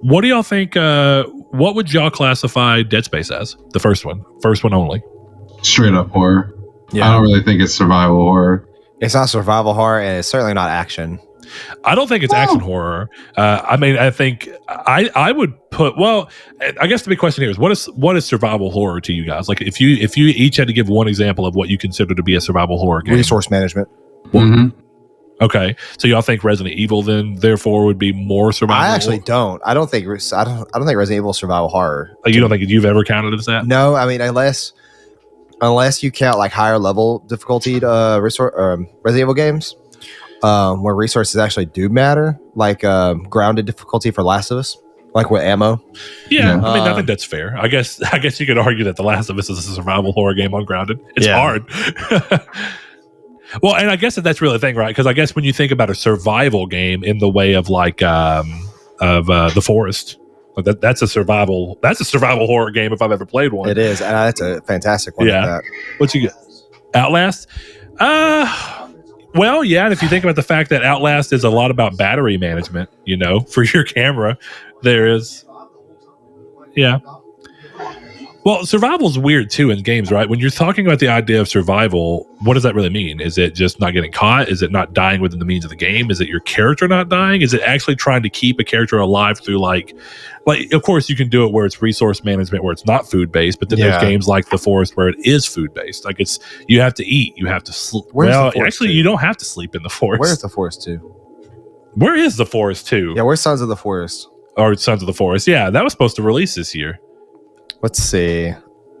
what do y'all think, what would y'all classify Dead Space as? The first one only. Straight up horror. Yeah. I don't really think it's survival horror. It's not survival horror, and it's certainly not action. I don't think it's action horror. I mean, I think I would put. Well, I guess the big question here is what is survival horror to you guys? Like, if you each had to give one example of what you consider to be a survival horror game. Resource management. Okay, so y'all think Resident Evil then therefore would be more survival? I actually don't. I don't think Resident Evil is survival horror. Like, you don't think you've ever counted it as that? No, I mean unless you count like higher level difficulty Resident Evil games, where resources actually do matter, like grounded difficulty for Last of Us, like with ammo. Yeah, I mean, I think that's fair. I guess you could argue that The Last of Us is a survival horror game on grounded. It's hard. Well, and I guess that's really the thing, right? Because I guess when you think about a survival game in the way of like The Forest. That's a survival horror game if I've ever played one. It is, and that's a fantastic one. Yeah. What you get? Outlast? Well, yeah, and if you think about the fact that Outlast is a lot about battery management, for your camera, there is. Yeah. Well, survival is weird too in games, right? When you're talking about the idea of survival, what does that really mean? Is it just not getting caught? Is it not dying within the means of the game? Is it your character not dying? Is it actually trying to keep a character alive through like of course you can do it where it's resource management, where it's not food based, but then there's games like The Forest where it is food based. Like you have to eat, you have to sleep. Well, actually, you don't have to sleep in the forest. Where's The Forest 2? Where is The Forest 2? Yeah, where's Sons of the Forest? Or Sons of the Forest. Yeah, that was supposed to release this year. Let's see.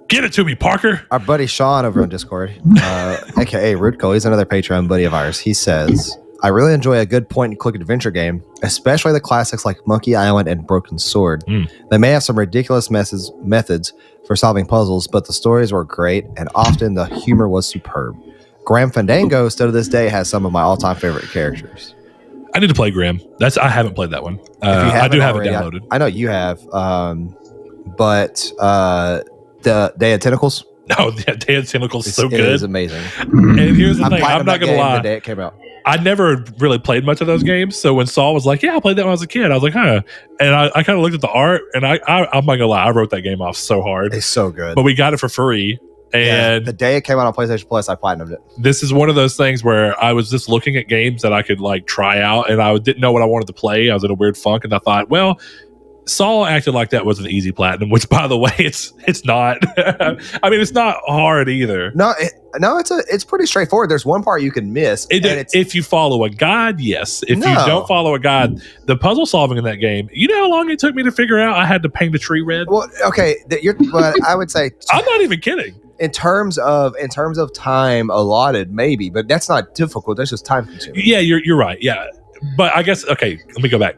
Get it to me, Parker. Our buddy Sean over on Discord, aka Rudko, he's another Patreon buddy of ours. He says, I really enjoy a good point-and-click adventure game, especially the classics like Monkey Island and Broken Sword. They may have some ridiculous methods for solving puzzles, but the stories were great, and often the humor was superb. Grim Fandango, still to this day, has some of my all-time favorite characters. I need to play Grim. I haven't played that one. I do have it downloaded. I know you have, but the Day of Tentacles. No, the Day of Tentacles is so good. It is amazing. And here's the thing. I'm not going to lie. The day it came out. I never really played much of those games. So when Saul was like, yeah, I played that when I was a kid, I was like, huh. And I kind of looked at the art, and I'm not going to lie. I wrote that game off so hard. It's so good. But we got it for free. And the day it came out on PlayStation Plus, I platinumed it. This is one of those things where I was just looking at games that I could like try out, and I didn't know what I wanted to play. I was in a weird funk, and I thought, well, Saul acted like that was an easy platinum, which, by the way, it's not. I mean, it's not hard either. No, it's pretty straightforward. There's one part you can miss. If you follow a guide, yes. If you don't follow a guide, the puzzle solving in that game, you know how long it took me to figure out I had to paint a tree red? Well, okay, but I would say I'm not even kidding. In terms of time allotted, maybe, but that's not difficult. That's just time consuming. Yeah, you're right. Yeah, but I guess let me go back.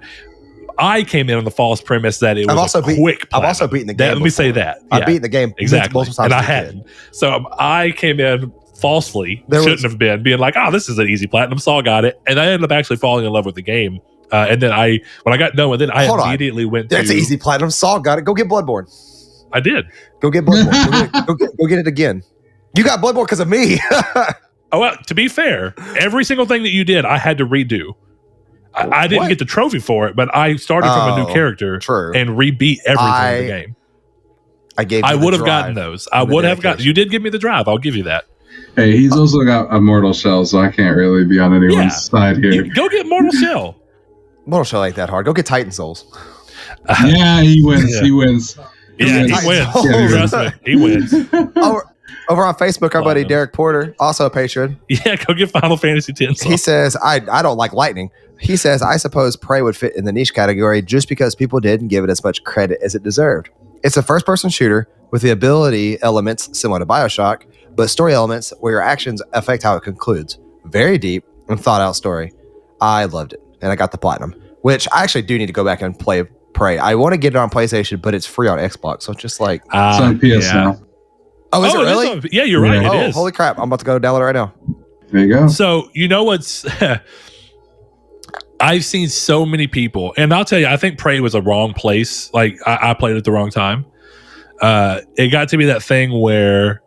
I came in on the false premise that it was quick. I've also beaten the game. Let me say that. I've beaten the game exactly, multiple times, and I hadn't. So I came in falsely. Shouldn't have been being like, "Oh, this is an easy platinum." Saul got it, and I ended up actually falling in love with the game. And then when I got done with it, I immediately went. That's an easy platinum. Saul got it. Go get Bloodborne. I did. Go get Bloodborne. go get it again. You got Bloodborne because of me. Oh, well, to be fair, every single thing that you did, I had to redo. I didn't get the trophy for it, but I started from a new character and rebeat everything in the game. I would have gotten those. I would have gotten. You did give me the drive. I'll give you that. Hey, he's also got a Mortal Shell, so I can't really be on anyone's side here. Go get Mortal Shell. Mortal Shell ain't that hard. Go get Titan Souls. Yeah, he wins. Yeah. He wins. Yeah, he wins. Trust me, he wins. Over on Facebook, our buddy Derek Porter, also a patron. Yeah, go get Final Fantasy X. He says, I don't like lightning. He says, I suppose Prey would fit in the niche category just because people didn't give it as much credit as it deserved. It's a first-person shooter with the ability elements similar to BioShock, but story elements where your actions affect how it concludes. Very deep and thought-out story. I loved it, and I got the platinum, which I actually do need to go back and play Prey. I want to get it on PlayStation, but it's free on Xbox, so it's just like... it's on PS now. Oh, is it really? Yeah, you're right. Yeah. It is. Holy crap. I'm about to go download it right now. There you go. So, you know what's... I've seen so many people, and I'll tell you, I think Prey was a wrong place. Like, I played it at the wrong time. It got to be that thing where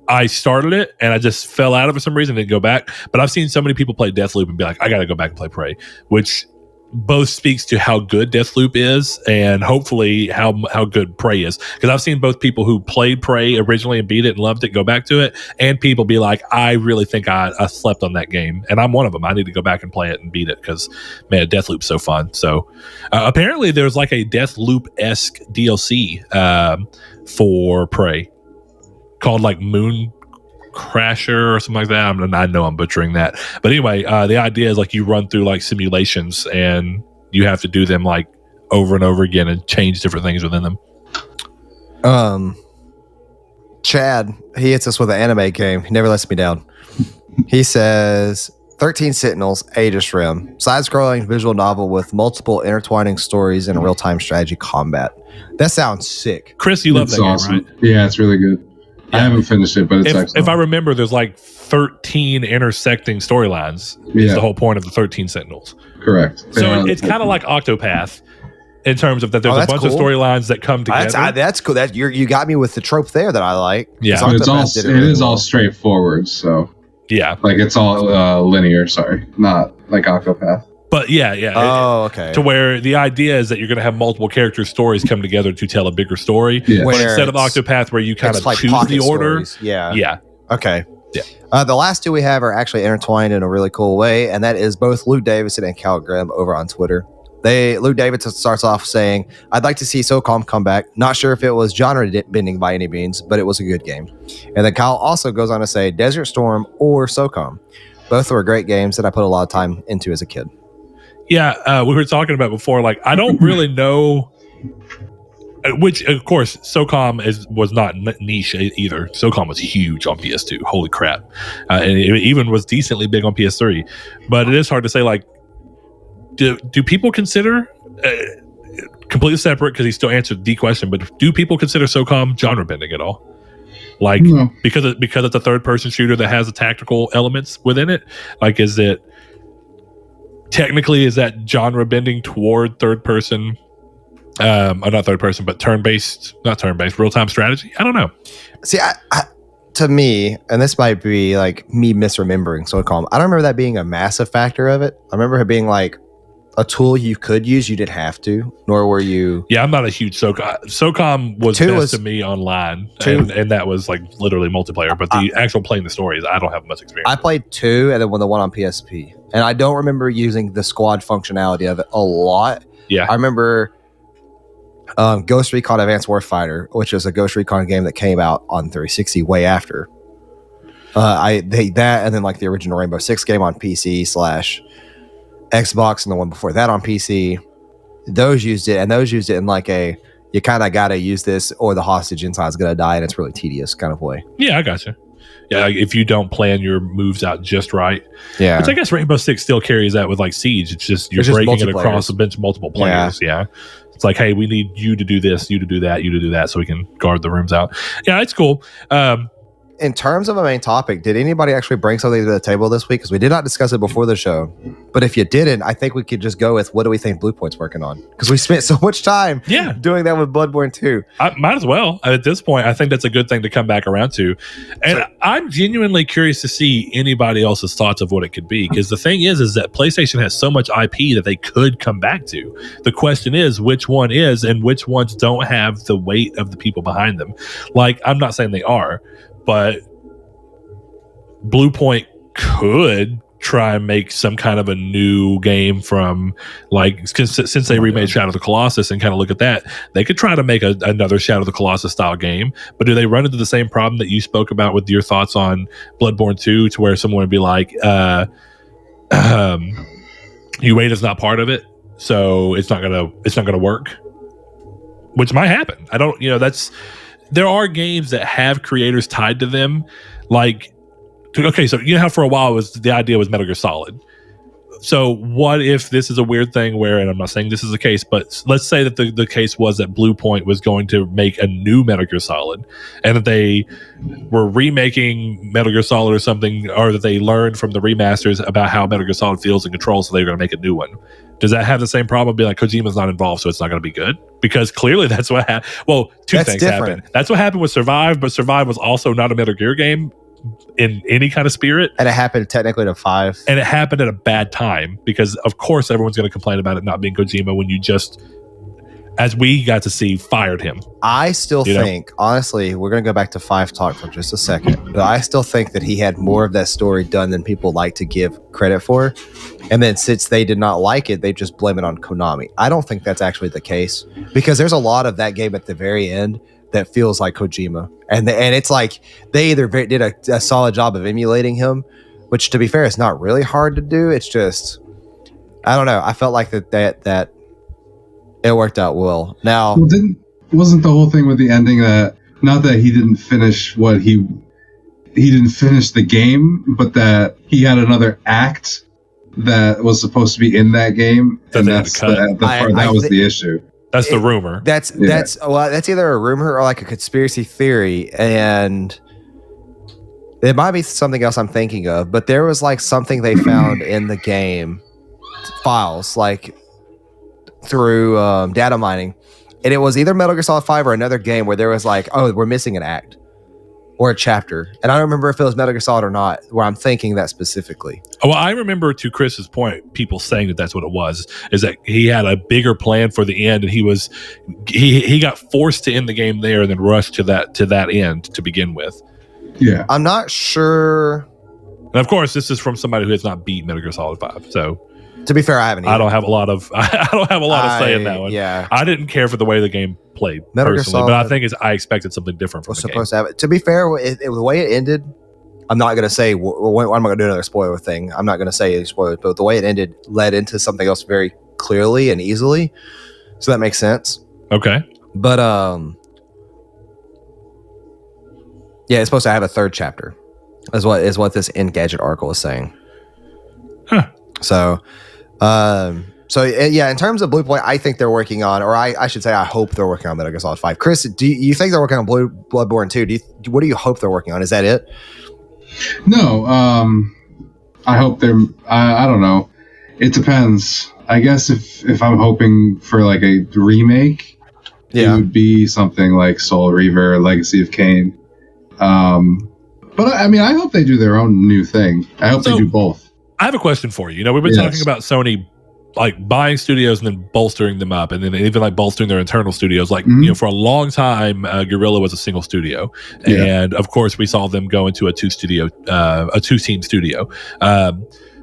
I started it, and I just fell out of it for some reason, didn't go back. But I've seen so many people play Deathloop and be like, I got to go back and play Prey, which... both speaks to how good Deathloop is and hopefully how good Prey is. Because I've seen both people who played Prey originally and beat it and loved it go back to it, and people be like, I really think I slept on that game. And I'm one of them. I need to go back and play it and beat it because, man, Deathloop's so fun. So apparently there's like a Deathloop-esque DLC for Prey called like Moon Crasher or something like that. I know I'm butchering that, but anyway, the idea is like you run through like simulations and you have to do them like over and over again and change different things within them. Chad, he hits us with an anime game. He never lets me down. He says 13 Sentinels, Aegis Rim, side-scrolling visual novel with multiple intertwining stories and real-time strategy combat. That sounds sick. Chris, you love that awesome. game, right? Yeah, it's really good. I haven't finished it, but it's excellent. If I remember, there's like 13 intersecting storylines. Is the whole point of the 13 Sentinels. Correct. So it's kind of like Octopath in terms of that there's a bunch of storylines that come together. That's cool. You got me with the trope there that I like. Yeah, it is all straightforward. So yeah, like it's all linear. Sorry, not like Octopath. But yeah. Oh, okay. To where the idea is that you're going to have multiple character stories come together to tell a bigger story. Yeah. But instead of Octopath, where you kind of like choose the order. stories. Yeah. Yeah. Okay. Yeah. The last two we have are actually intertwined in a really cool way, and that is both Lou Davidson and Cal Grimm over on Twitter. Lou Davidson starts off saying, "I'd like to see SOCOM come back. Not sure if it was genre bending by any means, but it was a good game." And then Kyle also goes on to say, "Desert Storm or SOCOM. Both were great games that I put a lot of time into as a kid." Yeah, we were talking about before. Like, I don't really know. Which, of course, SOCOM was not niche either. SOCOM was huge on PS2. Holy crap! And it even was decently big on PS3. But it is hard to say. Like, do people consider completely separate? Because he still answered the question. But do people consider SOCOM genre bending at all? Like, No. because it's a third person shooter that has the tactical elements within it. Like, is it technically, is that genre bending toward third person? Not third person, but not turn based, real time strategy. I don't know. See, I to me, and this might be like me misremembering SOCOM, I don't remember that being a massive factor of it. I remember it being like a tool you could use, you didn't have to, nor were you. Yeah, I'm not a huge SOCOM. SOCOM was best to me online, and that was like literally multiplayer. But the actual playing the stories, I don't have much experience. I played 2 and then the one on PSP, and I don't remember using the squad functionality of it a lot. Yeah, I remember Ghost Recon Advanced Warfighter, which is a Ghost Recon game that came out on 360 way after. That and then like the original Rainbow Six game on PC / Xbox and the one before that on PC. Those used it in like a you kind of got to use this or the hostage inside is going to die and it's really tedious kind of way. Yeah, I gotcha. Yeah, like if you don't plan your moves out just right. Yeah. Which I guess Rainbow Six still carries that with like Siege. It's just you're breaking it across a bunch of multiple players. Yeah. It's like, hey, we need you to do this, you to do that, you to do that, so we can guard the rooms out. Yeah, it's cool. In terms of a main topic, did anybody actually bring something to the table this week? Because we did not discuss it before the show. But if you didn't, I think we could just go with what do we think Bluepoint's working on? Because we spent so much time doing that with Bloodborne 2. I might as well. At this point, I think that's a good thing to come back around to. And I'm genuinely curious to see anybody else's thoughts of what it could be. Because the thing is that PlayStation has so much IP that they could come back to. The question is, which one is and which ones don't have the weight of the people behind them. Like, I'm not saying they are, but Bluepoint could try and make some kind of a new game from, like, since they remade Shadow of the Colossus and kind of look at that, they could try to make another Shadow of the Colossus style game. But do they run into the same problem that you spoke about with your thoughts on Bloodborne 2, to where someone would be like, UA is not part of it, so it's not gonna work, which might happen. I don't, there are games that have creators tied to them, like, okay, so you know how for a while the idea was Metal Gear Solid. So what if this is a weird thing where, and I'm not saying this is the case, but let's say that the case was that Bluepoint was going to make a new Metal Gear Solid, and that they were remaking Metal Gear Solid or something, or that they learned from the remasters about how Metal Gear Solid feels and controls, so they were going to make a new one. Does that have the same problem? Be like, Kojima's not involved, so it's not going to be good? Because clearly that's what happened. Well, two things happened. That's what happened with Survive, but Survive was also not a Metal Gear game in any kind of spirit. And it happened technically to 5. And it happened at a bad time, because of course everyone's going to complain about it not being Kojima when you just, as we got to see, fired him. I still think, honestly, we're going to go back to 5 talk for just a second, but I still think that he had more of that story done than people like to give credit for. And then since they did not like it, they just blame it on Konami. I don't think that's actually the case, because there's a lot of that game at the very end that feels like Kojima. And it's like they either did a solid job of emulating him, which, to be fair, is not really hard to do. It's just, I don't know. I felt like that it worked out well. Now, wasn't the whole thing with the ending that, not that he didn't finish what he didn't finish the game, but that he had another act that was supposed to be in that game, and that's the part that was the issue. That's the rumor. That's either a rumor or like a conspiracy theory, and it might be something else I'm thinking of. But there was like something they found in the game files, like through data mining, and it was either Metal Gear Solid 5 or another game where there was like, oh, we're missing an act, or a chapter. And I don't remember if it was Metal Gear Solid or not, where I'm thinking that specifically. Well, I remember, to Chris's point, people saying that that's what it was, is that he had a bigger plan for the end, and he got forced to end the game there and then rushed to that end to begin with. Yeah. I'm not sure. And of course, this is from somebody who has not beat Metal Gear Solid 5. So to be fair, I haven't. I don't have a lot of say in that one. Yeah, I didn't care for the way the game played personally, but I think I expected something different from the supposed game. to have it. To be fair, the way it ended, I'm not going to say. When am I going to do another spoiler thing? I'm not going to say any spoilers, but the way it ended led into something else very clearly and easily. So that makes sense. Okay, but yeah, it's supposed to have a third chapter. Is what this Engadget article is saying. Huh. So yeah, in terms of Bluepoint, I think they're working on, or I should say, I hope they're working on Metal Gear Solid 5. Chris, do you think they're working on Bloodborne 2? What do you hope they're working on? Is that it? No, I hope they're. I don't know. It depends. I guess if I'm hoping for like a remake, it would be something like Soul Reaver, Legacy of Kain. But I mean, I hope they do their own new thing. I hope they do both. I have a question for you. We've been talking about Sony like buying studios and then bolstering them up, and then even like bolstering their internal studios. Like, for a long time, Guerrilla was a single studio, and of course we saw them go into a two team studio.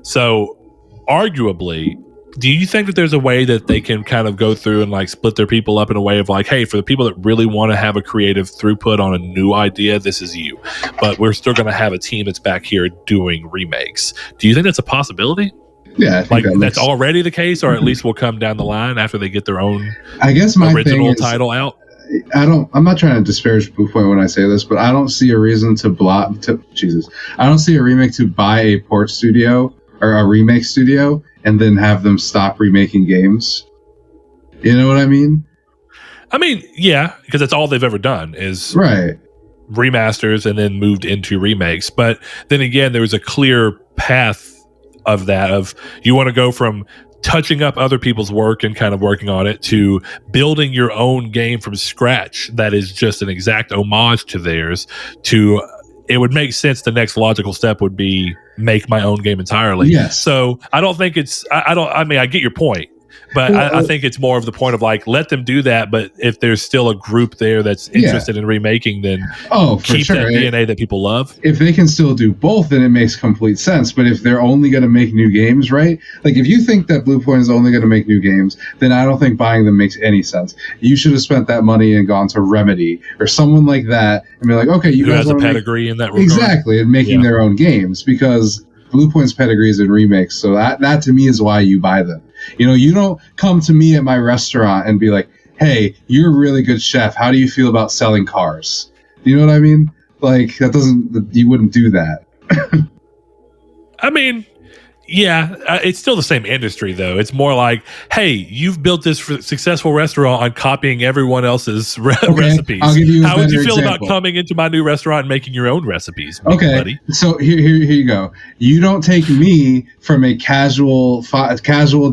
So arguably, do you think that there's a way that they can kind of go through and like split their people up in a way of like, hey, for the people that really want to have a creative throughput on a new idea, this is you, but we're still going to have a team that's back here doing remakes. Do you think that's a possibility? Yeah, like that's already the case, or at least will come down the line after they get their own, I guess, my original title out. I'm not trying to disparage Bluepoint when I say this, but I don't see a reason I don't see a remake to buy a port studio or a remake studio and then have them stop remaking games. You know what I mean? I mean, yeah, because that's all they've ever done is remasters and then moved into remakes. But then again, there was a clear path of that, of you want to go from touching up other people's work and kind of working on it to building your own game from scratch that is just an exact homage to theirs. It would make sense. The next logical step would be make my own game entirely. Yes. So I don't think it's, I mean, I get your point, but I think it's more of the point of like, let them do that. But if there's still a group there that's interested in remaking, then keep that DNA that people love. If they can still do both, then it makes complete sense. But if they're only going to make new games, right? Like if you think that Bluepoint is only going to make new games, then I don't think buying them makes any sense. You should have spent that money and gone to Remedy or someone like that and be like, okay, you guys has a pedigree in that regard. Exactly, and making their own games, because Bluepoint's pedigree is in remakes. So that to me is why you buy them. You don't come to me at my restaurant and be like, hey, you're a really good chef. How do you feel about selling cars? You know what I mean? Like, you wouldn't do that. I mean, yeah, it's still the same industry, though. It's more like, hey, you've built this successful restaurant on copying everyone else's recipes. I'll give you How would you feel example. about coming into my new restaurant and making your own recipes? Okay, buddy? So here you go. You don't take me from a casual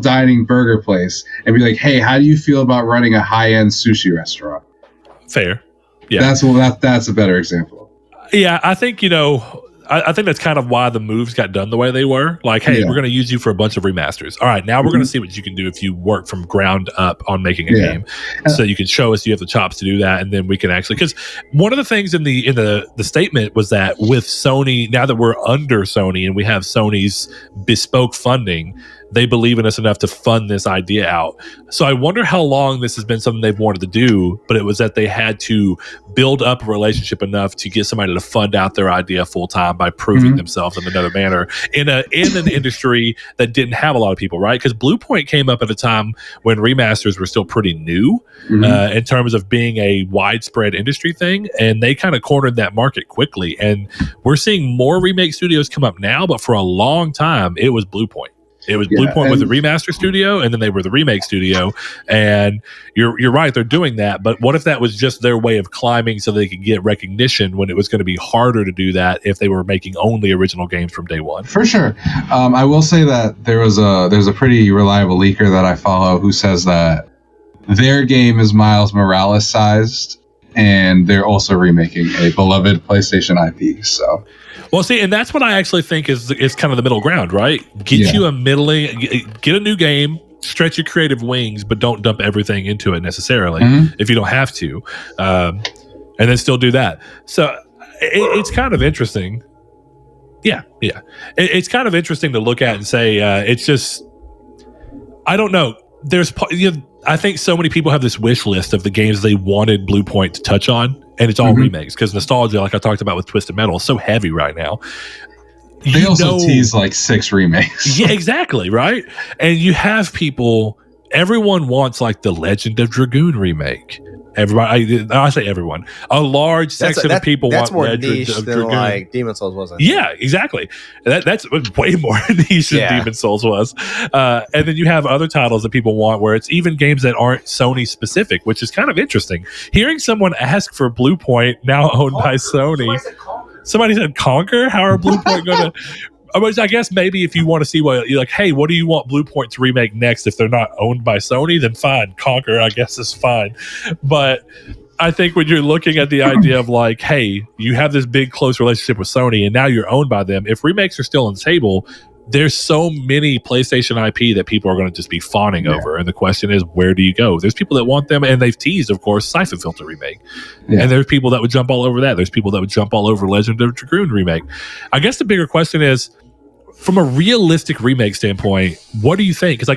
dining burger place and be like, hey, how do you feel about running a high-end sushi restaurant? Fair. Yeah. That's a better example. Yeah, I think, I think that's kind of why the moves got done the way they were. Like, hey, we're going to use you for a bunch of remasters. All right, now we're going to see what you can do if you work from ground up on making a game. So you can show us you have the chops to do that, and then we can actually, because one of the things in the statement was that with Sony, now that we're under Sony and we have Sony's bespoke funding, they believe in us enough to fund this idea out. So I wonder how long this has been something they've wanted to do, but it was that they had to build up a relationship enough to get somebody to fund out their idea full time by proving themselves in another manner in an industry that didn't have a lot of people, right? Because Bluepoint came up at a time when remasters were still pretty new in terms of being a widespread industry thing, and they kind of cornered that market quickly. And we're seeing more remake studios come up now, but for a long time, it was Bluepoint. It was Bluepoint with the remaster studio, and then they were the remake studio. And you're right, they're doing that. But what if that was just their way of climbing so they could get recognition when it was going to be harder to do that if they were making only original games from day one? For sure. I will say that there's a pretty reliable leaker that I follow who says that their game is Miles Morales sized, and they're also remaking a beloved PlayStation IP. So, well, see, and that's what I actually think is kind of the middle ground, right? Get you a get a new game, stretch your creative wings, but don't dump everything into it necessarily if you don't have to, and then still do that. So it's kind of interesting. Yeah. It's kind of interesting to look at and say, it's just, I don't know. I think so many people have this wish list of the games they wanted Bluepoint to touch on, and it's all remakes because nostalgia, like I talked about with Twisted Metal, is so heavy right now. They also tease like 6 remakes. Yeah, exactly, right? And you have people, everyone wants like the Legend of Dragoon remake. Everybody, I say everyone. A large section of people want Legend of Dragoon. Like Demon Souls wasn't. Yeah, exactly. That's way more niche than Demon Souls was. And then you have other titles that people want where it's even games that aren't Sony specific, which is kind of interesting. Hearing someone ask for Bluepoint, now owned by Sony. Somebody said Conquer? How are Bluepoint going to... I guess maybe if you want to see what you're like, hey, what do you want Bluepoint to remake next? If they're not owned by Sony, then fine, Conquer, I guess is fine. But I think when you're looking at the idea of like, hey, you have this big close relationship with Sony, and now you're owned by them. If remakes are still on the table, there's so many PlayStation IP that people are going to just be fawning over. And the question is, where do you go? There's people that want them, and they've teased, of course, Siphon Filter remake. And there's people that would jump all over that. There's people that would jump all over Legend of Dragoon remake. I guess the bigger question is, from a realistic remake standpoint, what do you think? Because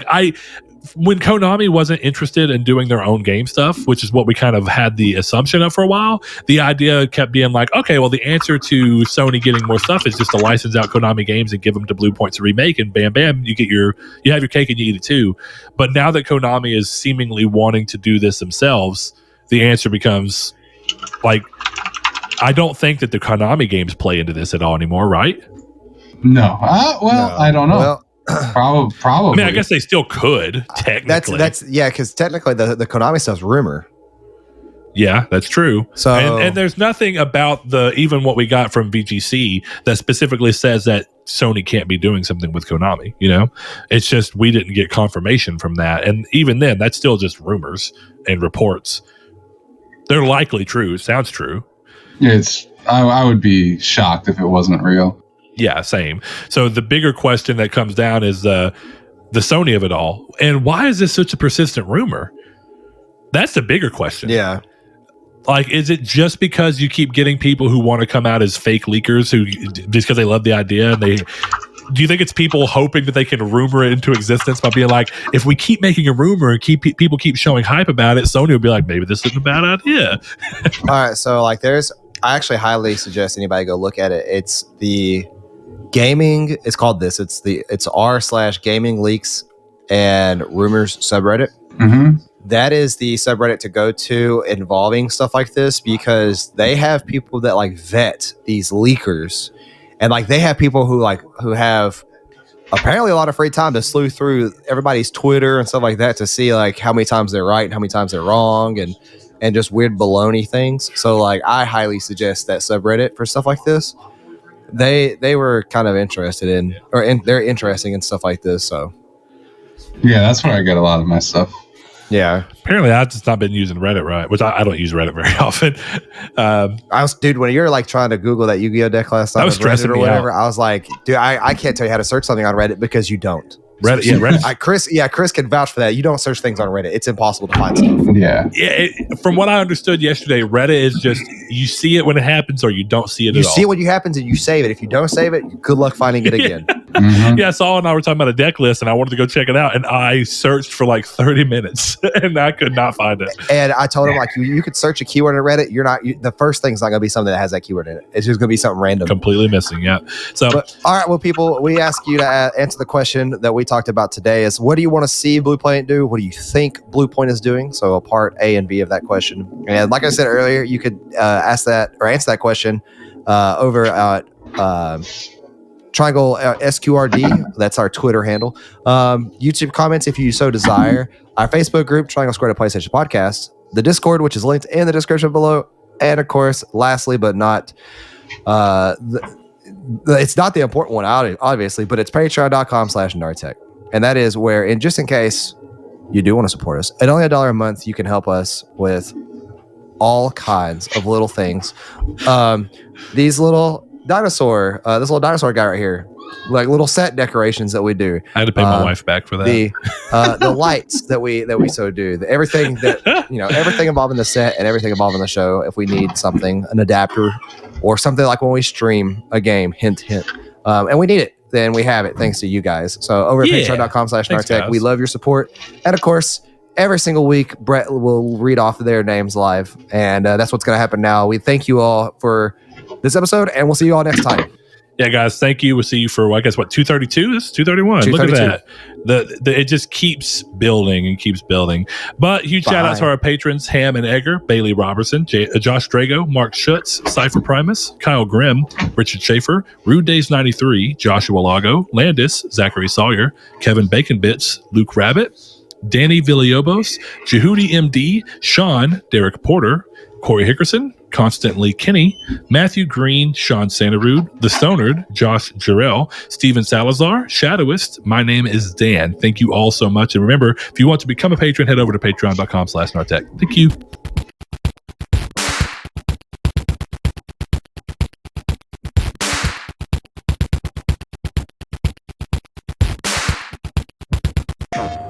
when Konami wasn't interested in doing their own game stuff, which is what we kind of had the assumption of for a while, the idea kept being like, okay, well, the answer to Sony getting more stuff is just to license out Konami games and give them to Bluepoint to remake, and bam, bam, you have your cake and you eat it too. But now that Konami is seemingly wanting to do this themselves, the answer becomes like, I don't think that the Konami games play into this at all anymore, right? No. No. I don't know. Well, probably. I mean, I guess they still could, technically. Because technically the Konami stuff's rumor. Yeah, that's true. So, and there's nothing about even what we got from VGC that specifically says that Sony can't be doing something with Konami. It's just we didn't get confirmation from that, and even then, that's still just rumors and reports. They're likely true. Sounds true. Yeah, I would be shocked if it wasn't real. Yeah, same. So the bigger question that comes down is the Sony of it all. And why is this such a persistent rumor? That's the bigger question. Yeah. Like, is it just because you keep getting people who want to come out as fake leakers just because they love the idea? And do you think it's people hoping that they can rumor it into existence by being like, if we keep making a rumor and people keep showing hype about it, Sony will be like, maybe this isn't a bad idea. All right. So I actually highly suggest anybody go look at it. It's the gaming. It's called this. It's r/gaming leaks and rumors subreddit. Mm-hmm. That is the subreddit to go to involving stuff like this, because they have people that like vet these leakers, and like they have people who have apparently a lot of free time to sleuth through everybody's Twitter and stuff like that to see like how many times they're right and how many times they're wrong, and just weird baloney things. So like I highly suggest that subreddit for stuff like this. They were kind of interested in, they're interesting in stuff like this. So yeah, that's where I get a lot of my stuff. Yeah. Apparently I've just not been using Reddit right, which I don't use Reddit very often. Dude, when you're like trying to Google that Yu-Gi-Oh deck last time, was stressing Reddit or me whatever, out. I was like, dude, I can't tell you how to search something on Reddit because you don't. Reddit, yeah, Reddit. Chris can vouch for that. You don't search things on Reddit. It's impossible to find stuff. Yeah. From what I understood yesterday, Reddit is just you see it when it happens or you don't see it at all. You see it when it happens and you save it. If you don't save it, good luck finding it again. Mm-hmm. Yeah, Saul and I were talking about a deck list, and I wanted to go check it out, and I searched for like 30 minutes, and I could not find it. And I told him, like, you could search a keyword on Reddit. The first thing's not going to be something that has that keyword in it. It's just going to be something random. Completely missing, yeah. So, all right, well, people, we ask you to answer the question that we talked about today is, what do you want to see Bluepoint do? What do you think Bluepoint is doing? So a part A and B of that question. And like I said earlier, you could ask that or answer that question over at Triangle SQRD. That's our Twitter handle. YouTube comments if you so desire. Our Facebook group, Triangle Squared PlayStation Podcast. The Discord, which is linked in the description below. And of course, lastly but not, it's not the important one, obviously, but it's patreon.com/Nartech. And that is where, and just in case you do want to support us, at only $1 a month, you can help us with all kinds of little things. These little dinosaur, this little dinosaur guy right here, like little set decorations that we do. I had to pay my wife back for that. The lights that we so do. Everything that everything involving the set and everything involving the show. If we need something, an adapter or something like when we stream a game, hint, hint, and we need it, then we have it thanks to you guys. So over at patreon.com/nartech, we love your support. And of course, every single week, Brett will read off their names live. And that's what's going to happen now. We thank you all for this episode, and we'll see you all next time. Yeah, guys, thank you. We'll see you for, I guess, 232? This is 231. Look at that. It just keeps building and keeps building. But huge shout out to our patrons, Ham and Egger, Bailey Robertson, Josh Drago, Mark Schutz, Cypher Primus, Kyle Grimm, Richard Schaefer, Rude Days 93, Joshua Lago, Landis, Zachary Sawyer, Kevin Bacon Bits, Luke Rabbit, Danny Villalobos, Jehudi MD, Sean, Derek Porter, Corey Hickerson, Constantly Kenny, Matthew Green, Sean Santarud, The Stonard, Josh Jarrell, Steven Salazar, Shadowist. My name is Dan. Thank you all so much. And remember, if you want to become a patron, head over to patreon.com/nartech. Thank you.